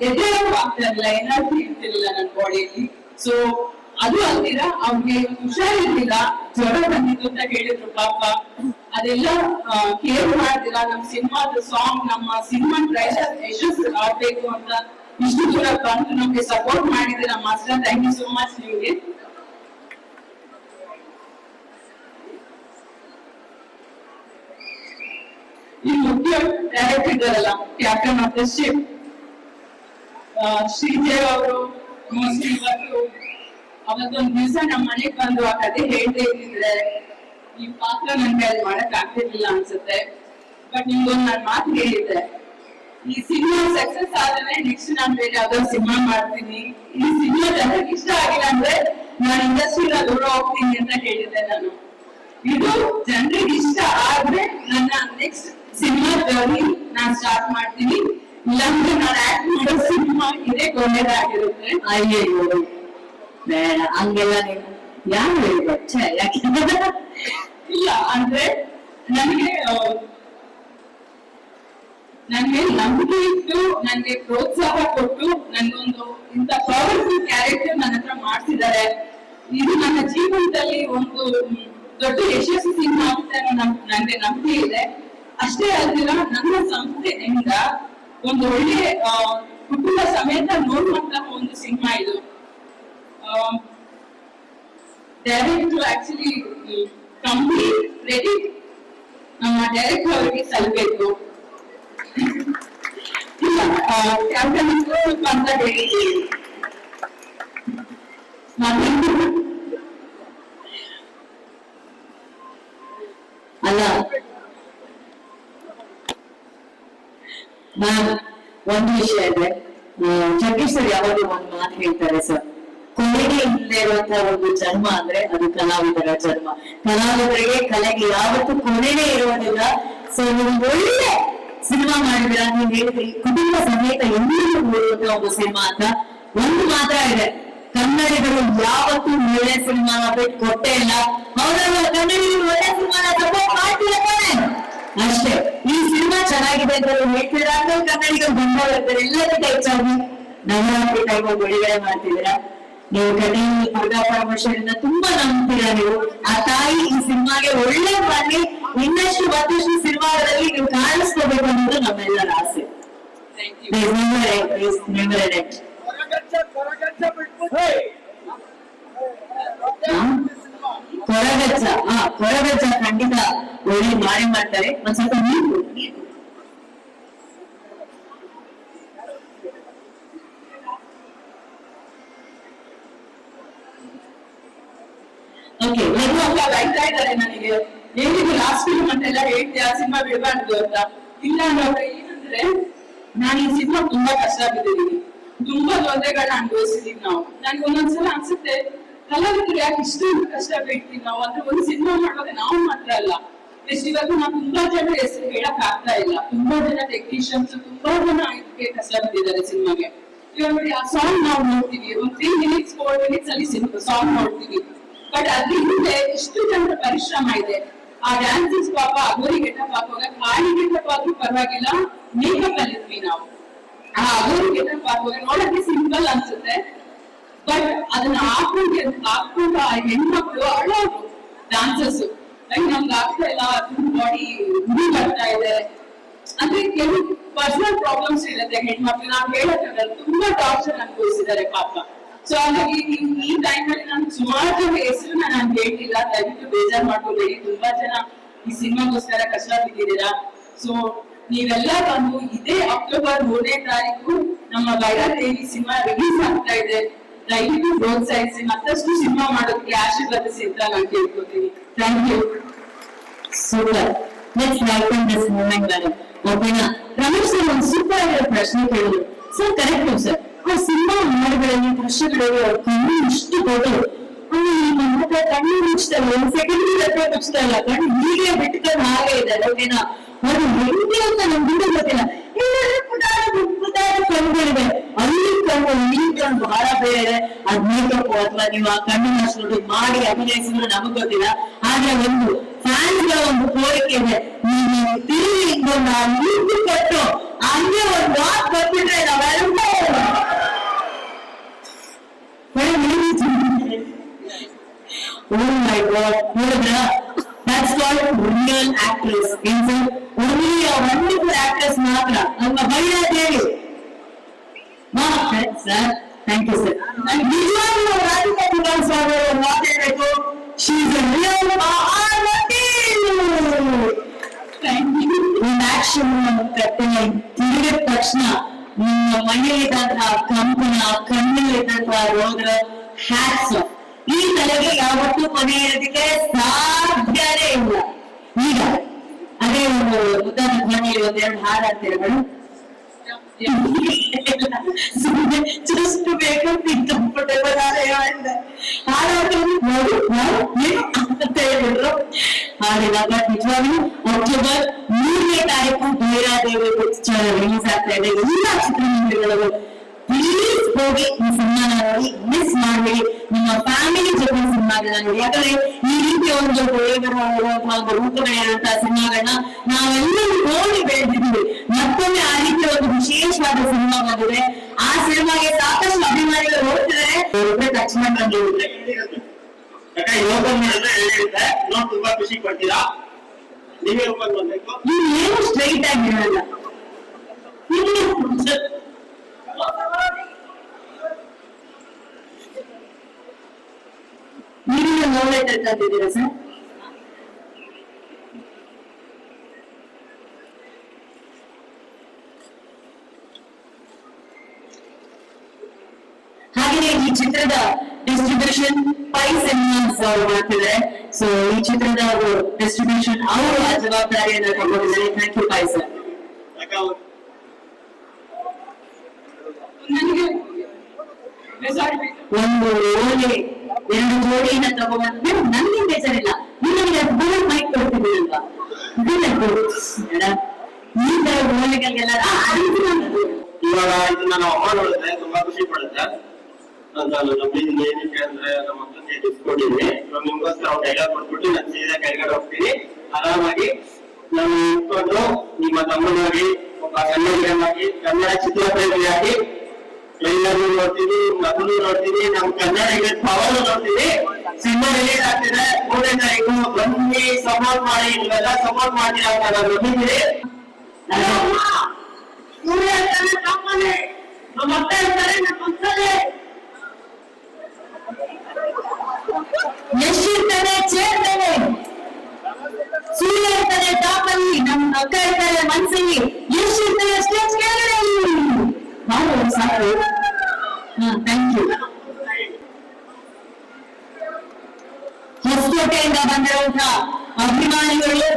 ಎದ್ದೇಳಕ್ಕೂ ಆಗ್ತಾ ಇರಲಿಲ್ಲ, ಎನರ್ಜಿ ಇರ್ತಿರ್ಲಿಲ್ಲ ನನ್ನ ಬಾಡಿಯಲ್ಲಿ. ಸೊ ಅದು ಅಲ್ದಿರ ಅವ್ರಿಗೆ ಹುಷಾರಿರ್ಲಿಲ್ಲ, ಜ್ವರ ಬಂದಿತ್ತು ಅಂತ ಹೇಳಿದ್ರು ಪಾಪ. ಅದೆಲ್ಲ ಕೇರ್ ಮಾಡ್ತೀರಾ, ನಮ್ ಸಿನಿಮಾದ ಸಾಂಗ್, ನಮ್ಮ ಸಿನಿಮಾ ಟ್ರೈಲರ್ ಯಶಸ್ಸು ಆಗ್ಬೇಕು ಅಂತ ಇಷ್ಟು ದೂರ ಬಂದು ನಮ್ಗೆ ಸಪೋರ್ಟ್ ಮಾಡಿದ್ದೀರಾ master. Thank you so much ನಿಮ್ಗೆ. ಈ ಮುಖ್ಯ ಡೈರೆಕ್ಟರ್ ಇದ್ದಾರಲ್ಲ, captain of the ship Shreejay ಅವರು, ಮೋಸ್ಟ್ಲಿ ಇವತ್ತು ಅವತ್ತೊಂದು ದಿವಸ ನಮ್ಮ ಮನೆಗೆ ಬಂದು ಆ ಕತೆ ಹೇಳ್ದೇ ಇದ್ದಿದ್ರೆ ಈ ಪಾತ್ರ ನನ್ ಕೈಯಲ್ಲಿ ಮಾಡಕ್ ಆಗ್ತಿರ್ಲಿಲ್ಲ ಅನ್ಸುತ್ತೆ. ಬಟ್ ನಿಮ್ಗೊಂದು ನಾನು ಮಾತು ಹೇಳಿದ್ದೆ, ಈ ಸಿನಿಮಾ ಸಕ್ಸಸ್ ಆದ್ರೆ ನೆಕ್ಸ್ಟ್ ನಾನು ಬೇರೆ ಯಾವ್ದಾದ್ರು ಸಿನಿಮಾ ಮಾಡ್ತೀನಿ, ಈ ಸಿನಿಮಾ ಜನರಿಗೆ ಇಷ್ಟ ಆಗಿಲ್ಲ ಅಂದ್ರೆ ನಾನು ಇಂಡಸ್ಟ್ರಿನ ದೂರ ಹೋಗ್ತೀನಿ ಅಂತ ಹೇಳಿದ್ದೆ ನಾನು. ಇದು ಜನರಿಗೆ ಇಷ್ಟ ಆದ್ರೆ ನನ್ನ ನೆಕ್ಸ್ಟ್ ಸಿನಿಮಾ ಜರ್ನಿ ನಾನ್ ಸ್ಟಾರ್ಟ್ ಮಾಡ್ತೀನಿ, ಇಲ್ಲಾಂದ್ರೆ ನಾನು ಆಕ್ಟ್ ಮಾಡೋ ಸಿನಿಮಾ ಇದೇ ಕೊನೆಯದಾಗಿರುತ್ತೆ. ಅಯ್ಯೋ ಬೇಡ ಹಂಗೆಲ್ಲ ನೀವು ಯಾರು ಹೇಳ್ಬೇಕು, ಯಾಕೆ ಇಲ್ಲ ಅಂದ್ರೆ ನನಗೆ ನಂಬಿಕೆ ಇಟ್ಟು, ನನ್ಗೆ ಪ್ರೋತ್ಸಾಹ ಕೊಟ್ಟು, ನನ್ಗೊಂದು ಇಂತ ಪವರ್ಫುಲ್ ಕ್ಯಾರೆಕ್ಟರ್ ನನ್ನ ಹತ್ರ ಮಾಡ್ತಿದ್ದಾರೆ. ಇದು ನನ್ನ ಜೀವನದಲ್ಲಿ ಒಂದು ದೊಡ್ಡ ಯಶಸ್ವಿ ಸಿನಿಮಾ ಆಗುತ್ತೆ ಅನ್ನೋ ನನ್ಗೆ ನಂಬಿಕೆ ಇದೆ. ಅಷ್ಟೇ ಅಲ್ದಿರ ನನ್ನ ಸಂಸ್ಥೆಯಿಂದ ಒಂದು ಒಳ್ಳೆ ಕುಟುಂಬ ಸಮೇತ ನೋಡುವಂತಹ ಒಂದು ಸಿನಿಮಾ ಇದು. ಡೈರೆಕ್ಟರ್ ಆಕ್ಚುಲಿ ಕಂಪ್ಲೀಟ್ ಕ್ರೆಡಿಟ್ ನಮ್ಮ ಡೈರೆಕ್ಟರ್ ಅವರಿಗೆ ಸಲ್ಲಬೇಕು. ಇಲ್ಲ ಕ್ಯಾಪ್ಟನ್ ಅಂತ ಹೇಳಿ ಅಲ್ಲ ಮ್ಯಾಮ್, ಒಂದು ವಿಷಯ ಇದೆ, ಜಗದೀಶ್ ಸರ್ ಯಾವಾಗಲೂ ಒಂದು ಮಾತು ಹೇಳ್ತಾರೆ ಸರ್, ಕೊನೆಗೆ ಇಲ್ಲದೆ ಇರುವಂತಹ ಒಂದು ಜನ್ಮ ಅಂದ್ರೆ ಅದು ಕಲಾವಿದರ ಜನ್ಮ. ಕಲಾವಿದರಿಗೆ ಕಲೆಗೆ ಯಾವತ್ತೂ ಕೊನೆನೇ ಇರುವುದಿಲ್ಲ. ಸೊ ನೀವು ಒಳ್ಳೆ ಸಿನಿಮಾ ಮಾಡಿದ್ರ, ನೀವು ಹೇಳಿದ್ರಿ ಕುಟುಂಬ ಸಮೇತ ಎಲ್ಲರಿಗೂ ನೋಡುವಂತಹ ಒಂದು ಸಿನಿಮಾ ಅಂತ. ಒಂದು ಮಾತ್ರ ಇದೆ, ಕನ್ನಡಿಗರು ಯಾವತ್ತೂ ಒಳ್ಳೆ ಸಿನಿಮಾನ ಬಿಟ್ಟು ಕೊಟ್ಟೇ ಇಲ್ಲ. ಅವರಲ್ಲ ಕನ್ನಡಿಗರು ಒಳ್ಳೆ ಸಿನಿಮಾನ ಸಪೋರ್ಟ್ ಮಾಡ್ತಿಲ್ಲ ತಾನೆ, ಅಷ್ಟೇ. ಈ ಸಿನಿಮಾ ಚೆನ್ನಾಗಿದೆ ಅಂತ ಹೇಳ್ತೀರಾ ಅಂದ್ರೆ ಕನ್ನಡಿಗರು ಬಂದ ಬರ್ತಾರೆ. ಎಲ್ಲದಕ್ಕಿಂತ ಹೆಚ್ಚಾಗಿ ನವರಾತ್ರಿ ಟೈಮ್ ಬಿಡುಗಡೆ ಮಾಡ್ತಿದ್ದೀರಾ. ನೀವು ಕಡೆ ದುರ್ಗಾ ಪರಮೇಶ್ವರಿನ ತುಂಬಾ ನಂಬ್ತೀರಾ ನೀವು. ಆ ತಾಯಿ ಈ ಸಿನಿಮಾಗೆ ಒಳ್ಳೆ ಮಾಡಿ ಇನ್ನಷ್ಟು ಮತ್ತಷ್ಟು ಸಿನಿಮಾಗಳಲ್ಲಿ ನೀವು ಕಾಣಿಸ್ಕೋಬೇಕು ಅನ್ನೋದು ನಮ್ಮೆಲ್ಲರ ಆಸೆ. ಕೊರಗಜ್ಜ, ಕೊರಗಜ್ಜ ಖಂಡಿತ ಒಳ್ಳೆ ಮಾಡಿ ಮಾಡ್ತಾರೆ. ಒಂದ್ ಸ್ವಲ್ಪ ನೀರು ಓಕೆ, ಬೈತಾ ಇದ್ದಾರೆ ನನಗೆ, ಏನಿದು ಲಾಸ್ಟ್ ಫಿಲ್ಮ್ ಅಂತೆಲ್ಲ ಹೇಳ್ತೀಯ, ಸಿನಿಮಾ ಬಿಡಬಾರ್ದು ಅಂತ. ಇಲ್ಲ ಅನ್ನೋರು ಏನಂದ್ರೆ, ನಾನು ಈ ಸಿನಿಮಾ ತುಂಬಾ ಕಷ್ಟ ಬಿದ್ದಿದ್ದೀನಿ, ತುಂಬಾ ತೊಂದರೆಗಳನ್ನ ಅನುಭವಿಸಿದೀವಿ ನಾವು. ನನ್ಗೆ ಒಂದೊಂದ್ಸಲ ಅನ್ಸುತ್ತೆ, ಕಲಾವಿದರು ಯಾಕೆ ಇಷ್ಟೊಂದು ಕಷ್ಟ ಬೀಳ್ತೀವಿ ನಾವು ಅಂದ್ರೆ. ಒಂದು ಸಿನಿಮಾ ಮಾಡುವಾಗ ನಾವು ಮಾತ್ರ ಅಲ್ಲ, ಇವಾಗ ನಾವು ತುಂಬಾ ಜನ ಹೆಸರು ಹೇಳಕ್ ಆಗ್ತಾ ಇಲ್ಲ. ತುಂಬಾ ಜನ ಟೆಕ್ನಿಷಿಯನ್ಸ್, ತುಂಬಾ ಜನ ಇದಕ್ಕೆ ಕಷ್ಟ ಬಿದ್ದಿದ್ದಾರೆ ಸಿನಿಮಾಗೆ. ಇವಾಗ ನೋಡಿ, ಆ ಸಾಂಗ್ ನಾವು ನೋಡ್ತೀವಿ, ಒಂದು 3 minutes 4 minutes ಅಲ್ಲಿ ಸಾಂಗ್ ನೋಡ್ತೀವಿ. ಬಟ್ ಅದ್ರ ಹಿಂದೆ ಎಷ್ಟು ಜನರ ಪರಿಶ್ರಮ ಇದೆ. ಆ ಡ್ಯಾನ್ಸಸ್ ಪಾಪ ಅಗೋರಿ ಗೆಟಪ್ ಹಾಕುವಾಗ, ಕಾಳಿ ಗೆಟಪ್ ಆದ್ರೂ ಪರವಾಗಿಲ್ಲ, ಮೇಕಪ್ ಅಲ್ಲಿ ಇದ್ವಿ ನಾವು. ಆ ಅಗೋರಿ ಗೆಟಪ್ ಹಾಕುವಾಗ ನೋಡಕ್ಕೆ ಸಿಂಪಲ್ ಅನ್ಸುತ್ತೆ, ಬಟ್ ಅದನ್ನ ಹಾಕೊಂಡು ಆ ಹೆಣ್ಮಕ್ಳು ಅಳೋರು ಡಾನ್ಸರ್ಸ್, ನಮ್ಗೆ ಆಗ್ತಾ ಇಲ್ಲ, ಬಾಡಿ ಉರಿ ಬರ್ತಾ ಇದೆ ಅಂದ್ರೆ ಕೆಲವು ಪರ್ಸನಲ್ ಪ್ರಾಬ್ಲಮ್ಸ್ ಇರುತ್ತೆ ಹೆಣ್ಮಕ್ಳು. ನಾವು ಹೇಳಕ್ಕಾಗಲ್ಲ, ತುಂಬಾ ಟಾರ್ಚರ್ ಅನುಭವಿಸಿದ್ದಾರೆ ಪಾಪ. ಸೊ ಹಾಗಾಗಿ ಈ ಟೈಮ್ ಅಲ್ಲಿ ನಾನು ಸುಮಾರು ಜನ ಹೆಸರನ್ನ ನಾನು ಹೇಳ್ತಿಲ್ಲ, ದಯವಿಟ್ಟು ಬೇಜಾರ್ ಮಾಡ್ಕೋಬೇಡಿ. ತುಂಬಾ ಜನ ಈ ಸಿನಿಮಾಗೋಸ್ಕರ ಕಷ್ಟ ಬಿದ್ದಿದ್ದೀರಾ. ಸೊ ನೀವೆಲ್ಲ ಬಂದು ಇದೇ ಅಕ್ಟೋಬರ್ 3ನೇ ತಾರೀಕು ನಮ್ಮ ಭೈರದೇವಿ ಸಿನಿಮಾ ರಿಲೀಸ್ ಆಗ್ತಾ ಇದೆ. ದಯವಿಟ್ಟು ಪ್ರೋತ್ಸಾಹಿಸಿ, ಮತ್ತಷ್ಟು ಸಿನಿಮಾ ಮಾಡೋದಕ್ಕೆ ಆಶೀರ್ವದಿಸಿ ಅಂತ ನಾನು ಕೇಳ್ಕೊತೀನಿ. Thank you. Super. Let's welcome this moment madam. ಓಕೆನಾ? ರಮೇಶ್ ಸರ್ ಒಂದು ಸೂಪರ್ ಆಗಿರೋ ಪ್ರಶ್ನೆ ಕೇಳಿದ್ರು ಸರ್. ಕರೆಕ್ಟ್ ಸರ್, ಆ ಸಿನಿಮಾ ಹಾಡುಗಳಲ್ಲಿ ದೃಶ್ಯಗಳಲ್ಲಿ ಅವ್ರ ಕಣ್ಣು ಇಷ್ಟು ದೊಡ್ಡದು, ಅಂದ್ರೆ ಕಣ್ಣು ಮುಚ್ತಲ್ಲ, ಒಂದ್ ಸೆಕೆಂಡ್ ಮುಚ್ತಾ ಇಲ್ಲ, ಕಣ್ಣು ಹೀಗೆ ಬಿಟ್ಕೊಂಡು ಹಾಗೆ ಇದೆ. ಓಕೆನಾ? ಅದು ಹೆಂಗೆ ಅಂತ ನಮ್ಗೆ ಗೊತ್ತಿಲ್ಲ. ಕಣ್ಣುಗಳಿದೆ, ಅಲ್ಲಿ ಕಣ್ಣು ಇಲ್ಲಿ ಕಣ್ಣು ಬಹಳ ಬೇರೆ ಇದೆ. ಅದ್ ಮೇಕಪ್ ಅಥವಾ ನೀವು ಆ ಕಣ್ಣಿನ ಅಷ್ಟು ಮಾಡಿ ಅಭಿನಯಿಸಿದ್ರೆ ನಮಗ್ ಗೊತ್ತಿಲ್ಲ. ಆದ್ರೆ ಒಂದು ಫ್ಯಾನ್ಸ್ ಗಳ ಒಂದು ಕೋರಿಕೆ ಇದೆ, ನೀವು ತಿರುಗಿ ಹಿಂಗೊಂದು ಕೊಟ್ಟು ಹಂಗೆ ಒಂದು ಮಾತು ಕೊಟ್ಬಿಟ್ರೆ ನಾವೆಲ್ಲ oh my god, ನೋಡಿದ್ರಾ? That's called real actress. Only a wonderful actress ಮಾತ್ರ ನಮ್ಮ Bhairadevi. Sir, thank you sir. ನಿಜವಾಗ್ಲೂ ರಾಧಿಕಾ ಕುಮಾರಸ್ವಾಮಿ ಅವರು ಮಾತಾಡಬೇಕು. She is a real Mahanati. ಒಂದು ಆಕ್ಷನ್ ಕಟ್ಟೆ ತಿರುಗಿದ ತಕ್ಷಣ ನಿಮ್ಮ ಮನೆಯಲ್ಲಿದ್ದಂತಹ ಕಂಪನ, ಕಣ್ಣಲ್ಲಿದ್ದಂತಹ ರೋಗ, ಹ್ಯಾಟ್ಸ್ ಆಫ್. ಈ ತಲೆಗೆ ಯಾವತ್ತೂ ಕೊನೆ ಇರೋದಕ್ಕೆ ಸಾಧ್ಯನೇ ಇಲ್ಲ. ಈಗ ಅದೇ ಒಂದು ಉದಾನ ಧ್ವನಿಯಲ್ಲಿ ಒಂದೆರಡು ಹಾಡಾಡ್ತೀರ ಮೇಡಮ್? ಜಸ್ಟ್ ಬೇಕು ಕಂಫರ್ಟೇಬಲ್ ಹಾಡಾಡ್ತೀವಿ ನೋಡಿ ಅಂತ ಹೇಳಿದ್ರು. ಹಾಡಿಲ್ಲ. ಬಟ್ ನಿಜವಾಗ್ಲೂ ಅಕ್ಟೋಬರ್ 3ನೇ ತಾರೀಕು ಭೈರದೇವಿ ರಿಲೀಸ್ ಆಗ್ತಾ ಇದೆ. ಎಲ್ಲ ಚಿತ್ರಮಂದಿರಗಳು ಪ್ಲೀಸ್ ಹೋಗಿ ಈ ಸಿನಿಮಾನ ನೋಡಿ, ಮಿಸ್ ಮಾಡಬೇಡಿ. ನಿಮ್ಮ ಫ್ಯಾಮಿಲಿ ಜೊತೆ ಸಿನಿಮಾಗಳನ್ನ ನೋಡಿ. ಯಾಕಂದ್ರೆ ಈ ರೀತಿ ಒಂದು ಒಂದು ರೂಪಗಳಿರುವಂತಹ ಸಿನಿಮಾಗಳನ್ನ ನಾವೆಲ್ಲರೂ ನೋಡಿ ಬೆಳೆದಿದ್ದೀವಿ. ಮತ್ತೊಮ್ಮೆ ಆ ರೀತಿ ಒಂದು ವಿಶೇಷವಾದ ಸಿನಿಮಾ ಬಂದಿದೆ. ಆ ಸಿನಿಮಾಗೆ ಸಾಕಷ್ಟು ಅಭಿಮಾನಿಗಳು ಹೋಗ್ತಿದ್ದಾರೆ. ತಕ್ಷಣ ಬಂದಿರುತ್ತೆ. ಓಪನ್ ಮಾಡಿದ್ರೆ ಹೇಳಿರುತ್ತೆ, ಇನ್ನೊಂದು ತುಂಬಾ ಖುಷಿ ಪಡ್ತೀರಾ. ನೀವೇ ಓಪನ್ ಮಾಡ್ಬೇಕು. ಏನು ಸ್ಟ್ರೈಟ್ ಆಗಿ ಇರಲ್ಲ. ನೀರಿನ ನೋವೇ ತಂದಿದ್ದೀರಾ ಸರ್? ಹಾಗೆಯೇ ಈ ಚಿತ್ರದ ಡಿಸ್ಟ್ರಿಬ್ಯೂಷನ್ ಪೈ ಸಿನಿಮಾಸ್ ಅವರು ಮಾಡ್ತಿದ್ದಾರೆ. ಸೊ ಈ ಚಿತ್ರದ ಡಿಸ್ಟ್ರಿಬ್ಯೂಷನ್ ಅವರು ಆ ಜವಾಬ್ದಾರಿಯನ್ನು ತಗೊಂಡಿದ್ದಾರೆ. Thank you Pai sir. ನನಗೆ ಒಂದು ಓಲೆ 2 ಜೋಡಿಯನ್ನ ತಗೊಂಡ್ಬಂದ್ರೆ ನನ್ಗೆ ಬೇಜಾರಿಲ್ಲ, ನಿಮಗೆ ಗೋಲ್ಡ್ ಮೈಕ್ ಕೊಡ್ತಿದ್ದೀರಲ್ವಾ, ಈ ತರ ಓಲೆಗಳಿಗೆಲ್ಲ ಇವಾಗ ಇದನ್ನ ನಾವು ಅಮ್ಮ ನೋಡಿದ್ರೆ ತುಂಬಾ ಖುಷಿ ಪಡುತ್ತೆ ಅಂತ ನಮ್ಮಿಂದ ಏನಕ್ಕೆ ಅಂದ್ರೆ ನಮ್ಮ ಅಕ್ಕನಿಗೆ ಗಿಫ್ಟ್ ಕೊಟ್ಟಿದ್ವಿ. ಇವಾಗ ನಿಮ್ಗೋಸ್ಕರ ಅವ್ರು ಡೈಲಾಗ್ ಕೊಟ್ಬಿಟ್ಟು ನಾನು ಸೀದಾ ಕೆಳಗಡೆ ಹೋಗ್ತೀನಿ. ಆರಾಮಾಗಿ ನಾವು ಇಟ್ಕೊಂಡು ನಿಮ್ಮ ತಮ್ಮನಾಗಿ ಒಬ್ಬ ಕನ್ನಡಿಗನಾಗಿ ಕನ್ನಡ ಚಿತ್ರಪ್ರೇಮಿಯಾಗಿ ಎಲ್ಲರೂ ನೋಡ್ತೀವಿ, ಮಕ್ಕಳು ನೋಡ್ತೀವಿ, ನಮ್ಮ ಕನ್ನಡಿಗರ ಪವರ್ ನೋಡ್ತೀವಿ. ಸಿನಿಮಾ ರಿಲೀಸ್ ಆಗ್ತಿದೆ 3ನೇ ತಾರೀಕು, ಬನ್ನಿ ಸಪೋರ್ಟ್ ಮಾಡಿ, ನೀವೆಲ್ಲ ಸಪೋರ್ಟ್ ಮಾಡ್ತೀರಾ ಅಂತ ನಾನು ನಂಬಿದ್ದೀನಿ. ಸೂರ್ಯ ಇರ್ತಾನೆ ತಮ್ಮನೆ, ನಮ್ಮ ಅಕ್ಕ ಇರ್ತಾರೆ ನಮ್ಮ ಪಕ್ಕದಲ್ಲೇ, ಯಶ್ ಇರ್ತಾರೆ ಚೇರ್ತಾರೆ, ಸೂರ್ಯ ಇರ್ತಾರೆ ಟಾಪಲ್ಲಿ, ನಮ್ಮ ಅಕ್ಕ ಇರ್ತಾರೆ ಮನ್ಸಲ್ಲಿ, ಯಶ್ ಇರ್ತಾರೆ ಸ್ಟೇಜ್ ಕೆಳಗಡೆ. ಸಾಕು. Thank you. ಹೊಸಕೋಟೆಯಿಂದ ಬಂದಿರುವಂತಹ ಅಭಿಮಾನಿಗಳು,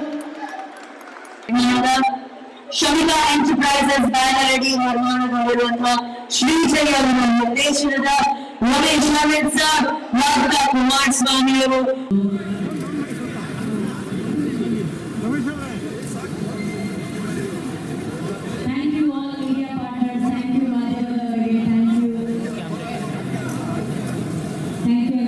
ಶಮಿಕಾ ಎಂಟರ್ಪ್ರೈಸಸ್ ಬ್ಯಾನರ್ ಅಡಿ ನಿರ್ಮಾಣಗೊಂಡಿರುವಂತಹ ಶ್ರೀಜಯ್ ಅವರ ನಿರ್ದೇಶನದ ರಮೇಶ್ ಅಮಿತ್ ಸರ್, ರಾಧಿಕಾ ಕುಮಾರಸ್ವಾಮಿ ಅವರು